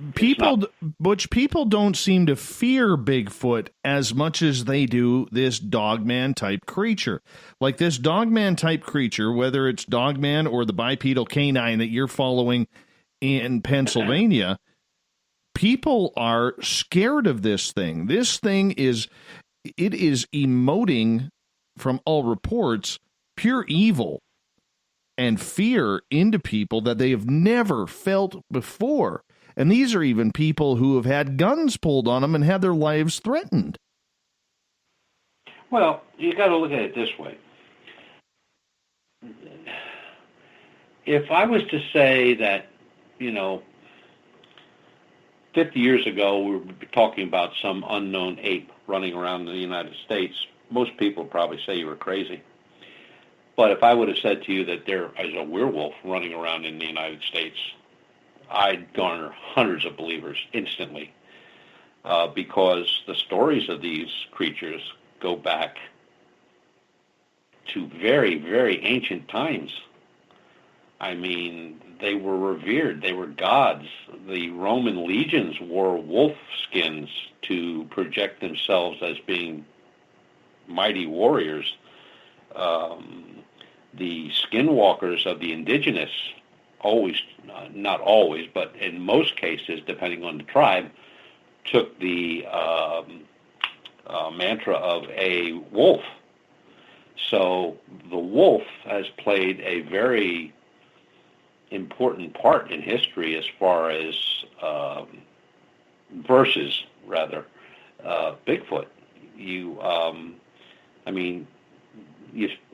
Butch, people don't seem to fear Bigfoot as much as they do this Dogman type creature. Like this Dogman type creature, whether it's Dogman or the bipedal canine that you're following in Pennsylvania, people are scared of this thing. This thing is emoting, from all reports, pure evil and fear into people that they have never felt before. And these are even people who have had guns pulled on them and had their lives threatened. Well, you got to look at it this way. If I was to say that, 50 years ago we were talking about some unknown ape running around the United States, most people would probably say you were crazy. But if I would have said to you that there is a werewolf running around in the United States, I'd garner hundreds of believers instantly, because the stories of these creatures go back to very, very ancient times. I mean, they were revered. They were gods. The Roman legions wore wolf skins to project themselves as being mighty warriors. The skinwalkers of the Indigenous always, not always, but in most cases, depending on the tribe, took the mantra of a wolf. So the wolf has played a very important part in history as far as versus Bigfoot.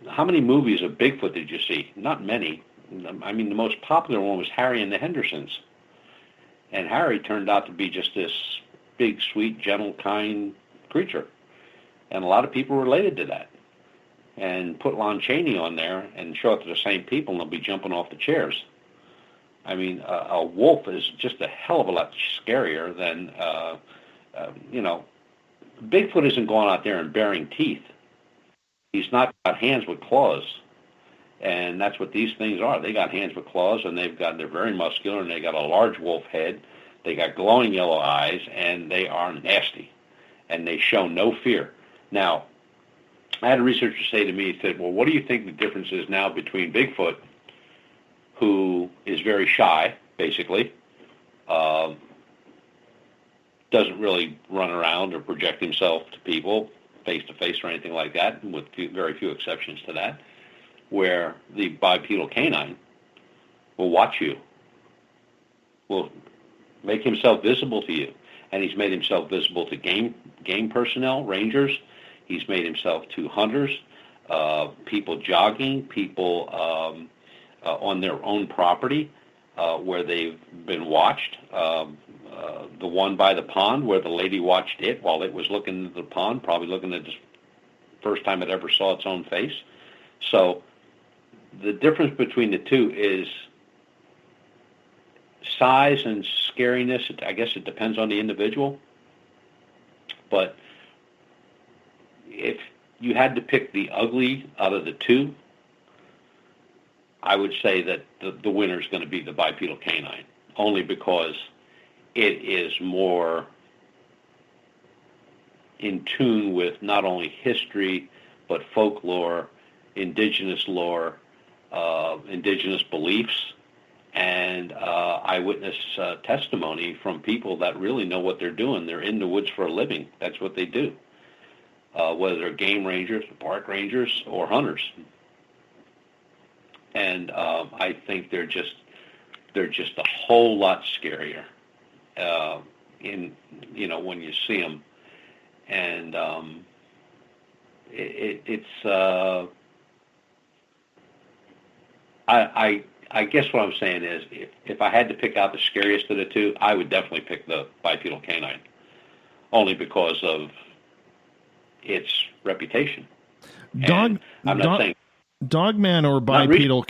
How many movies of Bigfoot did you see? Not many. I mean, the most popular one was Harry and the Hendersons. And Harry turned out to be just this big, sweet, gentle, kind creature. And a lot of people related to that. And put Lon Chaney on there and show it to the same people and they'll be jumping off the chairs. I mean, a wolf is just a hell of a lot scarier than, Bigfoot isn't going out there and baring teeth. He's not got hands with claws. And that's what these things are. They got hands with claws, and they're very muscular, and they got a large wolf head. They got glowing yellow eyes, and they are nasty. And they show no fear. Now, I had a researcher say to me, he said, well, what do you think the difference is now between Bigfoot, who is very shy, basically, doesn't really run around or project himself to people face-to-face or anything like that, with very few exceptions to that, where the bipedal canine will watch you, will make himself visible to you. And he's made himself visible to game personnel, rangers. He's made himself to hunters, people jogging, people on their own property where they've been watched. The one by the pond where the lady watched it while it was looking at the pond, probably looking at the first time it ever saw its own face. So the difference between the two is size and scariness. I guess it depends on the individual. But if you had to pick the ugly out of the two, I would say that the winner is going to be the bipedal canine, only because it is more in tune with not only history, but folklore indigenous lore, indigenous beliefs, and eyewitness testimony from people that really know what they're doing. They're in the woods for a living. That's what they do, whether they're game rangers, park rangers, or hunters. And I think they're just a whole lot scarier when you see them. And I guess what I'm saying is, if I had to pick out the scariest of the two, I would definitely pick the bipedal canine, only because of its reputation. I'm not saying Dogman or bipedal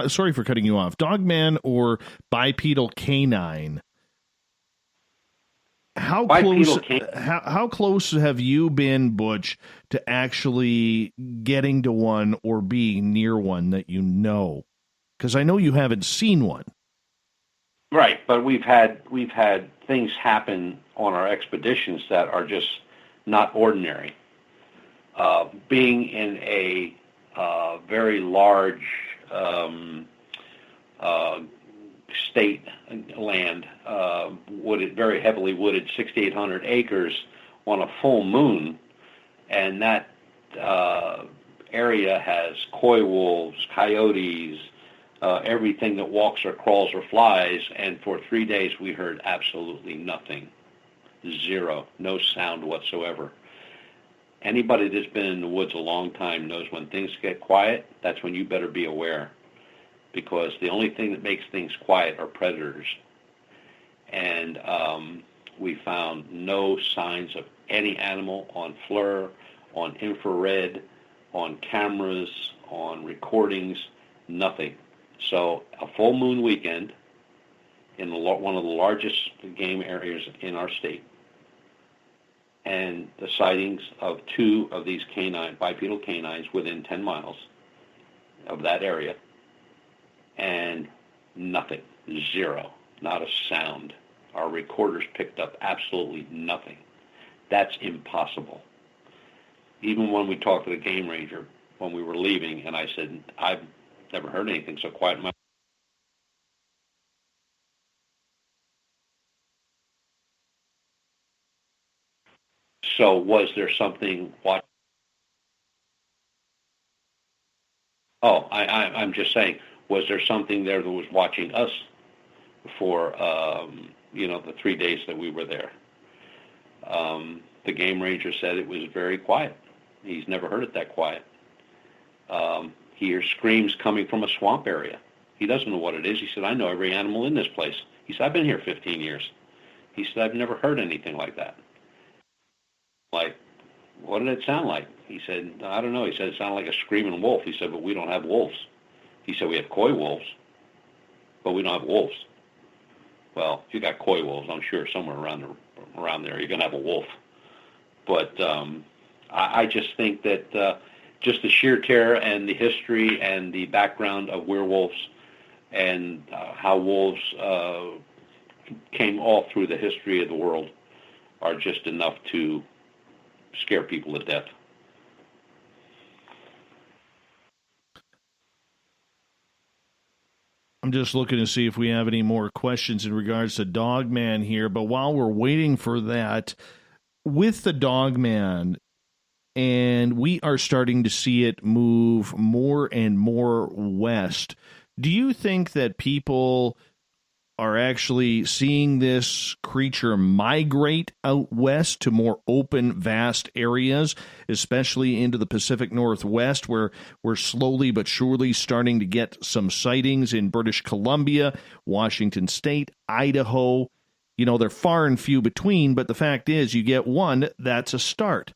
sorry for cutting you off. Dogman or bipedal canine. How close have you been, Butch, to actually getting to one or being near one that you know? Because I know you haven't seen one. Right, but we've had things happen on our expeditions that are just not ordinary. Being in a very large state land, very heavily wooded, 6,800 acres on a full moon, and that area has coy wolves, coyotes, everything that walks or crawls or flies, and for 3 days we heard absolutely nothing. Zero. No sound whatsoever. Anybody that's been in the woods a long time knows when things get quiet, that's when you better be aware, because the only thing that makes things quiet are predators. And we found no signs of any animal on FLIR, on infrared, on cameras, on recordings, nothing. So a full moon weekend in one of the largest game areas in our state, and the sightings of 2 of these bipedal canines within 10 miles of that area, and nothing, zero, not a sound. Our recorders picked up absolutely nothing. That's impossible. Even when we talked to the game ranger when we were leaving, and I said, I've never heard anything so quiet in my. So was there something? I'm just saying, was there something there that was watching us for the 3 days that we were there? The game ranger said it was very quiet. He's never heard it that quiet. He hears screams coming from a swamp area. He doesn't know what it is. He said, I know every animal in this place. He said, I've been here 15 years. He said, I've never heard anything like that. Like, what did it sound like? He said, I don't know. He said, it sounded like a screaming wolf. He said, but we don't have wolves. He said, we have coy wolves, but we don't have wolves. Well, if you got coy wolves, I'm sure somewhere around there you're going to have a wolf. But I just think that just the sheer terror and the history and the background of werewolves and how wolves came all through the history of the world are just enough to scare people to death. I'm just looking to see if we have any more questions in regards to Dogman here, but while we're waiting for that, with the Dogman, and we are starting to see it move more and more west, do you think that people are actually seeing this creature migrate out west to more open, vast areas, especially into the Pacific Northwest, where we're slowly but surely starting to get some sightings in British Columbia, Washington State, Idaho? You know, they're far and few between, but the fact is, you get one, that's a start.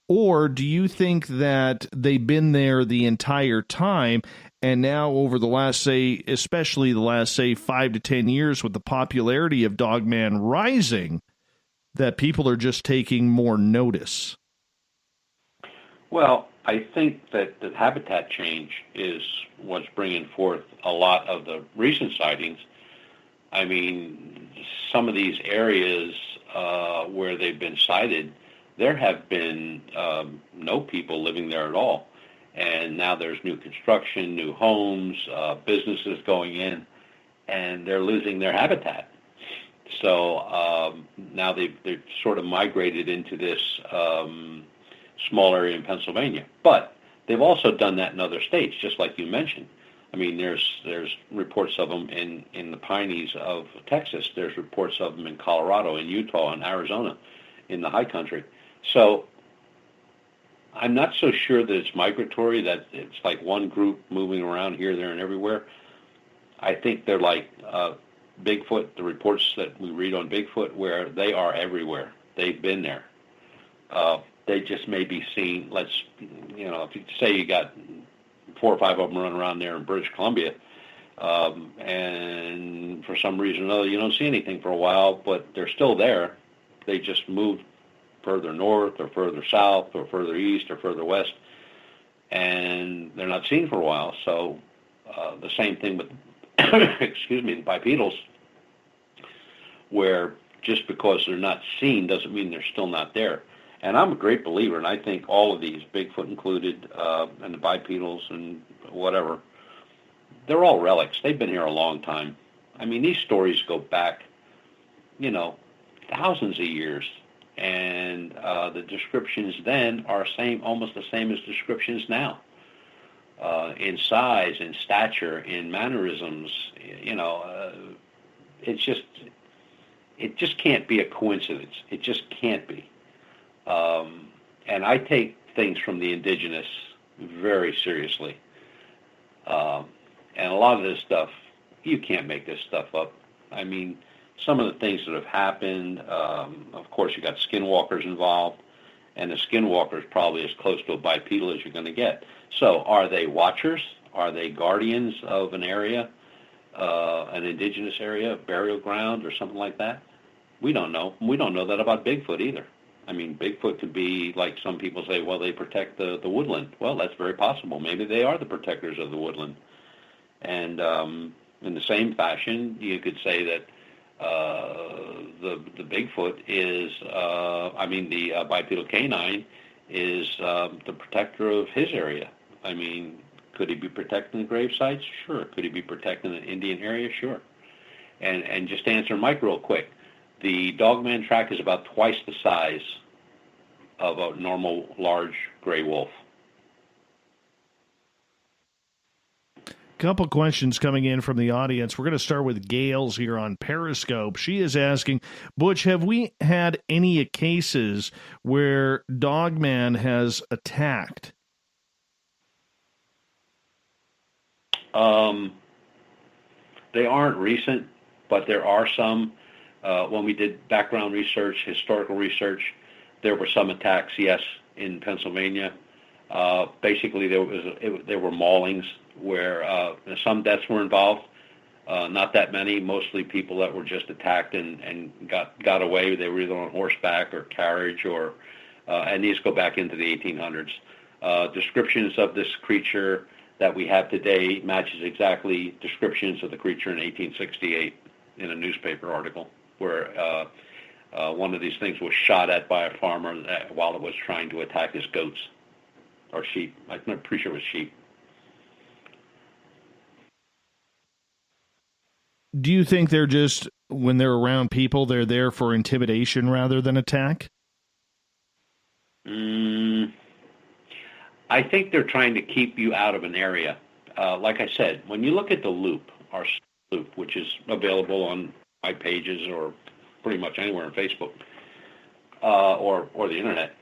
Or do you think that they've been there the entire time, and now over the last, especially the last 5 to 10 years, with the popularity of Dogman rising, that people are just taking more notice? Well, I think that the habitat change is what's bringing forth a lot of the recent sightings. I mean, some of these areas where they've been sighted, there have been no people living there at all. and now there's new construction, new homes, businesses going in, and they're losing their habitat. So now they've sort of migrated into this small area in Pennsylvania. But they've also done that in other states, just like you mentioned. I mean, there's reports of them in the Pineys of Texas. There's reports of them in Colorado, in Utah, and Arizona, in the high country. So I'm not so sure that it's migratory, that it's like one group moving around here, there, and everywhere. I think they're like Bigfoot, the reports that we read on Bigfoot, where they are everywhere. They've been there. They just may be seen, if you say you got 4 or 5 of them running around there in British Columbia, and for some reason or another you don't see anything for a while, but they're still there. They just moved further north or further south or further east or further west, and they're not seen for a while. So the same thing with, the bipedals, where just because they're not seen doesn't mean they're still not there. And I'm a great believer, and I think all of these, Bigfoot included, and the bipedals and whatever, they're all relics. They've been here a long time. I mean, these stories go back, thousands of years. And the descriptions then are almost the same as descriptions now, in size, in stature, in mannerisms. It just can't be a coincidence. It just can't be. And I take things from the Indigenous very seriously. And a lot of this stuff, you can't make this stuff up. I mean, some of the things that have happened, of course, you got skinwalkers involved, and the skinwalker is probably as close to a bipedal as you're going to get. So are they watchers? Are they guardians of an area, an indigenous area, burial ground, or something like that? We don't know. We don't know that about Bigfoot either. I mean, Bigfoot could be, like some people say, well, they protect the woodland. Well, that's very possible. Maybe they are the protectors of the woodland. And in the same fashion, you could say that the Bigfoot is, the bipedal canine is the protector of his area. I mean, could he be protecting the grave sites? Sure. Could he be protecting an Indian area? Sure. And just to answer Mike real quick, the Dogman track is about twice the size of a normal large gray wolf. Couple questions coming in from the audience. We're going to start with Gail's here on Periscope. She is asking, Butch, have we had any cases where Dogman has attacked? They aren't recent, but there are some. When we did background research, historical research, there were some attacks, yes, in Pennsylvania. Basically, there were maulings where some deaths were involved. Not that many, mostly people that were just attacked and got away. They were either on horseback or carriage, and these go back into the 1800s. Descriptions of this creature that we have today matches exactly descriptions of the creature in 1868 in a newspaper article, where one of these things was shot at by a farmer while it was trying to attack his goats or sheep. I'm pretty sure it was sheep. Do you think they're just, when they're around people, they're there for intimidation rather than attack? I think they're trying to keep you out of an area. Like I said, when you look at the loop, our loop, which is available on my pages or pretty much anywhere on Facebook or the internet,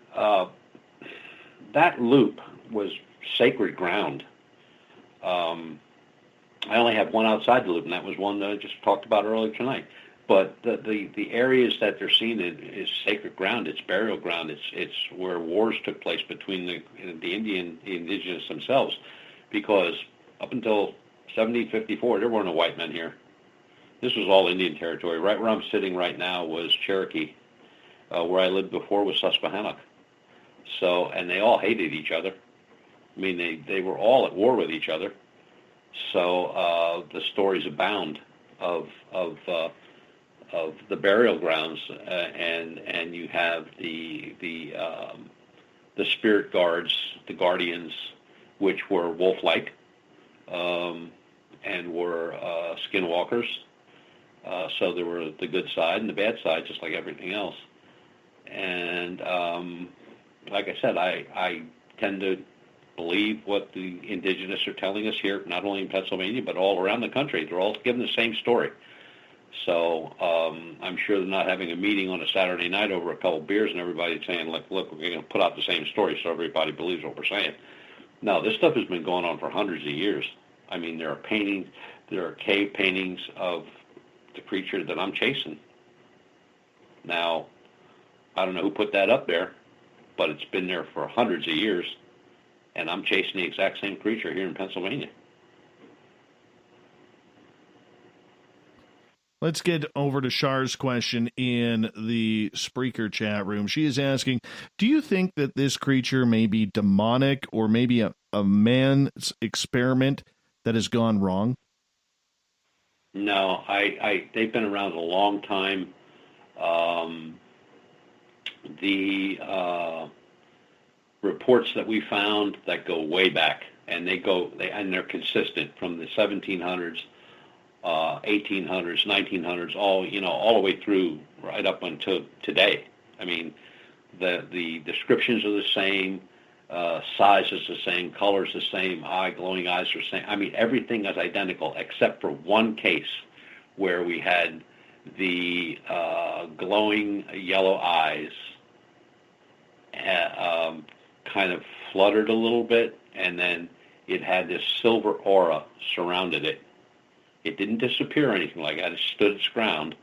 that loop was sacred ground. I only have one outside the loop, and that was one that I just talked about earlier tonight. But the areas that they're seen in is sacred ground. It's burial ground. It's where wars took place between the indigenous themselves, because up until 1754, there were no white men here. This was all Indian territory. Right where I'm sitting right now was Cherokee. Where I lived before was Susquehannock. So, and they all hated each other. I mean, they were all at war with each other. So the stories abound of the burial grounds, and you have the spirit guards, the guardians, which were wolf-like and were skinwalkers. So there were the good side and the bad side, just like everything else. And like I said, I tend to believe what the Indigenous are telling us here, not only in Pennsylvania, but all around the country. They're all giving the same story. So I'm sure they're not having a meeting on a Saturday night over a couple beers and everybody saying, like, look, we're going to put out the same story so everybody believes what we're saying. No, this stuff has been going on for hundreds of years. I mean, there are paintings, there are cave paintings of the creature that I'm chasing. Now, I don't know who put that up there, but it's been there for hundreds of years, and I'm chasing the exact same creature here in Pennsylvania. Let's get over to Char's question in the Spreaker chat room. She is asking, do you think that this creature may be demonic or maybe a man's experiment that has gone wrong? No, they've been around a long time. The reports that we found that go way back, and they're consistent from the 1700s, 1800s, 1900s, all the way through right up until today. I mean, the descriptions are the same, size is the same, color is the same, glowing eyes are the same. I mean, everything is identical except for one case where we had the glowing yellow eyes kind of fluttered a little bit, and then it had this silver aura surrounded it. It didn't disappear or anything like that. It stood its ground,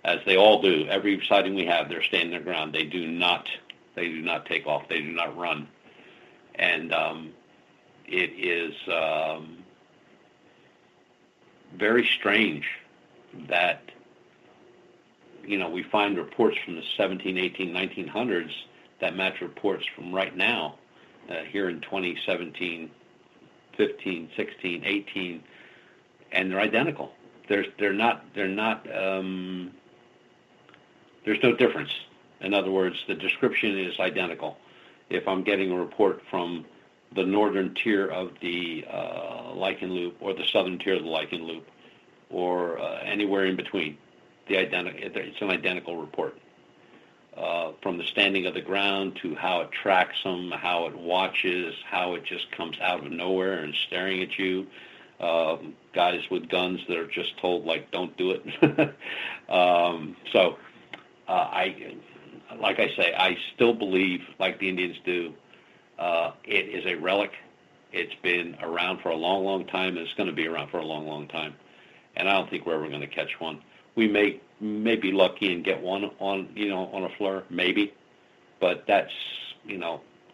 as they all do. Every sighting we have, they're standing their ground. They do not take off. They do not run. And it is very strange that, we find reports from the 17, 18, 1900s that match reports from right now, here in 2017, 15, 16, 18, and they're identical. There's no difference. In other words, the description is identical. If I'm getting a report from the northern tier of the lichen loop or the southern tier of the lichen loop or anywhere in between, it's an identical report. From the standing of the ground to how it tracks them, how it watches, how it just comes out of nowhere and staring at you. Guys with guns that are just told, like, don't do it. Like I say, I still believe, like the Indians do, it is a relic. It's been around for a long, long time, and it's going to be around for a long, long time. And I don't think we're ever going to catch one. We may be lucky and get one on a flare, maybe, but that's,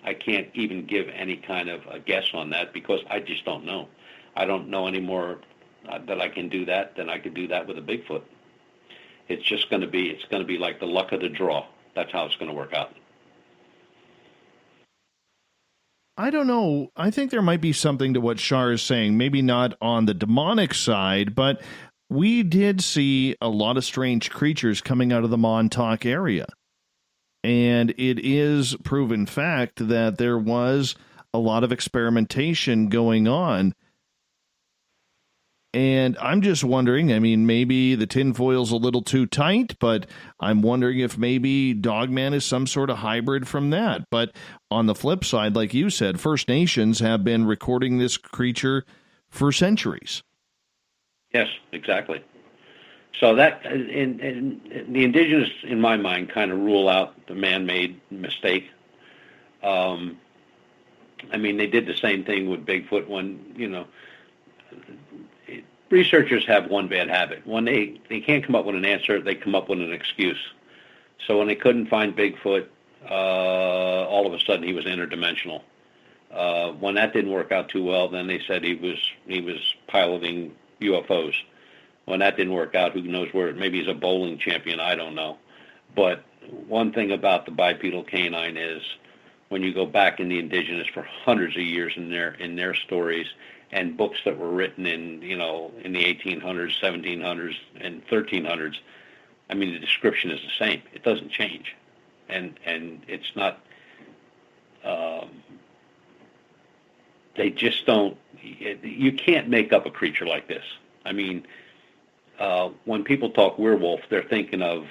I can't even give any kind of a guess on that because I just don't know. I don't know any more that I can do that than I could do that with a Bigfoot. It's just going to be like the luck of the draw. That's how it's going to work out. I don't know. I think there might be something to what Shar is saying. Maybe not on the demonic side, but we did see a lot of strange creatures coming out of the Montauk area. And it is proven fact that there was a lot of experimentation going on. And I'm just wondering, I mean, maybe the tinfoil's a little too tight, but I'm wondering if maybe Dogman is some sort of hybrid from that. But on the flip side, like you said, First Nations have been recording this creature for centuries. Yes, exactly. So that, and the Indigenous, in my mind, kind of rule out the man-made mistake. I mean, they did the same thing with Bigfoot when, researchers have one bad habit. When they can't come up with an answer, they come up with an excuse. So when they couldn't find Bigfoot, all of a sudden he was interdimensional. When that didn't work out too well, then they said he was piloting UFOs. When that didn't work out, who knows where? Maybe he's a bowling champion. I don't know. But one thing about the bipedal canine is when you go back in the Indigenous for hundreds of years in their stories and books that were written in the 1800s, 1700s, and 1300s, I mean, the description is the same. It doesn't change. And it's not they just don't. You can't make up a creature like this. I mean, when people talk werewolf, they're thinking of,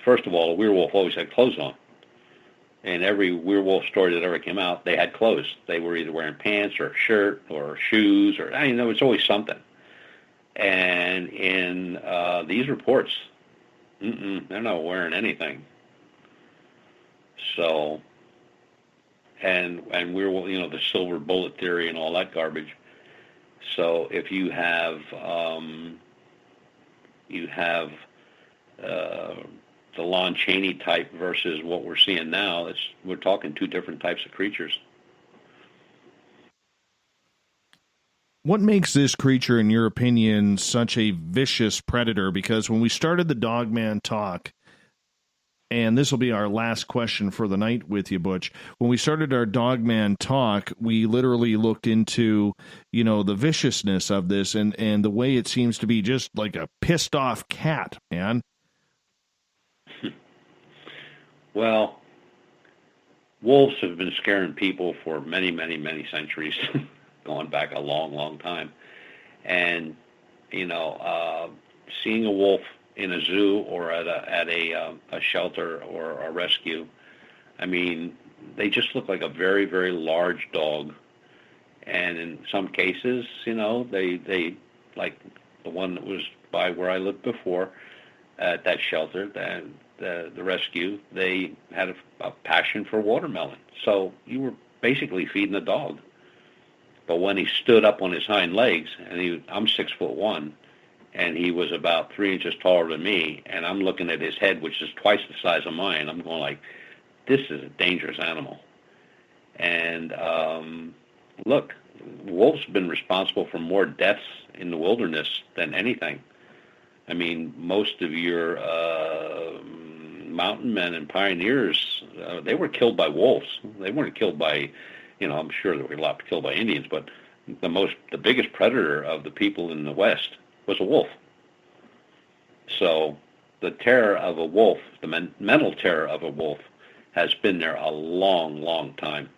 first of all, a werewolf always had clothes on. And every werewolf story that ever came out, they had clothes. They were either wearing pants or a shirt or shoes, or there was always something. And in these reports, they're not wearing anything. So, and werewolf, the silver bullet theory and all that garbage. So if you have the Lon Chaney type versus what we're seeing now, we're talking two different types of creatures. What makes this creature, in your opinion, such a vicious predator? Because when we started the Dogman talk, and this will be our last question for the night with you, Butch, when we started our Dogman talk, we literally looked into, the viciousness of this and the way it seems to be just like a pissed off cat, man. Well, wolves have been scaring people for many, many, many centuries, going back a long, long time. And, seeing a wolf in a zoo or at a shelter or a rescue, I mean, they just look like a very, very large dog. And in some cases, they like the one that was by where I lived before at that shelter, the rescue, they had a passion for watermelon. So you were basically feeding the dog. But when he stood up on his hind legs, and I'm 6'1", and he was about 3 inches taller than me, and I'm looking at his head, which is twice the size of mine, I'm going like, this is a dangerous animal. And look, wolves have been responsible for more deaths in the wilderness than anything. I mean, most of your mountain men and pioneers, they were killed by wolves. They weren't killed by, I'm sure there were a lot killed by Indians, but the biggest predator of the people in the West was a wolf. So the terror of a wolf, the mental terror of a wolf, has been there a long, long time.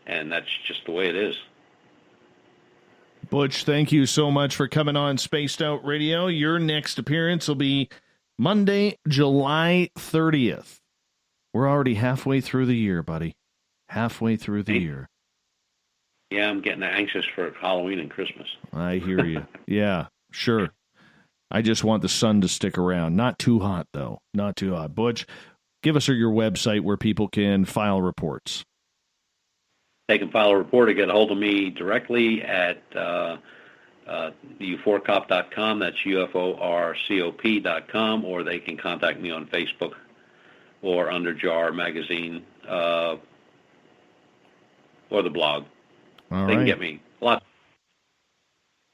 And that's just the way it is. Butch, thank you so much for coming on Spaced Out Radio. Your next appearance will be Monday, July 30th. We're already halfway through the year, buddy. Halfway through the year. Yeah, I'm getting anxious for Halloween and Christmas. I hear you. Yeah, sure. I just want the sun to stick around. Not too hot, though. Not too hot. Butch, give us your website where people can file reports. They can file a report or get a hold of me directly at uforcop.com. That's UFORCOP.com, or they can contact me on Facebook or under JAAR magazine or the blog. All they right. can get me a lot.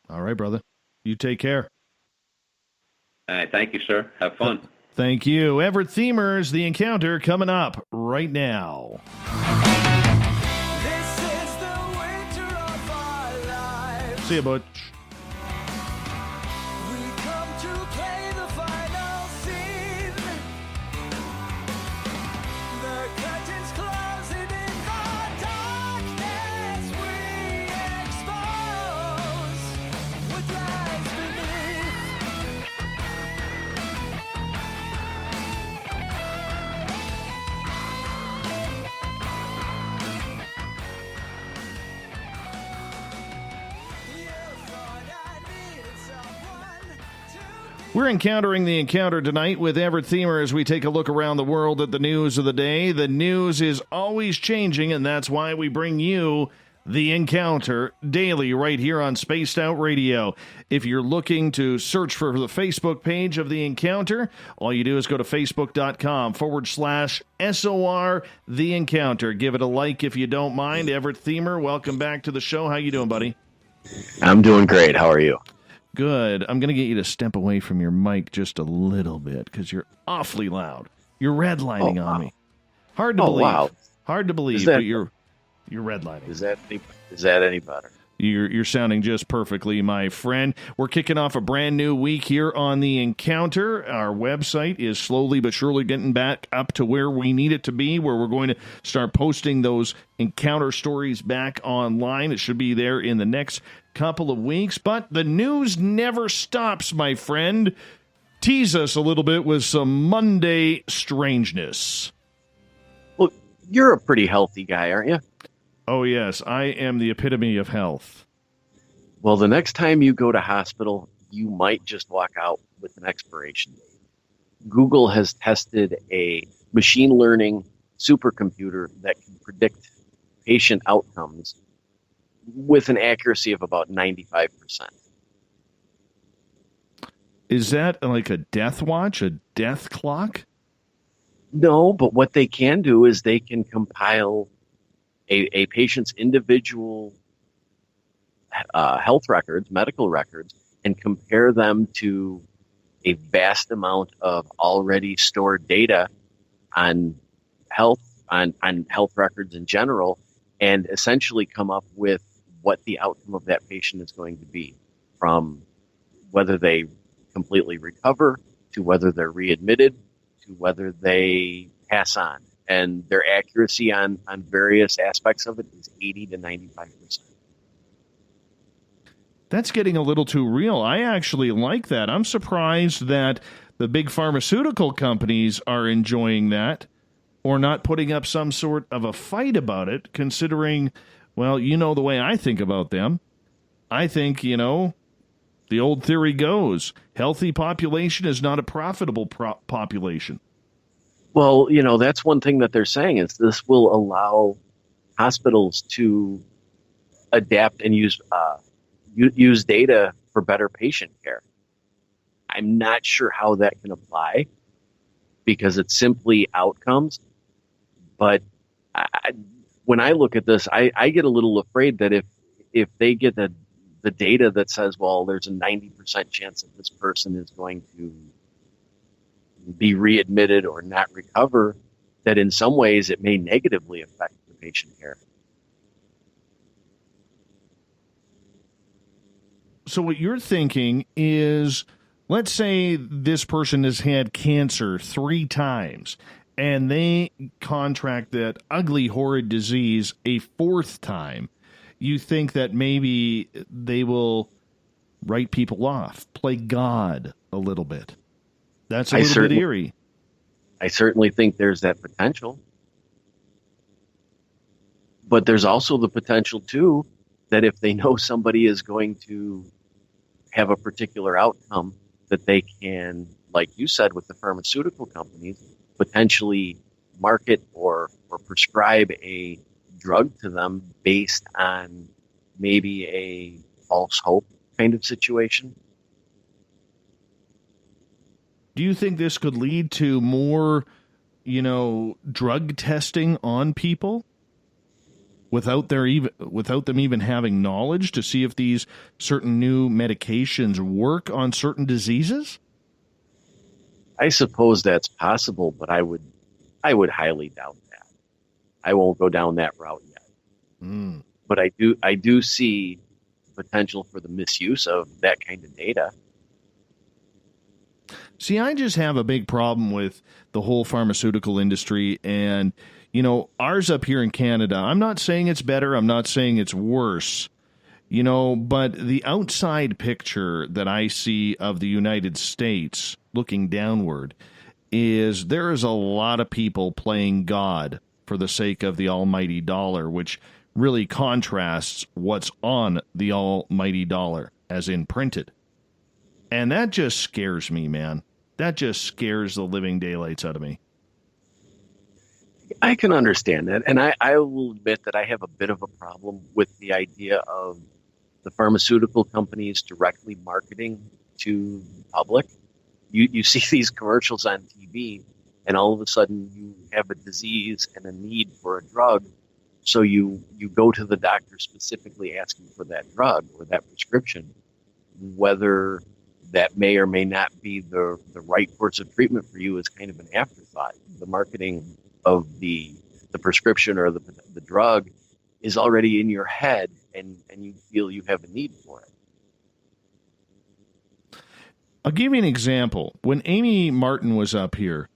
All right, brother. You take care. All right, thank you, sir. Have fun. Thank you. Everett Themers, The Encounter, coming up right now. See you, Butch. We're encountering the encounter tonight with Everett Themers as we take a look around the world at the news of the day. The news is always changing, and that's why we bring you The Encounter daily right here on Spaced Out Radio. If you're looking to search for the Facebook page of The Encounter, all you do is go to facebook.com/SOR The Encounter. Give it a like if you don't mind. Everett Themer, welcome back to the show. How you doing, buddy? I'm doing great. How are you? Good. I'm going to get you to step away from your mic just a little bit because you're awfully loud. You're redlining on me. Hard to believe. Wow. Hard to believe, but you're redlining. Is that any better? You're sounding just perfectly, my friend. We're kicking off a brand new week here on The Encounter. Our website is slowly but surely getting back up to where we need it to be, where we're going to start posting those encounter stories back online. It should be there in the next couple of weeks. But the news never stops, my friend. Tease us a little bit with some Monday strangeness. Well, you're a pretty healthy guy, aren't you? Oh, yes, I am the epitome of health. Well, the next time you go to hospital, you might just walk out with an expiration date. Google has tested a machine learning supercomputer that can predict patient outcomes with an accuracy of about 95%. Is that like a death watch, a death clock? No, but what they can do is they can compile a patient's individual health records, medical records, and compare them to a vast amount of already stored data on health, on health records in general, and essentially come up with what the outcome of that patient is going to be, from whether they completely recover to whether they're readmitted to whether they pass on. And their accuracy on various aspects of it is 80 to 95%. That's getting a little too real. I actually like that. I'm surprised that the big pharmaceutical companies are enjoying that or not putting up some sort of a fight about it, considering, well, you know the way I think about them. I think, the old theory goes, healthy population is not a profitable population. Well, that's one thing that they're saying is this will allow hospitals to adapt and use data for better patient care. I'm not sure how that can apply because it's simply outcomes. But when I look at this, I get a little afraid that if they get the data that says, well, there's a 90% chance that this person is going to be readmitted or not recover, that in some ways it may negatively affect the patient care. So what you're thinking is, let's say this person has had cancer 3 times and they contract that ugly, horrid disease a 4th time. You think that maybe they will write people off, play God a little bit. That's a little bit eerie. I certainly think there's that potential. But there's also the potential, too, that if they know somebody is going to have a particular outcome, that they can, like you said with the pharmaceutical companies, potentially market or prescribe a drug to them based on maybe a false hope kind of situation. Do you think this could lead to more, drug testing on people without them even having knowledge to see if these certain new medications work on certain diseases? I suppose that's possible, but I would highly doubt that. I won't go down that route yet. But I do see potential for the misuse of that kind of data. See, I just have a big problem with the whole pharmaceutical industry and, ours up here in Canada. I'm not saying it's better. I'm not saying it's worse, but the outside picture that I see of the United States looking downward is there is a lot of people playing God for the sake of the almighty dollar, which really contrasts what's on the almighty dollar, as in printed. And that just scares me, man. That just scares the living daylights out of me. I can understand that. And I will admit that I have a bit of a problem with the idea of the pharmaceutical companies directly marketing to the public. You see these commercials on TV, and all of a sudden you have a disease and a need for a drug. So you go to the doctor specifically asking for that drug or that prescription, whether that may or may not be the right course of treatment for you is kind of an afterthought. The marketing of the prescription or the drug is already in your head, and you feel you have a need for it. I'll give you an example. When Amy Martin was up here,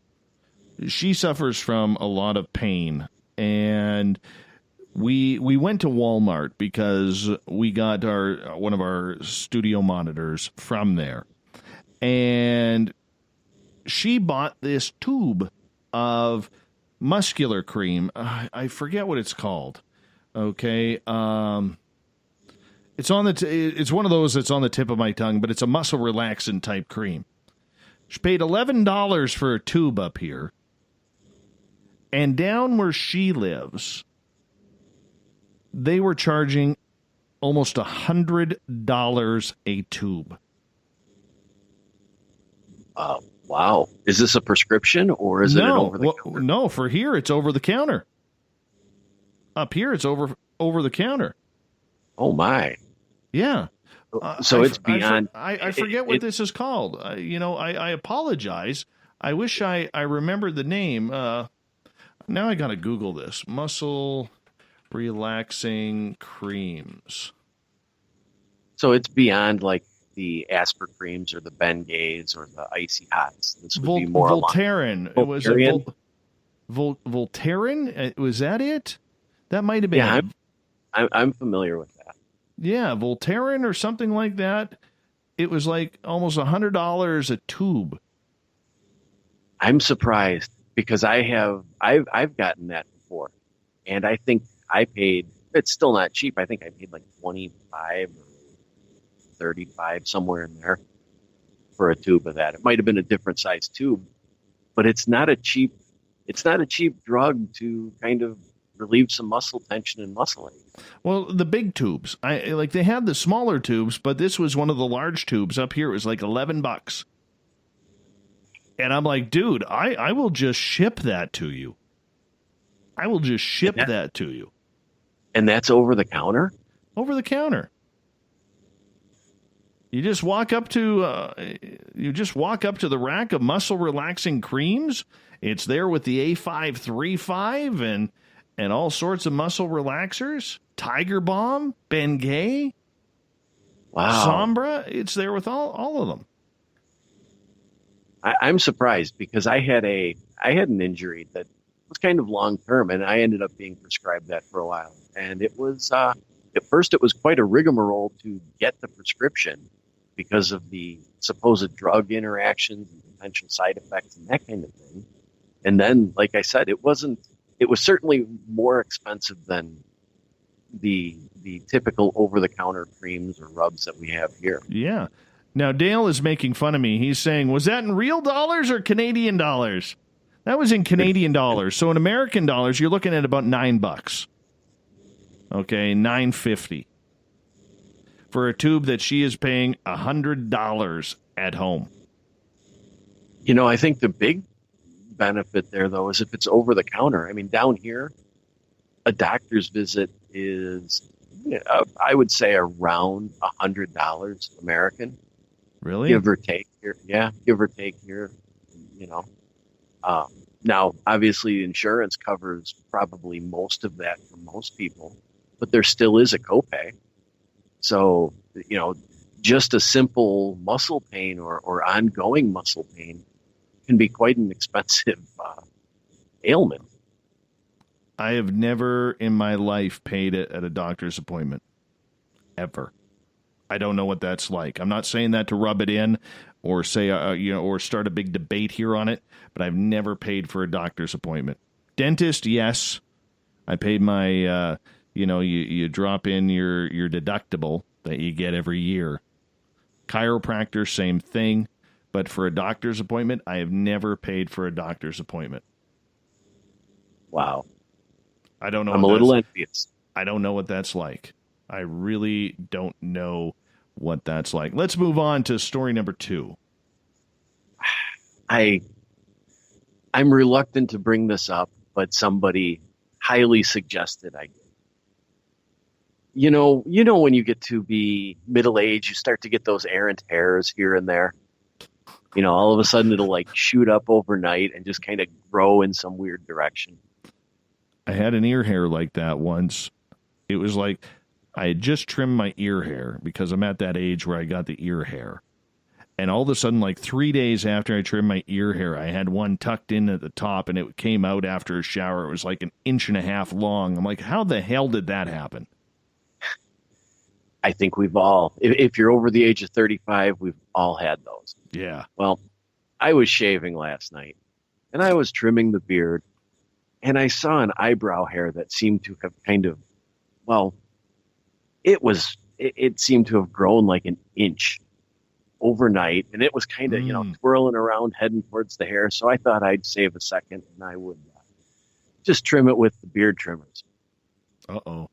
she suffers from a lot of pain, and we went to Walmart because we got one of our studio monitors from there, and she bought this tube of muscular cream. I forget what it's called. Okay, it's it's one of those that's on the tip of my tongue, but it's a muscle relaxant type cream. She paid $11 for a tube up here, and down where she lives, they were charging almost $100 a tube. Wow. Is this a prescription or is it an over-the-counter? No, for here it's over the counter. Up here it's over the counter. Oh my. Yeah. So it's beyond. I forget what this is called. I apologize. I wish I remembered the name. Now I got to Google this. Muscle relaxing creams. So it's beyond like the Asper creams or the Bengays or the Icy Hots. This would be more Voltaren. It was Voltaren. Was that it? That might have been. Yeah, I'm familiar with that. Yeah, Voltaren or something like that. It was like almost $100 a tube. I'm surprised because I've gotten that before, and I think I paid. It's still not cheap. I think I paid like $25 or $35 somewhere in there for a tube of that. It might have been a different size tube, but it's not a cheap drug to kind of relieve some muscle tension and muscle ache. Well, the big tubes, they had the smaller tubes, but this was one of the large tubes. Up here it was like $11. And I'm like, dude, I will just ship that to you. I will just ship that to you. And that's over the counter? Over the counter. You just walk up to the rack of muscle relaxing creams. It's there with the A535 and all sorts of muscle relaxers. Tiger Balm, Bengay, wow, Sombra. It's there with all of them. I'm surprised because I had an injury that was kind of long term, and I ended up being prescribed that for a while. And it was at first it was quite a rigmarole to get the prescription because of the supposed drug interactions and potential side effects and that kind of thing. And then, like I said, it was certainly more expensive than the typical over-the-counter creams or rubs that we have here. Yeah. Now, Dale is making fun of me. He's saying, was that in real dollars or Canadian dollars? That was in Canadian dollars. So in American dollars, you're looking at about $9. Okay, $9.50 for a tube that she is paying $100 at home. I think the big benefit there, though, is if it's over the counter. I mean, down here, a doctor's visit is, I would say, around $100 American. Really? Give or take here. Yeah, give or take here. Now, obviously, insurance covers probably most of that for most people, but there still is a copay. So, just a simple muscle pain or ongoing muscle pain can be quite an expensive ailment. I have never in my life paid it at a doctor's appointment. Ever. I don't know what that's like. I'm not saying that to rub it in or say, or start a big debate here on it, but I've never paid for a doctor's appointment. Dentist, yes. I paid my, you drop in your deductible that you get every year. Chiropractor, same thing. But for a doctor's appointment, I have never paid for a doctor's appointment. Wow. I don't know. I'm a little envious. I don't know what that's like. I really don't know what that's like. Let's move on to story number 2. I'm reluctant to bring this up, but somebody highly suggested I did. When you get to be middle age, you start to get those errant hairs here and there. All of a sudden it'll like shoot up overnight and just kind of grow in some weird direction. I had an ear hair like that once. It was like I had just trimmed my ear hair because I'm at that age where I got the ear hair. And all of a sudden, like 3 days after I trimmed my ear hair, I had one tucked in at the top, and it came out after a shower. It was like 1.5 inches long. I'm like, how the hell did that happen? I think we've all, if you're over the age of 35, we've all had those. Yeah. Well, I was shaving last night, and I was trimming the beard, and I saw an eyebrow hair that seemed to have kind of, well, it seemed to have grown like 1 inch overnight, and it was kind of, twirling around heading towards the hair. So I thought I'd save a second and I would just trim it with the beard trimmers. Uh-oh.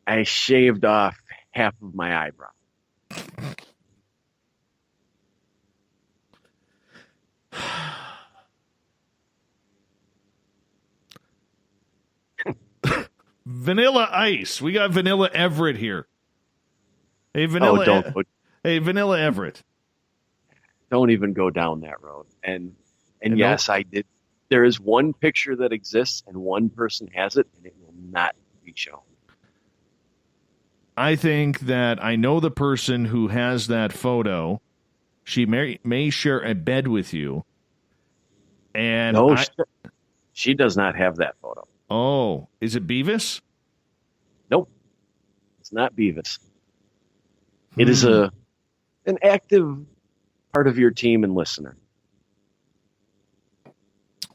I shaved off half of my eyebrow. Vanilla Ice. We got Vanilla Everett here. Hey, Vanilla. Hey, Vanilla Everett. Don't even go down that road. And yes, I did. There is one picture that exists, and one person has it, and it will not be shown. I think that I know the person who has that photo. She may share a bed with you. And no, she does not have that photo. Oh, is it Beavis? Nope, it's not Beavis. It is an active part of your team and listener.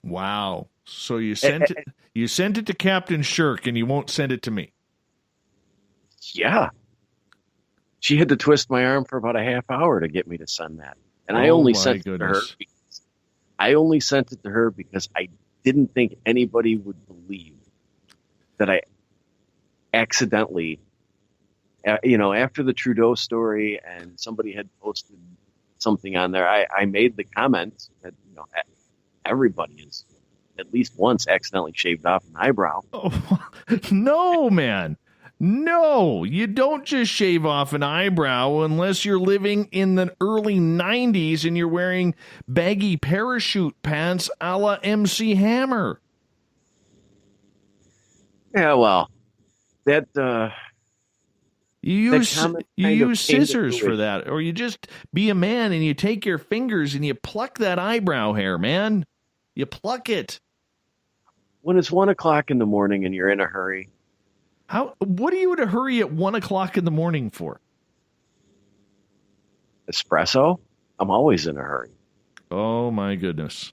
Wow. So you sent it to Captain Shirk, and you won't send it to me. Yeah. She had to twist my arm for about a half hour to get me to send that. And I only sent it to her. I only sent it to her because I didn't think anybody would believe that I accidentally, after the Trudeau story and somebody had posted something on there, I made the comment that, everybody has at least once accidentally shaved off an eyebrow. Oh, no, man. No, you don't just shave off an eyebrow unless you're living in the early 90s and you're wearing baggy parachute pants a la MC Hammer. Yeah, well, that you use scissors for that, or you just be a man and you take your fingers and you pluck that eyebrow hair, man. You pluck it. When it's 1 o'clock in the morning and you're in a hurry. What are you in a hurry at 1 o'clock in the morning for? Espresso? I'm always in a hurry. Oh, my goodness.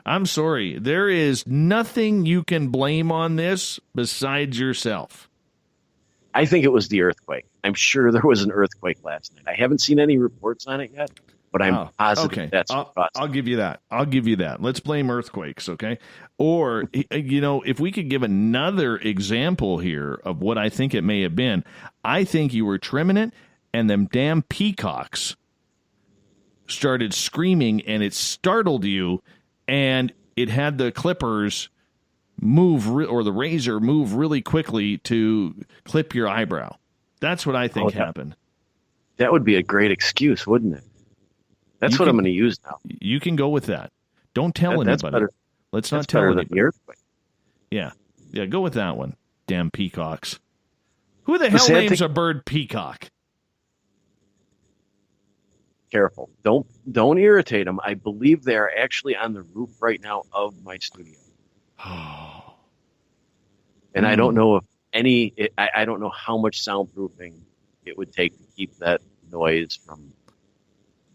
I'm sorry. There is nothing you can blame on this besides yourself. I think it was the earthquake. I'm sure there was an earthquake last night. I haven't seen any reports on it yet, but I'm positive that's what caused it. I'll give you that. I'll give you that. Let's blame earthquakes, okay? Or, if we could give another example here of what I think it may have been, I think you were trimming it and them damn peacocks started screaming and it startled you and it had the clippers move or the razor move really quickly to clip your eyebrow. That's what I think happened. That would be a great excuse, wouldn't it? That's what I'm going to use now. You can go with that. Don't tell anybody. That's better. Let's not tell anybody. Yeah, go with that one. Damn peacocks. Who the hell names a bird peacock? Careful. Don't irritate them. I believe they are actually on the roof right now of my studio. And I don't know I don't know how much soundproofing it would take to keep that noise from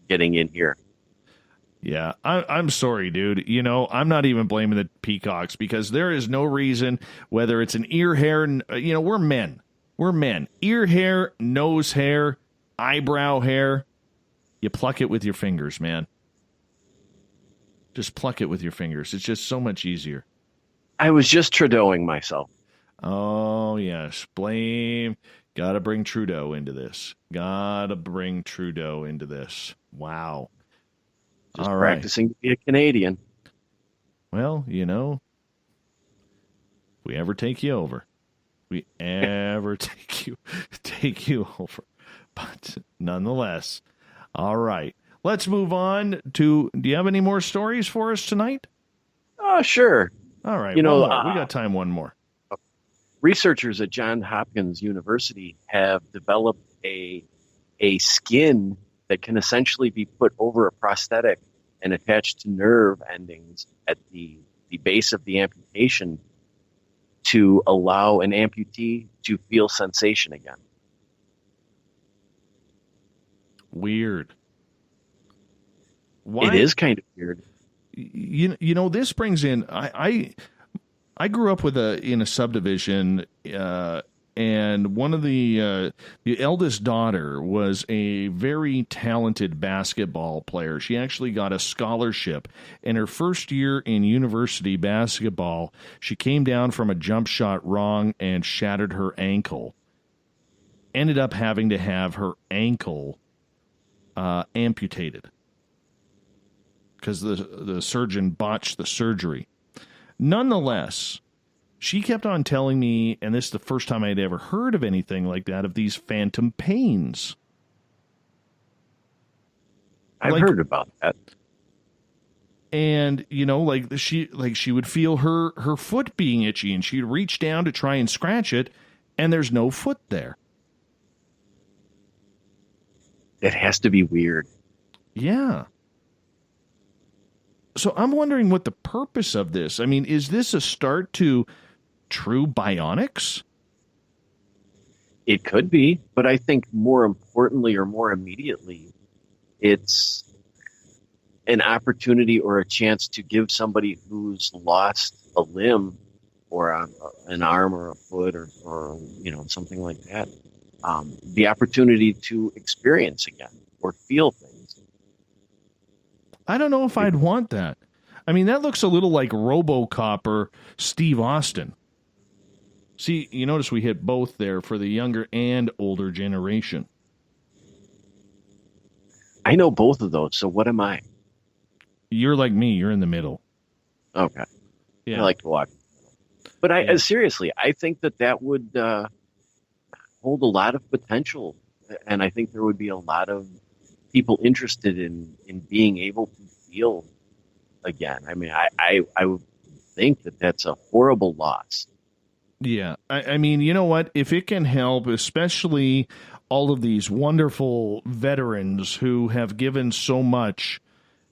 getting in here. Yeah, I'm sorry, dude. I'm not even blaming the peacocks because there is no reason, whether it's an ear hair, we're men. We're men. Ear hair, nose hair, eyebrow hair, you pluck it with your fingers, man. Just pluck it with your fingers. It's just so much easier. I was just Trudeauing myself. Oh, yes. Gotta bring Trudeau into this. Wow. Just all practicing to be a Canadian. Well, if we ever take you over. Take you over. But nonetheless. All right. Let's move on to, do you have any more stories for us tonight? Oh, sure. All right. We got time one more. researchers at Johns Hopkins University have developed a skin that can essentially be put over a prosthetic and attached to nerve endings at the base of the amputation to allow an amputee to feel sensation again. Weird. It is kind of weird. You know, this brings in, I grew up in a subdivision, and one of the eldest daughter was a very talented basketball player. She actually got a scholarship. In her first year in university basketball, she came down from a jump shot wrong and shattered her ankle. Ended up having to have her ankle amputated because the surgeon botched the surgery. Nonetheless, she kept on telling me, and this is the first time I'd ever heard of anything like that, of these phantom pains. I've heard about that. And, you know, she would feel her foot being itchy, and she'd reach down to try and scratch it, and there's no foot there. It has to be weird. Yeah. So I'm wondering what the purpose of this. I mean, is this a start to true bionics? It could be, but I think more importantly or more immediately, it's an opportunity or a chance to give somebody who's lost a limb or an arm or a foot or you know, something like that, the opportunity to experience again or feel things. I don't know if I'd want that. I mean, that looks a little like RoboCop or Steve Austin. See, you notice we hit both there for the younger and older generation. I know both of those, so what am I? You're like me. You're in the middle. Okay. Yeah. I like to watch. But seriously, I think that would hold a lot of potential, and I think there would be a lot of people interested in being able to feel again. I mean, I would think that's a horrible loss. Yeah. I mean, you know what? If it can help, especially all of these wonderful veterans who have given so much,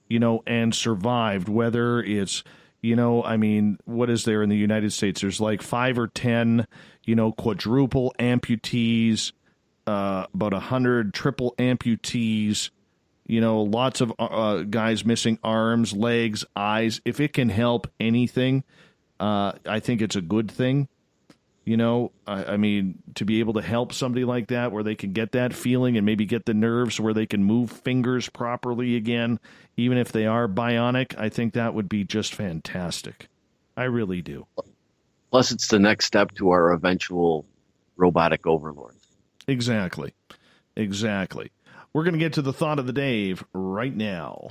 you know, and survived, whether it's, you know, I mean, what is there in the United States? There's like 5 or 10, you know, quadruple amputees, about 100 triple amputees, you know, lots of guys missing arms, legs, eyes. If it can help anything, I think it's a good thing. You know, I mean, to be able to help somebody like that where they can get that feeling and maybe get the nerves where they can move fingers properly again, even if they are bionic, I think that would be just fantastic. I really do. Plus, it's the next step to our eventual robotic overlords. Exactly. Exactly. We're going to get to the thought of the day right now.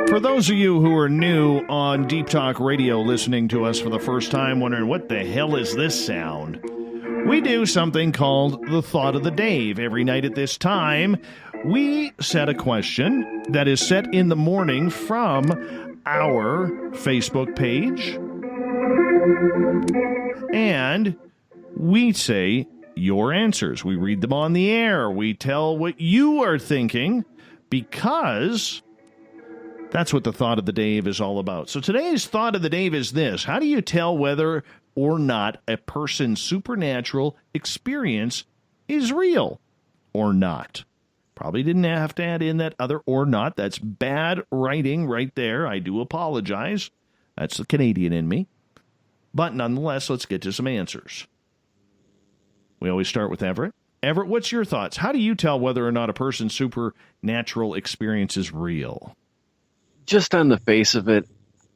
For those of you who are new on Deep Talk Radio, listening to us for the first time, wondering what the hell is this sound? We do something called the Thought of the Dave. Every night at this time, we set a question that is set in the morning from our Facebook page. And we say your answers. We read them on the air. We tell what you are thinking because that's what the Thought of the Dave is all about. So today's Thought of the Dave is this. How do you tell whether or not a person's supernatural experience is real or not? Probably didn't have to add in that other or not. That's bad writing right there. I do apologize. That's the Canadian in me. But nonetheless, let's get to some answers. We always start with Everett. Everett, what's your thoughts? How do you tell whether or not a person's supernatural experience is real? Just on the face of it,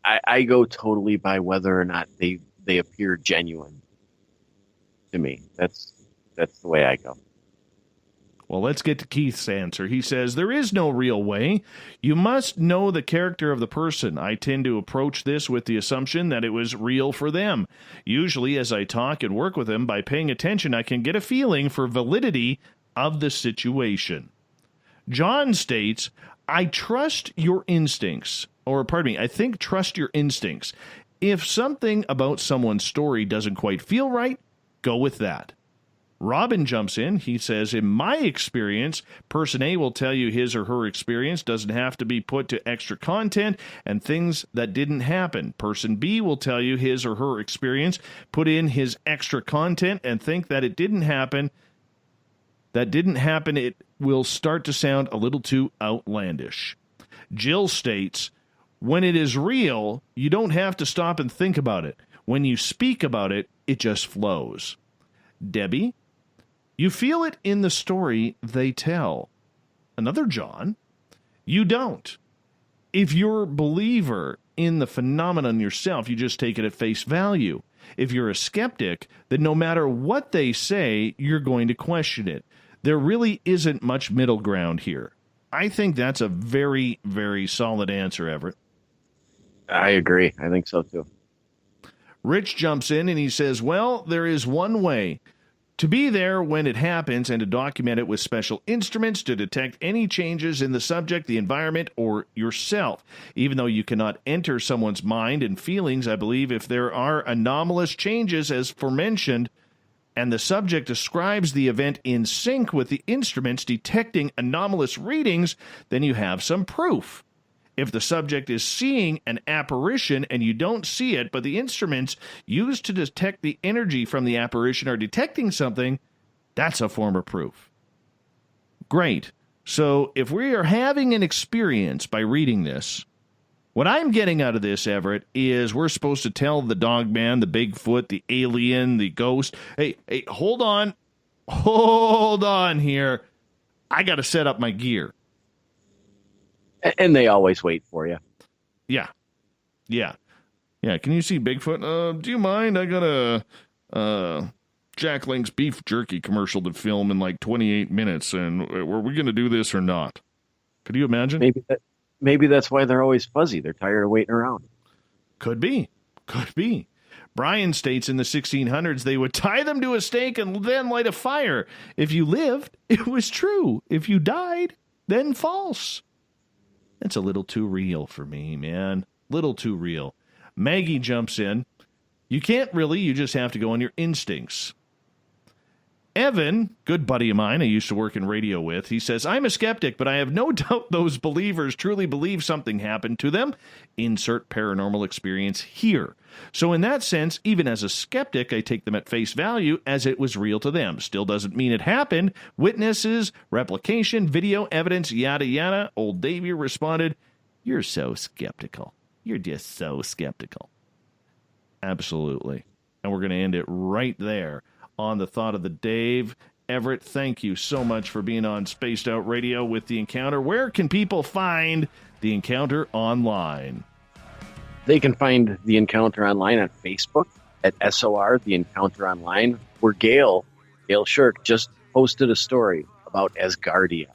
I go totally by whether or not they appear genuine to me. That's the way I go. Well, let's get to Keith's answer. He says, there is no real way. You must know the character of the person. I tend to approach this with the assumption that it was real for them. Usually, as I talk and work with them, by paying attention, I can get a feeling for validity of the situation. John states, I trust your instincts. I think trust your instincts. If something about someone's story doesn't quite feel right, go with that. Robin jumps in. He says, in my experience, person A will tell you his or her experience doesn't have to be put to extra content and things that didn't happen. Person B will tell you his or her experience, put in his extra content and think that it didn't happen. That didn't happen. It will start to sound a little too outlandish. Jill states, when it is real, you don't have to stop and think about it. When you speak about it, it just flows. Debbie, you feel it in the story they tell. Another John, you don't. If you're a believer in the phenomenon yourself, you just take it at face value. If you're a skeptic, then no matter what they say, you're going to question it. There really isn't much middle ground here. I think that's a very, very solid answer, Everett. I agree. I think so, too. Rich jumps in and he says, well, there is one way. To be there when it happens and to document it with special instruments to detect any changes in the subject, the environment, or yourself. Even though you cannot enter someone's mind and feelings, I believe if there are anomalous changes, as aforementioned, and the subject describes the event in sync with the instruments detecting anomalous readings, then you have some proof. If the subject is seeing an apparition and you don't see it, but the instruments used to detect the energy from the apparition are detecting something, that's a form of proof. Great. So if we are having an experience by reading this, what I'm getting out of this, Everett, is we're supposed to tell the Dogman, the Bigfoot, the alien, the ghost, hey, hold on here. I got to set up my gear. And they always wait for you. Yeah. Can you see Bigfoot? Do you mind? I got a Jack Link's beef jerky commercial to film in like 28 minutes, and were we going to do this or not? Could you imagine? Maybe that's why they're always fuzzy. They're tired of waiting around. Could be. Brian states in the 1600s they would tie them to a stake and then light a fire. If you lived, it was true. If you died, then false. That's a little too real for me, man. Little too real. Maggie jumps in. You can't really, you just have to go on your instincts. Evan, good buddy of mine I used to work in radio with, he says, I'm a skeptic, but I have no doubt those believers truly believe something happened to them. Insert paranormal experience here. So in that sense, even as a skeptic, I take them at face value as it was real to them. Still doesn't mean it happened. Witnesses, replication, video evidence, yada yada. Old Davey responded, you're so skeptical. You're just so skeptical. Absolutely. And we're going to end it right there on the thought of the Dave. Everett, thank you so much for being on Spaced Out Radio with The Encounter. Where can people find The Encounter online? They can find The Encounter online on Facebook at SOR, The Encounter Online, where Gail Shirk just posted a story about Asgardia,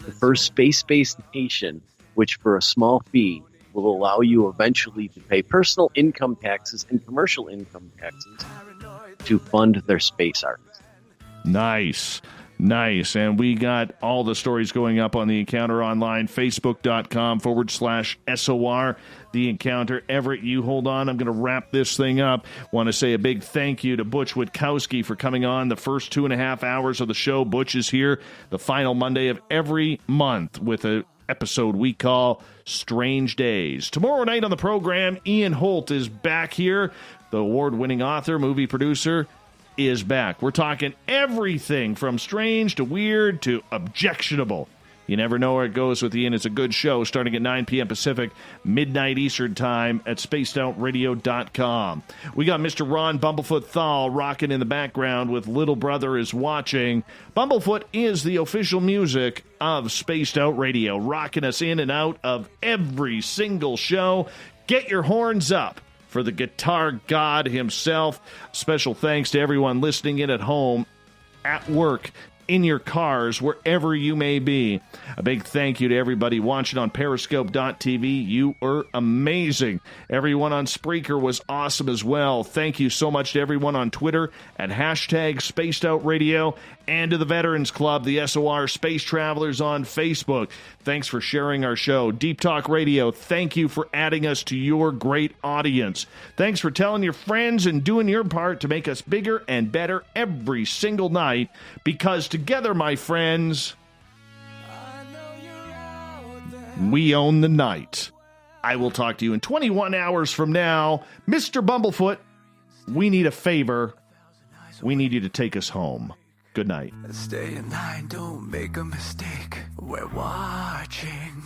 the first space-based nation, which for a small fee will allow you eventually to pay personal income taxes and commercial income taxes to fund their space arts. Nice. And we got all the stories going up on The Encounter online, facebook.com/SOR, The Encounter. Everett, you hold on. I'm going to wrap this thing up. Want to say a big thank you to Butch Witkowski for coming on the first 2.5 hours of the show. Butch is here the final Monday of every month with an episode we call Strange Days. Tomorrow night on the program, Ian Holt is back here. The award-winning author, movie producer, is back. We're talking everything from strange to weird to objectionable. You never know where it goes with Ian. It's a good show starting at 9 p.m. Pacific, midnight Eastern Time at spacedoutradio.com. We got Mr. Ron Bumblefoot Thal rocking in the background with Little Brother is Watching. Bumblefoot is the official music of Spaced Out Radio, rocking us in and out of every single show. Get your horns up for the guitar god himself. Special thanks to everyone listening in at home, at work, in your cars, wherever you may be. A big thank you to everybody watching on Periscope.tv. You were amazing. Everyone on Spreaker was awesome as well. Thank you so much to everyone on Twitter at hashtag Spaced Out Radio, and to the Veterans Club, the SOR Space Travelers on Facebook. Thanks for sharing our show. Deep Talk Radio, thank you for adding us to your great audience. Thanks for telling your friends and doing your part to make us bigger and better every single night, because together, my friends, we own the night. I will talk to you in 21 hours from now. Mr. Bumblefoot, we need a favor. We need you to take us home. Good night. Stay in line, don't make a mistake. We're watching.